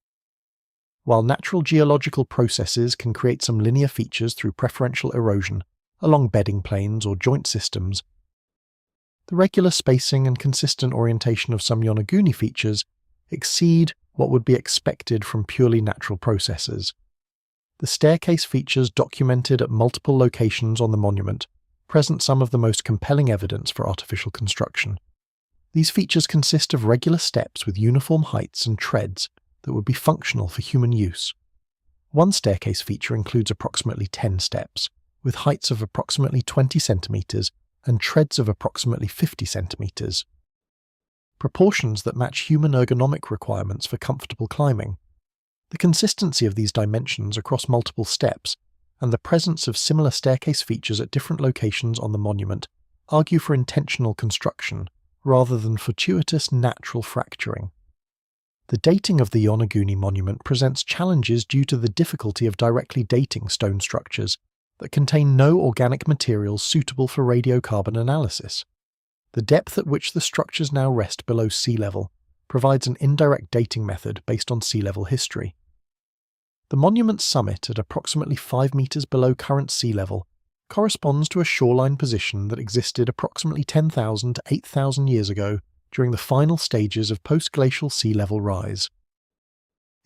While natural geological processes can create some linear features through preferential erosion along bedding planes or joint systems, the regular spacing and consistent orientation of some Yonaguni features exceed what would be expected from purely natural processes. The staircase features documented at multiple locations on the monument present some of the most compelling evidence for artificial construction. These features consist of regular steps with uniform heights and treads that would be functional for human use. One staircase feature includes approximately 10 steps, with heights of approximately 20 centimeters and treads of approximately 50 centimeters. Proportions that match human ergonomic requirements for comfortable climbing. The consistency of these dimensions across multiple steps and the presence of similar staircase features at different locations on the monument argue for intentional construction rather than fortuitous natural fracturing. The dating of the Yonaguni monument presents challenges due to the difficulty of directly dating stone structures that contain no organic materials suitable for radiocarbon analysis. The depth at which the structures now rest below sea level provides an indirect dating method based on sea level history. The monument's summit at approximately 5 meters below current sea level corresponds to a shoreline position that existed approximately 10,000 to 8,000 years ago during the final stages of post-glacial sea level rise.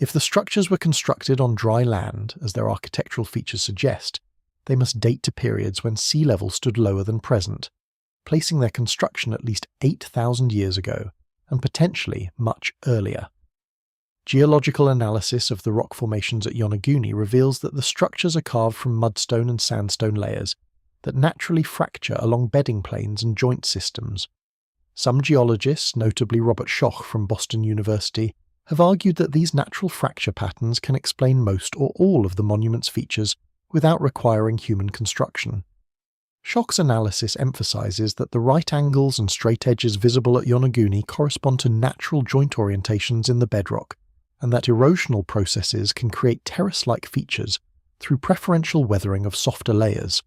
If the structures were constructed on dry land, as their architectural features suggest, they must date to periods when sea level stood lower than present, placing their construction at least 8,000 years ago, and potentially much earlier. Geological analysis of the rock formations at Yonaguni reveals that the structures are carved from mudstone and sandstone layers that naturally fracture along bedding planes and joint systems. Some geologists, notably Robert Schoch from Boston University, have argued that these natural fracture patterns can explain most or all of the monument's features without requiring human construction. Schoch's analysis emphasizes that the right angles and straight edges visible at Yonaguni correspond to natural joint orientations in the bedrock, and that erosional processes can create terrace-like features through preferential weathering of softer layers.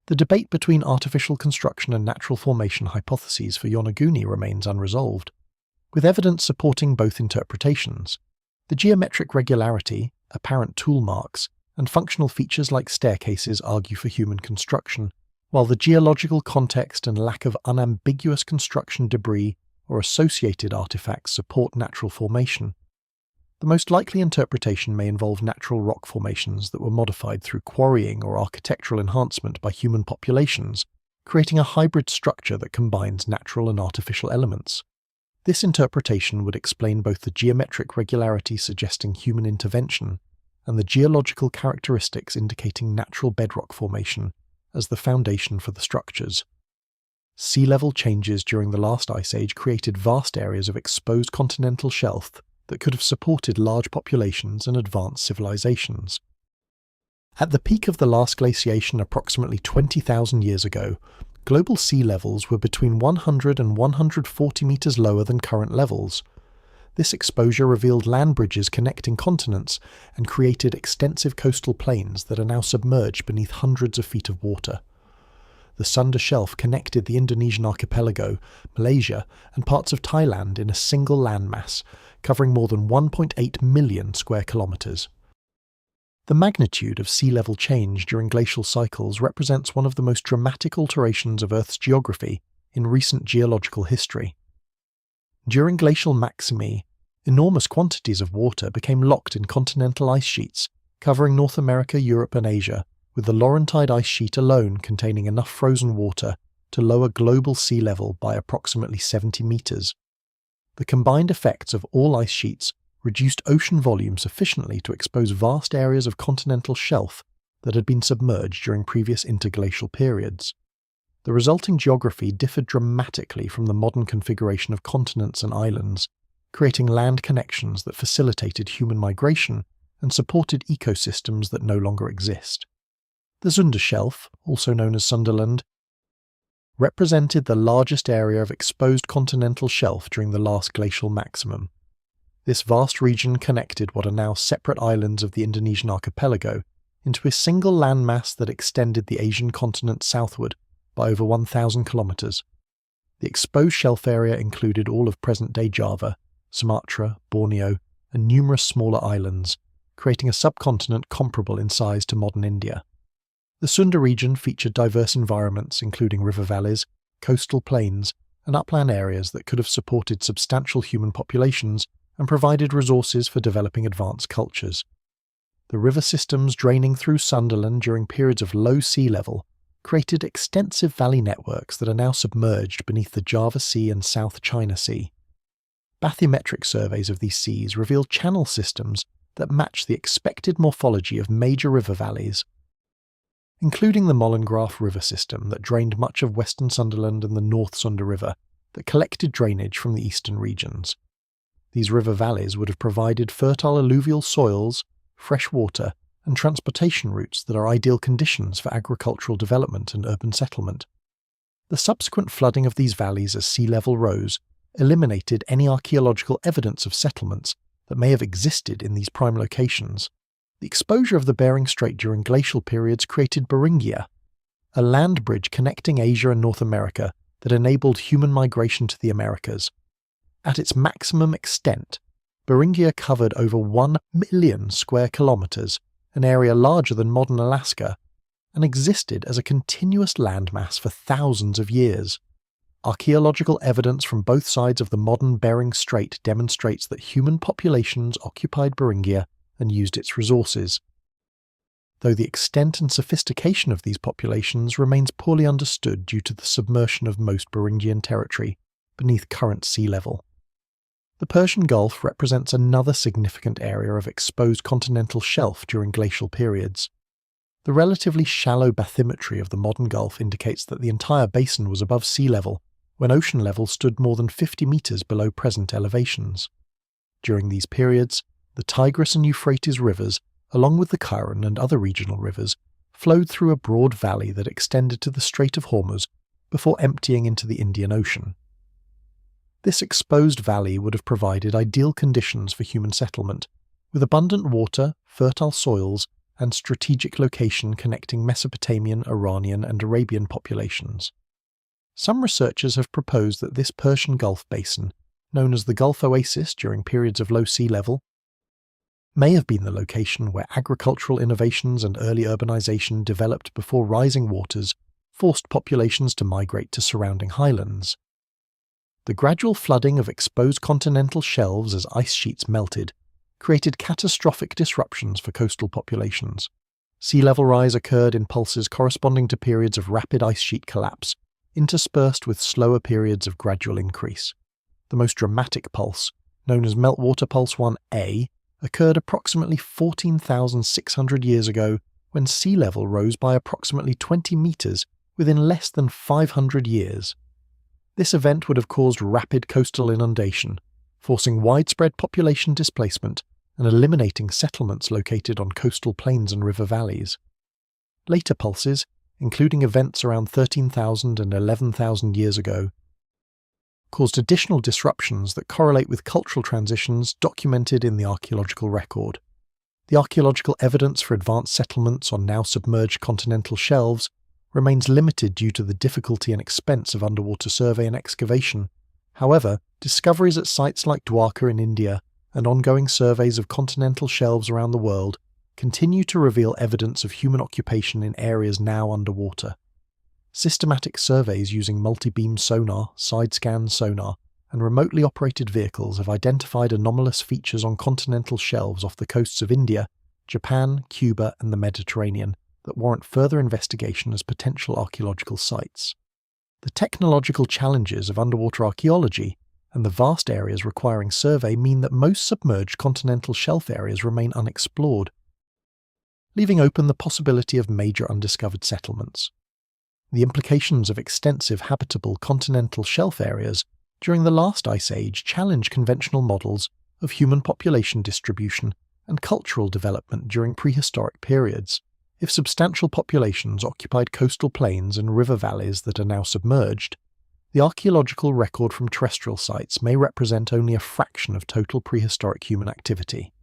The debate between artificial construction and natural formation hypotheses for Yonaguni remains unresolved, with evidence supporting both interpretations. The geometric regularity, apparent tool marks, and functional features like staircases argue for human construction, while the geological context and lack of unambiguous construction debris or associated artifacts support natural formation. The most likely interpretation may involve natural rock formations that were modified through quarrying or architectural enhancement by human populations, creating a hybrid structure that combines natural and artificial elements. This interpretation would explain both the geometric regularity suggesting human intervention and the geological characteristics indicating natural bedrock formation as the foundation for the structures. Sea level changes during the last ice age created vast areas of exposed continental shelf that could have supported large populations and advanced civilizations. At the peak of the last glaciation approximately 20,000 years ago, global sea levels were between 100 and 140 meters lower than current levels. This exposure revealed land bridges connecting continents and created extensive coastal plains that are now submerged beneath hundreds of feet of water. The Sunda Shelf connected the Indonesian archipelago, Malaysia, and parts of Thailand in a single landmass, covering more than 1.8 million square kilometres. The magnitude of sea level change during glacial cycles represents one of the most dramatic alterations of Earth's geography in recent geological history. During glacial maximi, enormous quantities of water became locked in continental ice sheets, covering North America, Europe and Asia, with the Laurentide ice sheet alone containing enough frozen water to lower global sea level by approximately 70 metres. The combined effects of all ice sheets reduced ocean volume sufficiently to expose vast areas of continental shelf that had been submerged during previous interglacial periods. The resulting geography differed dramatically from the modern configuration of continents and islands, creating land connections that facilitated human migration and supported ecosystems that no longer exist. The Sunda Shelf, also known as Sunderland, represented the largest area of exposed continental shelf during the last glacial maximum. This vast region connected what are now separate islands of the Indonesian archipelago into a single landmass that extended the Asian continent southward by over 1,000 kilometres. The exposed shelf area included all of present-day Java, Sumatra, Borneo, and numerous smaller islands, creating a subcontinent comparable in size to modern India. The Sunda region featured diverse environments including river valleys, coastal plains, and upland areas that could have supported substantial human populations and provided resources for developing advanced cultures. The river systems draining through Sunderland during periods of low sea level created extensive valley networks that are now submerged beneath the Java Sea and South China Sea. Bathymetric surveys of these seas reveal channel systems that match the expected morphology of major river valleys, including the Mollengraaf River system that drained much of western Sunderland and the North Sunda River that collected drainage from the eastern regions. These river valleys would have provided fertile alluvial soils, fresh water, and transportation routes that are ideal conditions for agricultural development and urban settlement. The subsequent flooding of these valleys as sea level rose eliminated any archaeological evidence of settlements that may have existed in these prime locations. The exposure of the Bering Strait during glacial periods created Beringia, a land bridge connecting Asia and North America that enabled human migration to the Americas. At its maximum extent, Beringia covered over 1 million square kilometres, an area larger than modern Alaska, and existed as a continuous landmass for thousands of years. Archaeological evidence from both sides of the modern Bering Strait demonstrates that human populations occupied Beringia and used its resources, though the extent and sophistication of these populations remains poorly understood due to the submersion of most Beringian territory beneath current sea level. The Persian Gulf represents another significant area of exposed continental shelf during glacial periods. The relatively shallow bathymetry of the modern Gulf indicates that the entire basin was above sea level when ocean level stood more than 50 metres below present elevations. During these periods, the Tigris and Euphrates rivers, along with the Karen and other regional rivers, flowed through a broad valley that extended to the Strait of Hormuz before emptying into the Indian Ocean. This exposed valley would have provided ideal conditions for human settlement, with abundant water, fertile soils, and strategic location connecting Mesopotamian, Iranian, and Arabian populations. Some researchers have proposed that this Persian Gulf basin, known as the Gulf Oasis during periods of low sea level, may have been the location where agricultural innovations and early urbanization developed before rising waters forced populations to migrate to surrounding highlands. The gradual flooding of exposed continental shelves as ice sheets melted created catastrophic disruptions for coastal populations. Sea level rise occurred in pulses corresponding to periods of rapid ice sheet collapse, interspersed with slower periods of gradual increase. The most dramatic pulse, known as Meltwater Pulse 1A, occurred approximately 14,600 years ago when sea level rose by approximately 20 metres within less than 500 years. This event would have caused rapid coastal inundation, forcing widespread population displacement and eliminating settlements located on coastal plains and river valleys. Later pulses, including events around 13,000 and 11,000 years ago, caused additional disruptions that correlate with cultural transitions documented in the archaeological record. The archaeological evidence for advanced settlements on now submerged continental shelves remains limited due to the difficulty and expense of underwater survey and excavation. However, discoveries at sites like Dwarka in India and ongoing surveys of continental shelves around the world continue to reveal evidence of human occupation in areas now underwater. Systematic surveys using multi-beam sonar, side-scan sonar, and remotely operated vehicles have identified anomalous features on continental shelves off the coasts of India, Japan, Cuba, and the Mediterranean that warrant further investigation as potential archaeological sites. The technological challenges of underwater archaeology and the vast areas requiring survey mean that most submerged continental shelf areas remain unexplored, leaving open the possibility of major undiscovered settlements. The implications of extensive habitable continental shelf areas during the last ice age challenge conventional models of human population distribution and cultural development during prehistoric periods. If substantial populations occupied coastal plains and river valleys that are now submerged, the archaeological record from terrestrial sites may represent only a fraction of total prehistoric human activity.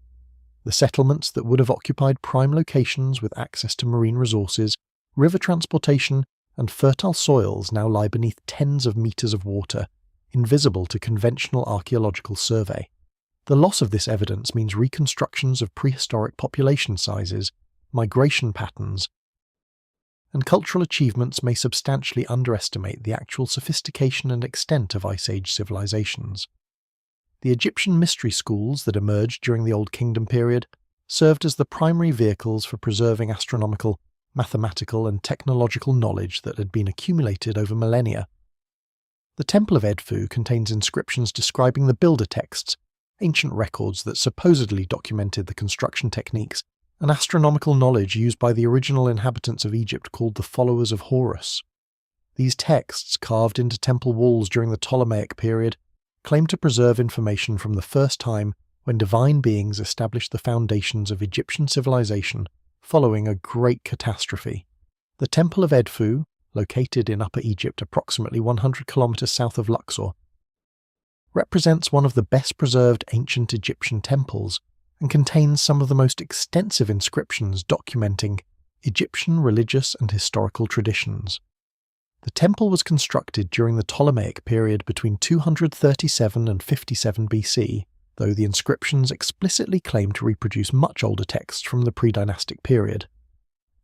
The settlements that would have occupied prime locations with access to marine resources, river transportation, and fertile soils now lie beneath tens of meters of water, invisible to conventional archaeological survey. The loss of this evidence means reconstructions of prehistoric population sizes, migration patterns, and cultural achievements may substantially underestimate the actual sophistication and extent of Ice Age civilizations. The Egyptian mystery schools that emerged during the Old Kingdom period served as the primary vehicles for preserving astronomical, mathematical, and technological knowledge that had been accumulated over millennia. The Temple of Edfu contains inscriptions describing the builder texts, ancient records that supposedly documented the construction techniques, and astronomical knowledge used by the original inhabitants of Egypt called the followers of Horus. These texts, carved into temple walls during the Ptolemaic period, claim to preserve information from the first time when divine beings established the foundations of Egyptian civilization following a great catastrophe. The Temple of Edfu, located in Upper Egypt approximately 100 kilometers south of Luxor, represents one of the best preserved ancient Egyptian temples and contains some of the most extensive inscriptions documenting Egyptian religious and historical traditions. The temple was constructed during the Ptolemaic period between 237 and 57 BC, though the inscriptions explicitly claim to reproduce much older texts from the pre-dynastic period.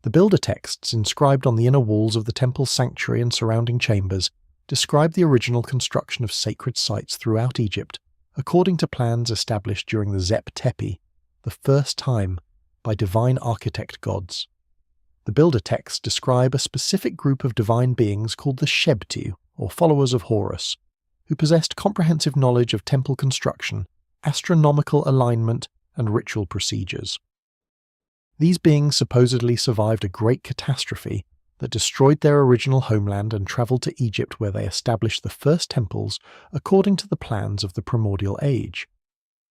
The builder texts inscribed on the inner walls of the temple's sanctuary and surrounding chambers describe the original construction of sacred sites throughout Egypt according to plans established during the Zep Tepi, the first time by divine architect gods. The builder texts describe a specific group of divine beings called the Shebtu, or followers of Horus, who possessed comprehensive knowledge of temple construction, astronomical alignment, and ritual procedures. These beings supposedly survived a great catastrophe that destroyed their original homeland and travelled to Egypt, where they established the first temples according to the plans of the primordial age.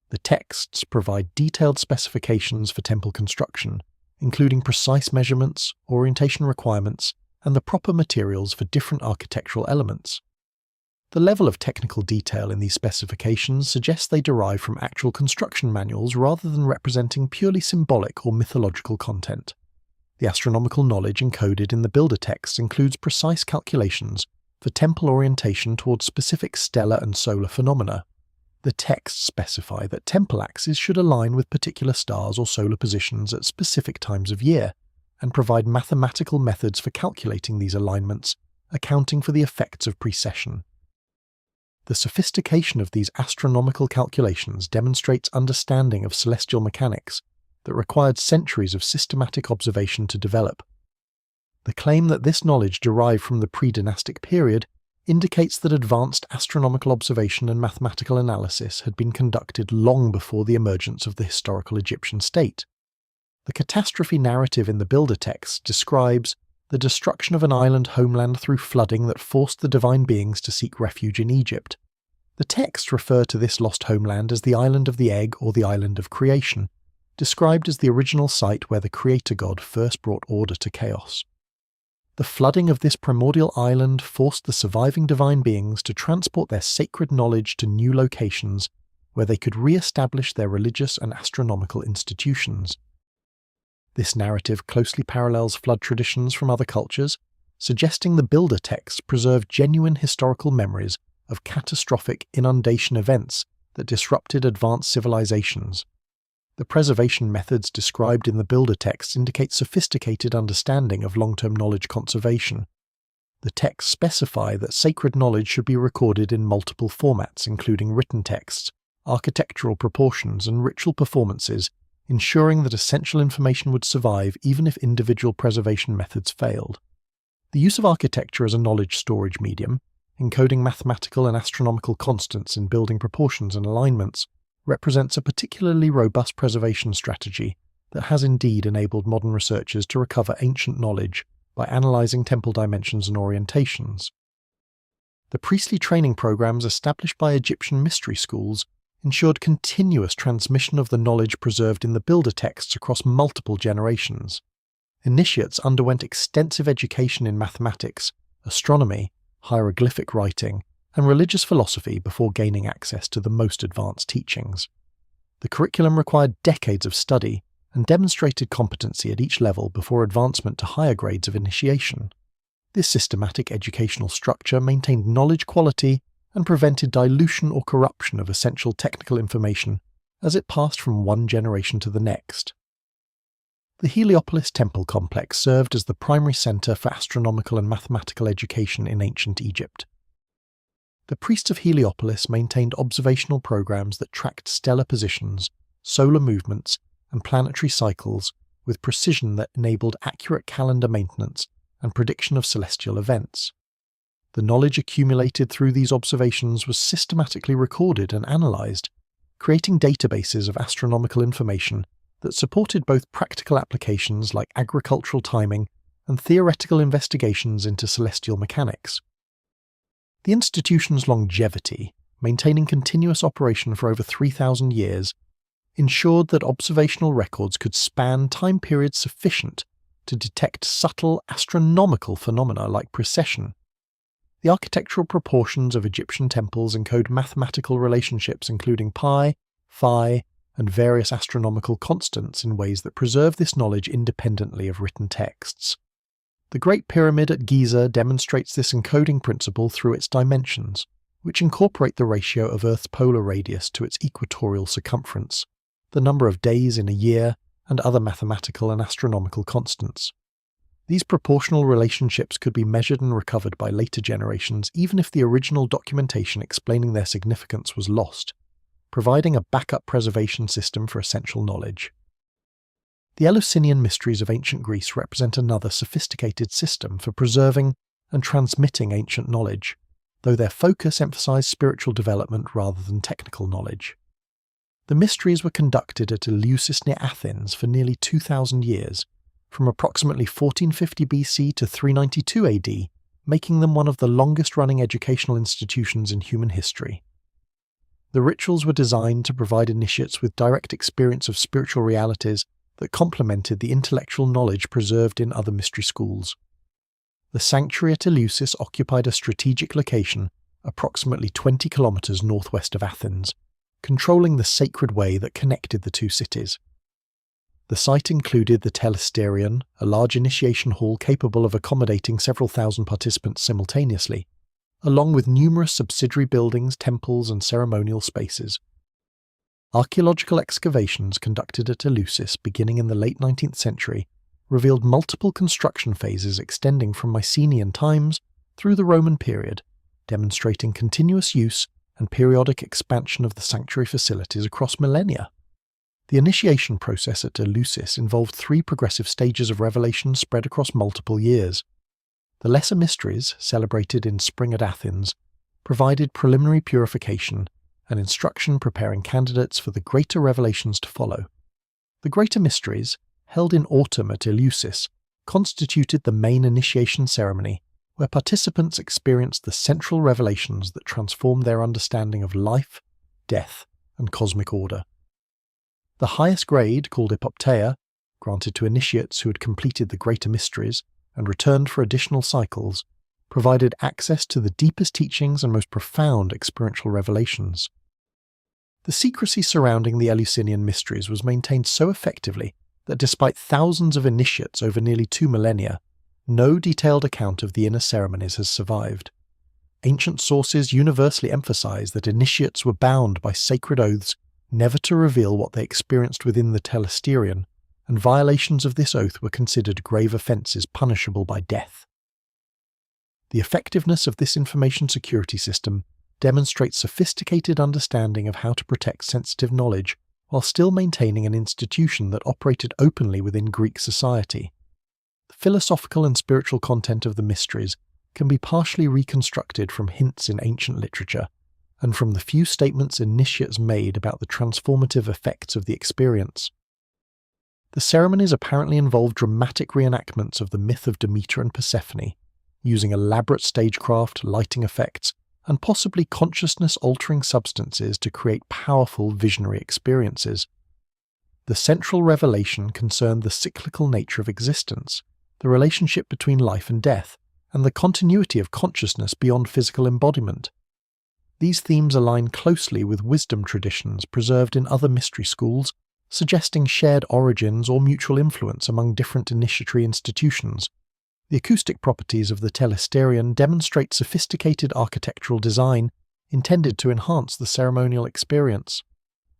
The texts provide detailed specifications for temple construction, including precise measurements, orientation requirements, and the proper materials for different architectural elements. The level of technical detail in these specifications suggests they derive from actual construction manuals rather than representing purely symbolic or mythological content. The astronomical knowledge encoded in the builder texts includes precise calculations for temple orientation towards specific stellar and solar phenomena. The texts specify that temple axes should align with particular stars or solar positions at specific times of year, and provide mathematical methods for calculating these alignments, accounting for the effects of precession. The sophistication of these astronomical calculations demonstrates understanding of celestial mechanics that required centuries of systematic observation to develop. The claim that this knowledge derived from the pre-dynastic period indicates that advanced astronomical observation and mathematical analysis had been conducted long before the emergence of the historical Egyptian state. The catastrophe narrative in the builder text describes the destruction of an island homeland through flooding that forced the divine beings to seek refuge in Egypt. The texts refer to this lost homeland as the Island of the Egg or the Island of Creation, described as the original site where the creator god first brought order to chaos. The flooding of this primordial island forced the surviving divine beings to transport their sacred knowledge to new locations where they could re-establish their religious and astronomical institutions. This narrative closely parallels flood traditions from other cultures, suggesting the builder texts preserve genuine historical memories of catastrophic inundation events that disrupted advanced civilizations. The preservation methods described in the builder texts indicate sophisticated understanding of long-term knowledge conservation. The texts specify that sacred knowledge should be recorded in multiple formats, including written texts, architectural proportions, and ritual performances, ensuring that essential information would survive even if individual preservation methods failed. The use of architecture as a knowledge storage medium, encoding mathematical and astronomical constants in building proportions and alignments, represents a particularly robust preservation strategy that has indeed enabled modern researchers to recover ancient knowledge by analysing temple dimensions and orientations. The priestly training programs established by Egyptian mystery schools ensured continuous transmission of the knowledge preserved in the builder texts across multiple generations. Initiates underwent extensive education in mathematics, astronomy, hieroglyphic writing, and religious philosophy before gaining access to the most advanced teachings. The curriculum required decades of study and demonstrated competency at each level before advancement to higher grades of initiation. This systematic educational structure maintained knowledge quality and prevented dilution or corruption of essential technical information as it passed from one generation to the next. The Heliopolis temple complex served as the primary centre for astronomical and mathematical education in ancient Egypt. The priests of Heliopolis maintained observational programs that tracked stellar positions, solar movements, and planetary cycles with precision that enabled accurate calendar maintenance and prediction of celestial events. The knowledge accumulated through these observations was systematically recorded and analysed, creating databases of astronomical information that supported both practical applications like agricultural timing and theoretical investigations into celestial mechanics. The institution's longevity, maintaining continuous operation for over 3,000 years, ensured that observational records could span time periods sufficient to detect subtle astronomical phenomena like precession. The architectural proportions of Egyptian temples encode mathematical relationships including pi, phi, and various astronomical constants in ways that preserve this knowledge independently of written texts. The Great Pyramid at Giza demonstrates this encoding principle through its dimensions, which incorporate the ratio of Earth's polar radius to its equatorial circumference, the number of days in a year, and other mathematical and astronomical constants. These proportional relationships could be measured and recovered by later generations even if the original documentation explaining their significance was lost, providing a backup preservation system for essential knowledge. The Eleusinian mysteries of ancient Greece represent another sophisticated system for preserving and transmitting ancient knowledge, though their focus emphasized spiritual development rather than technical knowledge. The mysteries were conducted at Eleusis near Athens for nearly 2,000 years, from approximately 1450 BC to 392 AD, making them one of the longest-running educational institutions in human history. The rituals were designed to provide initiates with direct experience of spiritual realities that complemented the intellectual knowledge preserved in other mystery schools. The sanctuary at Eleusis occupied a strategic location approximately 20 kilometers northwest of Athens, controlling the sacred way that connected the two cities. The site included the Telesterion, a large initiation hall capable of accommodating several thousand participants simultaneously, along with numerous subsidiary buildings, temples, and ceremonial spaces. Archaeological excavations conducted at Eleusis beginning in the late 19th century revealed multiple construction phases extending from Mycenaean times through the Roman period, demonstrating continuous use and periodic expansion of the sanctuary facilities across millennia. The initiation process at Eleusis involved 3 progressive stages of revelation spread across multiple years. The lesser mysteries, celebrated in spring at Athens, provided preliminary purification and instruction preparing candidates for the greater revelations to follow. The greater mysteries, held in autumn at Eleusis, constituted the main initiation ceremony, where participants experienced the central revelations that transformed their understanding of life, death, and cosmic order. The highest grade, called epopteia, granted to initiates who had completed the greater mysteries, and returned for additional cycles, provided access to the deepest teachings and most profound experiential revelations. The secrecy surrounding the Eleusinian mysteries was maintained so effectively that despite thousands of initiates over nearly 2 millennia, no detailed account of the inner ceremonies has survived. Ancient sources universally emphasize that initiates were bound by sacred oaths never to reveal what they experienced within the telesterion, and violations of this oath were considered grave offences punishable by death. The effectiveness of this information security system demonstrates sophisticated understanding of how to protect sensitive knowledge while still maintaining an institution that operated openly within Greek society. The philosophical and spiritual content of the mysteries can be partially reconstructed from hints in ancient literature, and from the few statements initiates made about the transformative effects of the experience. The ceremonies apparently involved dramatic reenactments of the myth of Demeter and Persephone, using elaborate stagecraft, lighting effects, and possibly consciousness-altering substances to create powerful visionary experiences. The central revelation concerned the cyclical nature of existence, the relationship between life and death, and the continuity of consciousness beyond physical embodiment. These themes align closely with wisdom traditions preserved in other mystery schools, suggesting shared origins or mutual influence among different initiatory institutions. The acoustic properties of the telesterion demonstrate sophisticated architectural design intended to enhance the ceremonial experience.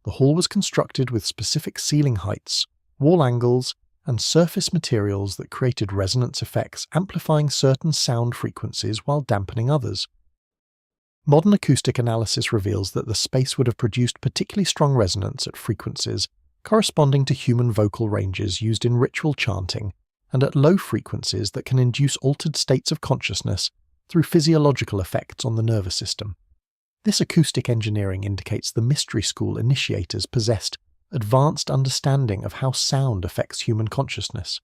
The hall was constructed with specific ceiling heights, wall angles, and surface materials that created resonance effects, amplifying certain sound frequencies while dampening others. Modern acoustic analysis reveals that the space would have produced particularly strong resonance at frequencies corresponding to human vocal ranges used in ritual chanting, and at low frequencies that can induce altered states of consciousness through physiological effects on the nervous system. This acoustic engineering indicates the mystery school initiators possessed advanced understanding of how sound affects human consciousness.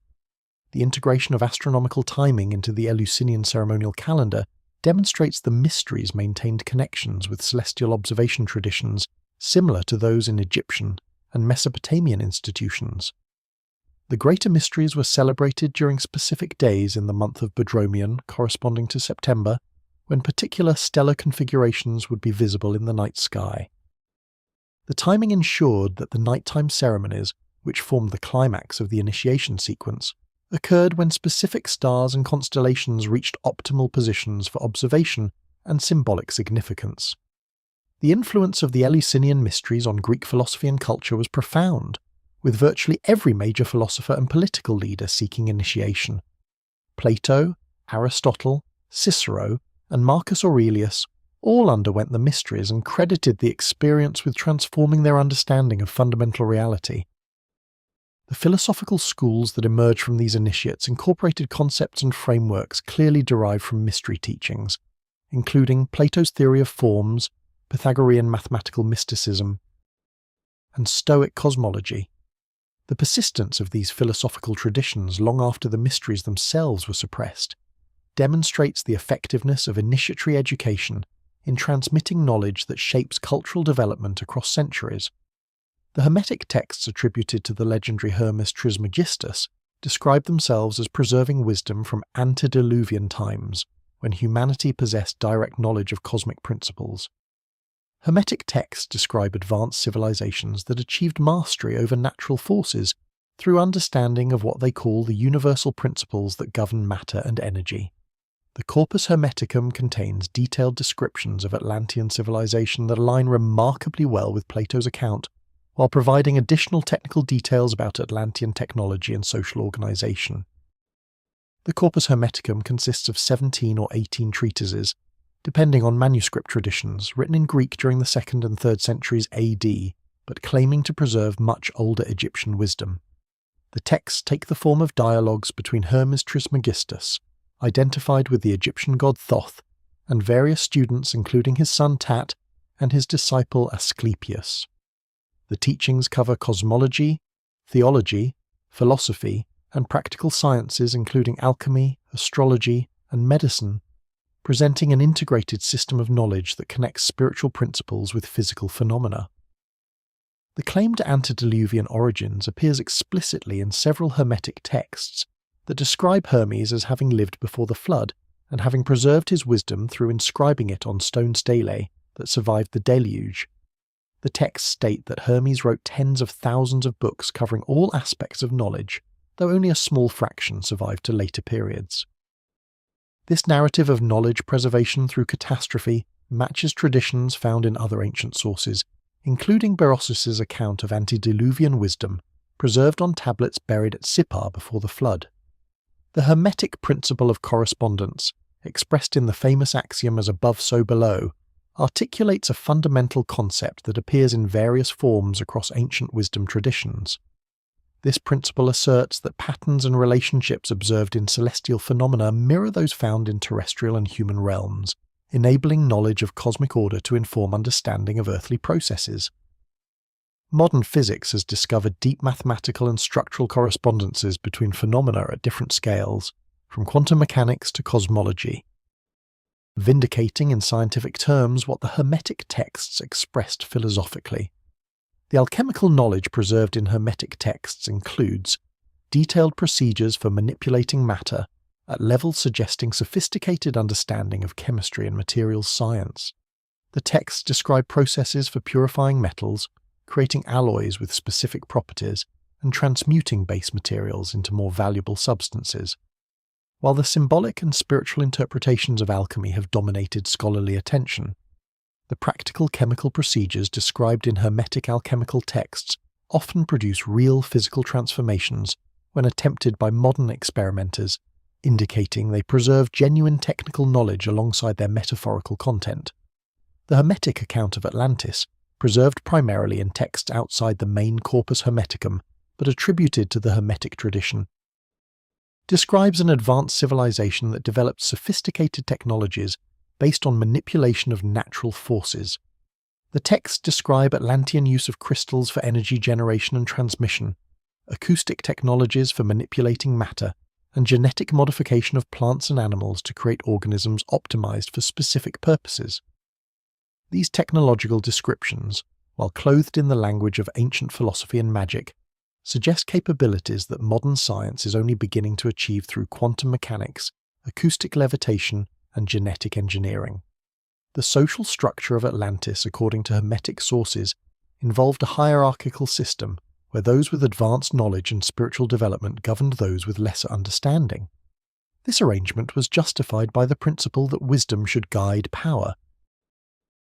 The integration of astronomical timing into the Eleusinian ceremonial calendar demonstrates the mysteries maintained connections with celestial observation traditions similar to those in Egyptian and Mesopotamian institutions. The greater mysteries were celebrated during specific days in the month of Bodromion, corresponding to September, when particular stellar configurations would be visible in the night sky. The timing ensured that the nighttime ceremonies, which formed the climax of the initiation sequence, occurred when specific stars and constellations reached optimal positions for observation and symbolic significance. The influence of the Eleusinian mysteries on Greek philosophy and culture was profound, with virtually every major philosopher and political leader seeking initiation. Plato, Aristotle, Cicero, and Marcus Aurelius all underwent the mysteries and credited the experience with transforming their understanding of fundamental reality. The philosophical schools that emerged from these initiates incorporated concepts and frameworks clearly derived from mystery teachings, including Plato's theory of forms, Pythagorean mathematical mysticism, and Stoic cosmology. The persistence of these philosophical traditions long after the mysteries themselves were suppressed demonstrates the effectiveness of initiatory education in transmitting knowledge that shapes cultural development across centuries. The Hermetic texts attributed to the legendary Hermes Trismegistus describe themselves as preserving wisdom from antediluvian times, when humanity possessed direct knowledge of cosmic principles. Hermetic texts describe advanced civilizations that achieved mastery over natural forces through understanding of what they call the universal principles that govern matter and energy. The Corpus Hermeticum contains detailed descriptions of Atlantean civilization that align remarkably well with Plato's account, while providing additional technical details about Atlantean technology and social organization. The Corpus Hermeticum consists of 17 or 18 treatises, depending on manuscript traditions, written in Greek during the 2nd and 3rd centuries AD, but claiming to preserve much older Egyptian wisdom. The texts take the form of dialogues between Hermes Trismegistus, identified with the Egyptian god Thoth, and various students including his son Tat and his disciple Asclepius. The teachings cover cosmology, theology, philosophy, and practical sciences including alchemy, astrology, and medicine, presenting an integrated system of knowledge that connects spiritual principles with physical phenomena. The claim to antediluvian origins appears explicitly in several Hermetic texts that describe Hermes as having lived before the flood and having preserved his wisdom through inscribing it on stone stelae that survived the deluge. The texts state that Hermes wrote tens of thousands of books covering all aspects of knowledge, though only a small fraction survived to later periods. This narrative of knowledge preservation through catastrophe matches traditions found in other ancient sources, including Berossus's account of antediluvian wisdom preserved on tablets buried at Sippar before the flood. The Hermetic principle of correspondence, expressed in the famous axiom as above so below, articulates a fundamental concept that appears in various forms across ancient wisdom traditions. This principle asserts that patterns and relationships observed in celestial phenomena mirror those found in terrestrial and human realms, enabling knowledge of cosmic order to inform understanding of earthly processes. Modern physics has discovered deep mathematical and structural correspondences between phenomena at different scales, from quantum mechanics to cosmology, vindicating in scientific terms what the Hermetic texts expressed philosophically. The alchemical knowledge preserved in Hermetic texts includes detailed procedures for manipulating matter at levels suggesting sophisticated understanding of chemistry and materials science. The texts describe processes for purifying metals, creating alloys with specific properties, and transmuting base materials into more valuable substances. While the symbolic and spiritual interpretations of alchemy have dominated scholarly attention, the practical chemical procedures described in Hermetic alchemical texts often produce real physical transformations when attempted by modern experimenters, indicating they preserve genuine technical knowledge alongside their metaphorical content. The Hermetic account of Atlantis, preserved primarily in texts outside the main corpus Hermeticum but attributed to the Hermetic tradition, describes an advanced civilization that developed sophisticated technologies based on manipulation of natural forces. The texts describe Atlantean use of crystals for energy generation and transmission, acoustic technologies for manipulating matter, and genetic modification of plants and animals to create organisms optimized for specific purposes. These technological descriptions, while clothed in the language of ancient philosophy and magic, suggest capabilities that modern science is only beginning to achieve through quantum mechanics, acoustic levitation, and genetic engineering. The social structure of Atlantis, according to Hermetic sources, involved a hierarchical system where those with advanced knowledge and spiritual development governed those with lesser understanding. This arrangement was justified by the principle that wisdom should guide power,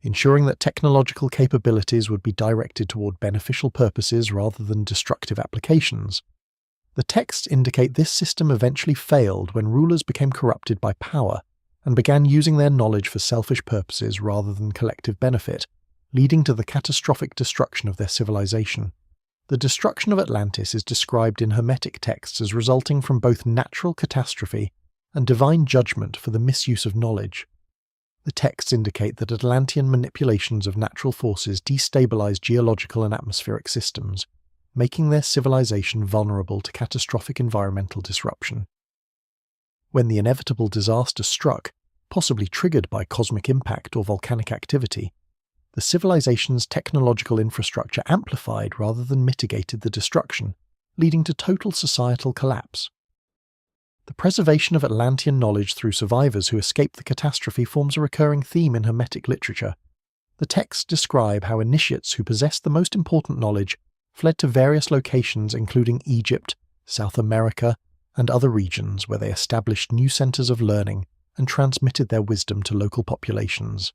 ensuring that technological capabilities would be directed toward beneficial purposes rather than destructive applications. The texts indicate this system eventually failed when rulers became corrupted by power and began using their knowledge for selfish purposes rather than collective benefit, leading to the catastrophic destruction of their civilization. The destruction of Atlantis is described in Hermetic texts as resulting from both natural catastrophe and divine judgment for the misuse of knowledge. The texts indicate that Atlantean manipulations of natural forces destabilized geological and atmospheric systems, making their civilization vulnerable to catastrophic environmental disruption. When the inevitable disaster struck, possibly triggered by cosmic impact or volcanic activity, the civilization's technological infrastructure amplified rather than mitigated the destruction, leading to total societal collapse. The preservation of Atlantean knowledge through survivors who escaped the catastrophe forms a recurring theme in Hermetic literature. The texts describe how initiates who possessed the most important knowledge fled to various locations including Egypt, South America, and other regions where they established new centers of learning and transmitted their wisdom to local populations.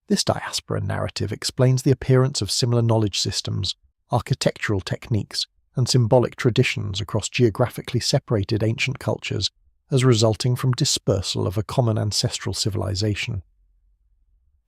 This diaspora narrative explains the appearance of similar knowledge systems, architectural techniques, and symbolic traditions across geographically separated ancient cultures as resulting from dispersal of a common ancestral civilization.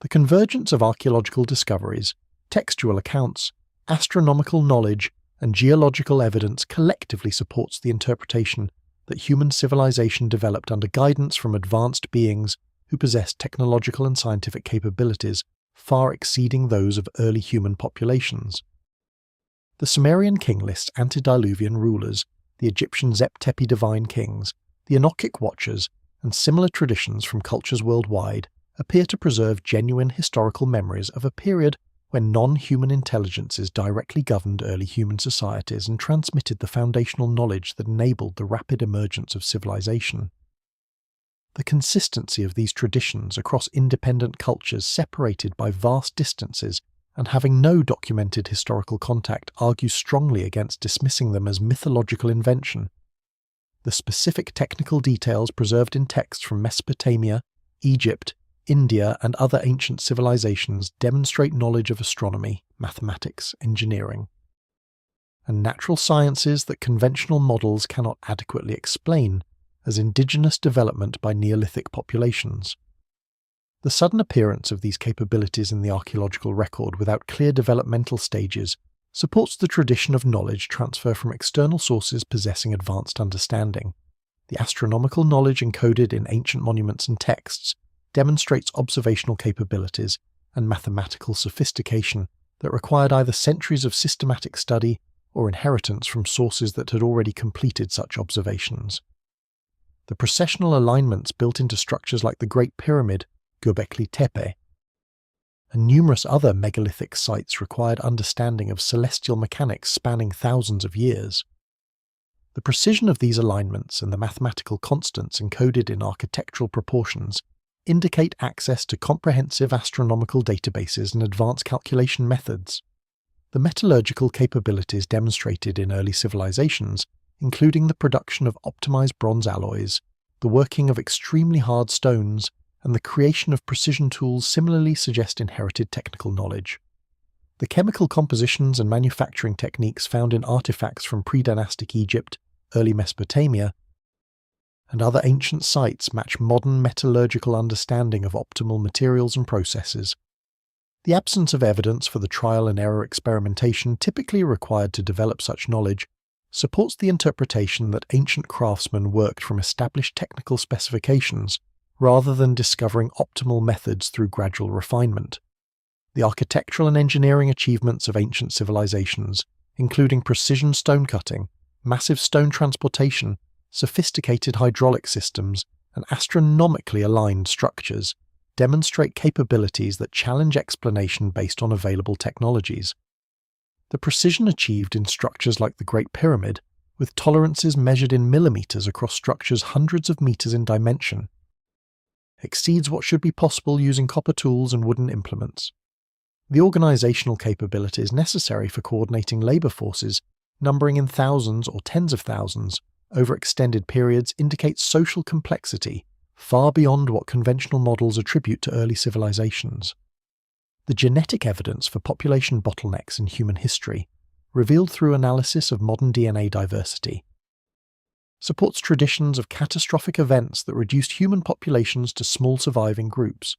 The convergence of archaeological discoveries, textual accounts, astronomical knowledge, and geological evidence collectively supports the interpretation that human civilization developed under guidance from advanced beings who possessed technological and scientific capabilities far exceeding those of early human populations. The Sumerian King List antediluvian rulers, the Egyptian Zep Tepi divine kings, the Enochic watchers, and similar traditions from cultures worldwide appear to preserve genuine historical memories of a period when non-human intelligences directly governed early human societies and transmitted the foundational knowledge that enabled the rapid emergence of civilization. The consistency of these traditions across independent cultures separated by vast distances and having no documented historical contact argues strongly against dismissing them as mythological invention. The specific technical details preserved in texts from Mesopotamia, Egypt, India, and other ancient civilizations demonstrate knowledge of astronomy, mathematics, engineering, and natural sciences that conventional models cannot adequately explain, as indigenous development by Neolithic populations. The sudden appearance of these capabilities in the archaeological record without clear developmental stages supports the tradition of knowledge transfer from external sources possessing advanced understanding. The astronomical knowledge encoded in ancient monuments and texts demonstrates observational capabilities and mathematical sophistication that required either centuries of systematic study or inheritance from sources that had already completed such observations. The processional alignments built into structures like the Great Pyramid, Göbekli Tepe, and numerous other megalithic sites required understanding of celestial mechanics spanning thousands of years. The precision of these alignments and the mathematical constants encoded in architectural proportions indicate access to comprehensive astronomical databases and advanced calculation methods. The metallurgical capabilities demonstrated in early civilizations, including the production of optimized bronze alloys, the working of extremely hard stones, and the creation of precision tools similarly suggest inherited technical knowledge. The chemical compositions and manufacturing techniques found in artifacts from pre-dynastic Egypt, early Mesopotamia, and other ancient sites match modern metallurgical understanding of optimal materials and processes. The absence of evidence for the trial and error experimentation typically required to develop such knowledge supports the interpretation that ancient craftsmen worked from established technical specifications rather than discovering optimal methods through gradual refinement. The architectural and engineering achievements of ancient civilizations, including precision stone cutting, massive stone transportation, sophisticated hydraulic systems, and astronomically aligned structures, demonstrate capabilities that challenge explanation based on available technologies. The precision achieved in structures like the Great Pyramid, with tolerances measured in millimeters across structures hundreds of meters in dimension, exceeds what should be possible using copper tools and wooden implements. The organizational capabilities necessary for coordinating labor forces, numbering in thousands or tens of thousands over extended periods, indicate social complexity far beyond what conventional models attribute to early civilizations. The genetic evidence for population bottlenecks in human history, revealed through analysis of modern DNA diversity, supports traditions of catastrophic events that reduced human populations to small surviving groups.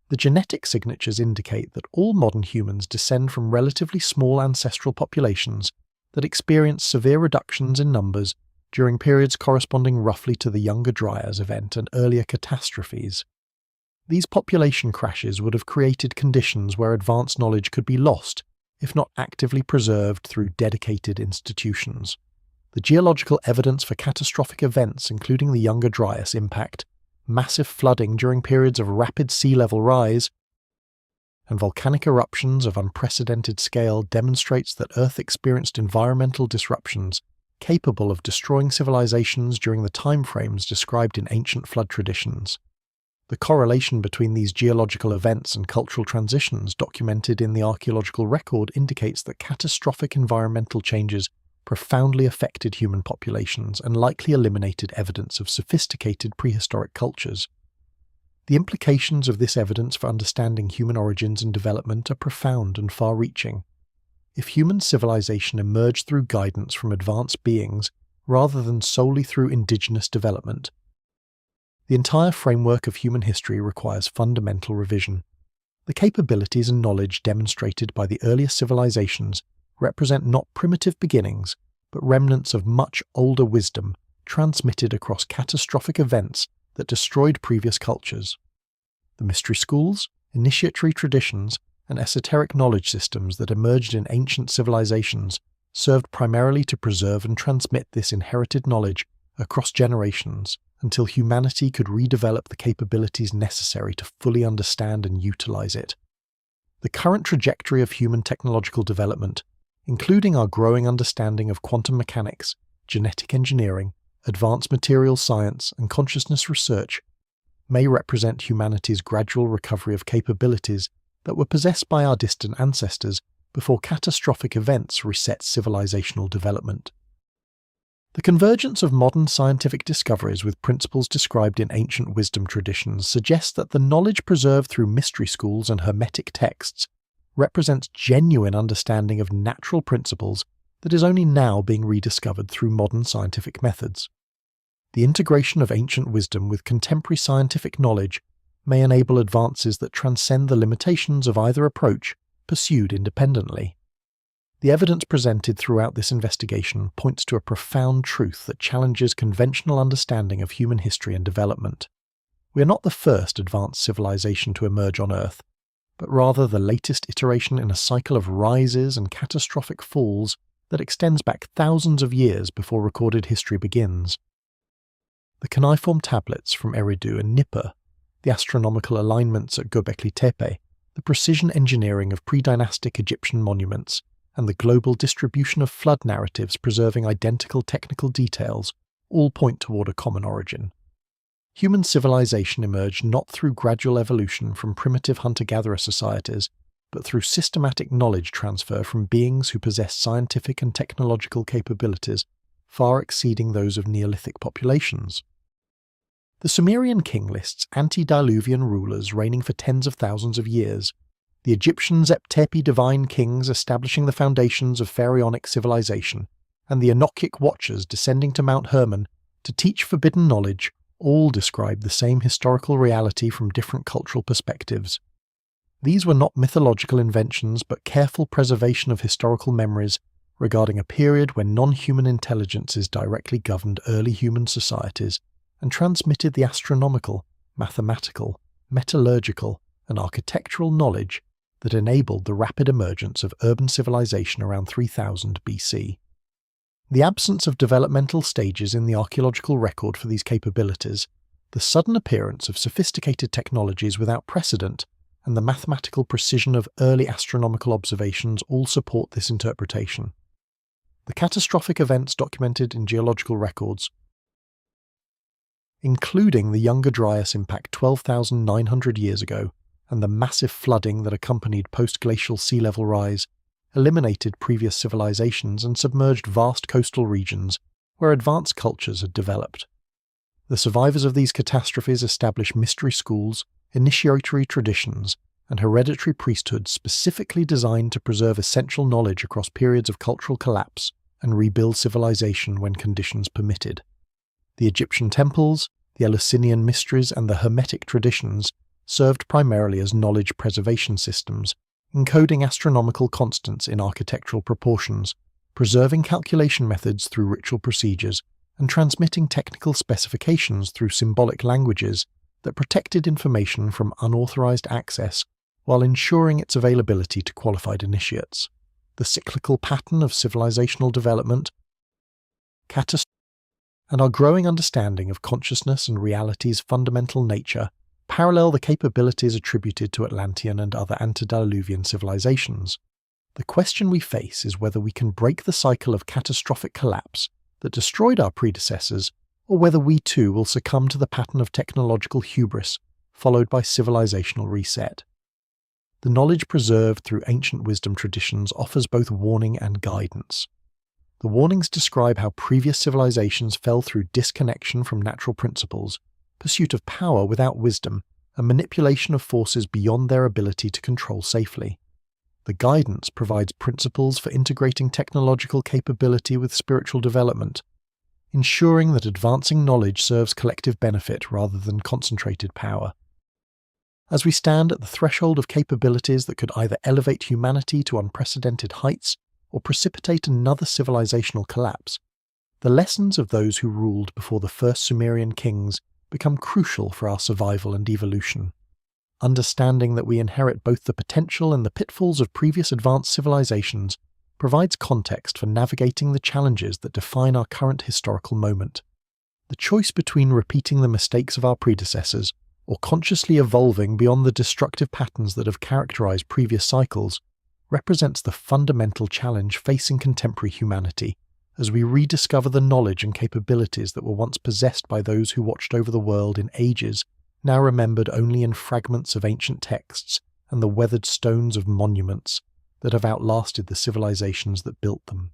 The genetic signatures indicate that all modern humans descend from relatively small ancestral populations that experience severe reductions in numbers during periods corresponding roughly to the Younger Dryas event and earlier catastrophes. These population crashes would have created conditions where advanced knowledge could be lost, if not actively preserved through dedicated institutions. The geological evidence for catastrophic events, including the Younger Dryas impact, massive flooding during periods of rapid sea level rise, and volcanic eruptions of unprecedented scale, demonstrates that Earth experienced environmental disruptions capable of destroying civilizations during the timeframes described in ancient flood traditions. The correlation between these geological events and cultural transitions documented in the archaeological record indicates that catastrophic environmental changes profoundly affected human populations and likely eliminated evidence of sophisticated prehistoric cultures. The implications of this evidence for understanding human origins and development are profound and far-reaching. If human civilization emerged through guidance from advanced beings rather than solely through indigenous development, the entire framework of human history requires fundamental revision. The capabilities and knowledge demonstrated by the earliest civilizations represent not primitive beginnings, but remnants of much older wisdom transmitted across catastrophic events that destroyed previous cultures. The mystery schools, initiatory traditions, and esoteric knowledge systems that emerged in ancient civilizations served primarily to preserve and transmit this inherited knowledge across generations until humanity could redevelop the capabilities necessary to fully understand and utilize it. The current trajectory of human technological development, including our growing understanding of quantum mechanics, genetic engineering, advanced materials science, and consciousness research, may represent humanity's gradual recovery of capabilities that were possessed by our distant ancestors before catastrophic events reset civilizational development. The convergence of modern scientific discoveries with principles described in ancient wisdom traditions suggests that the knowledge preserved through mystery schools and hermetic texts represents genuine understanding of natural principles that is only now being rediscovered through modern scientific methods. The integration of ancient wisdom with contemporary scientific knowledge may enable advances that transcend the limitations of either approach pursued independently. The evidence presented throughout this investigation points to a profound truth that challenges conventional understanding of human history and development. We are not the first advanced civilization to emerge on Earth, but rather the latest iteration in a cycle of rises and catastrophic falls that extends back thousands of years before recorded history begins. The cuneiform tablets from Eridu and Nippur, the astronomical alignments at Göbekli Tepe, the precision engineering of pre-dynastic Egyptian monuments, and the global distribution of flood narratives preserving identical technical details all point toward a common origin. Human civilization emerged not through gradual evolution from primitive hunter-gatherer societies, but through systematic knowledge transfer from beings who possess scientific and technological capabilities far exceeding those of Neolithic populations. The Sumerian King List's antediluvian rulers reigning for tens of thousands of years, the Egyptian Zep Tepi divine kings establishing the foundations of pharaonic civilization, and the Enochic watchers descending to Mount Hermon to teach forbidden knowledge all describe the same historical reality from different cultural perspectives. These were not mythological inventions but careful preservation of historical memories regarding a period when non-human intelligences directly governed early human societies and transmitted the astronomical, mathematical, metallurgical, and architectural knowledge that enabled the rapid emergence of urban civilization around 3000 BC. The absence of developmental stages in the archaeological record for these capabilities, the sudden appearance of sophisticated technologies without precedent, and the mathematical precision of early astronomical observations all support this interpretation. The catastrophic events documented in geological records, including the Younger Dryas impact 12,900 years ago, and the massive flooding that accompanied post-glacial sea level rise, eliminated previous civilizations and submerged vast coastal regions where advanced cultures had developed. The survivors of these catastrophes established mystery schools, initiatory traditions, and hereditary priesthoods specifically designed to preserve essential knowledge across periods of cultural collapse and rebuild civilization when conditions permitted. The Egyptian temples, the Eleusinian mysteries, and the Hermetic traditions served primarily as knowledge preservation systems, encoding astronomical constants in architectural proportions, preserving calculation methods through ritual procedures, and transmitting technical specifications through symbolic languages that protected information from unauthorized access while ensuring its availability to qualified initiates. The cyclical pattern of civilizational development, and our growing understanding of consciousness and reality's fundamental nature parallel the capabilities attributed to Atlantean and other antediluvian civilizations. The question we face is whether we can break the cycle of catastrophic collapse that destroyed our predecessors, or whether we too will succumb to the pattern of technological hubris followed by civilizational reset. The knowledge preserved through ancient wisdom traditions offers both warning and guidance. The warnings describe how previous civilizations fell through disconnection from natural principles, pursuit of power without wisdom, and manipulation of forces beyond their ability to control safely. The guidance provides principles for integrating technological capability with spiritual development, ensuring that advancing knowledge serves collective benefit rather than concentrated power. As we stand at the threshold of capabilities that could either elevate humanity to unprecedented heights or precipitate another civilizational collapse, the lessons of those who ruled before the first Sumerian kings become crucial for our survival and evolution. Understanding that we inherit both the potential and the pitfalls of previous advanced civilizations provides context for navigating the challenges that define our current historical moment. The choice between repeating the mistakes of our predecessors or consciously evolving beyond the destructive patterns that have characterized previous cycles, represents the fundamental challenge facing contemporary humanity as we rediscover the knowledge and capabilities that were once possessed by those who watched over the world in ages, now remembered only in fragments of ancient texts and the weathered stones of monuments that have outlasted the civilizations that built them.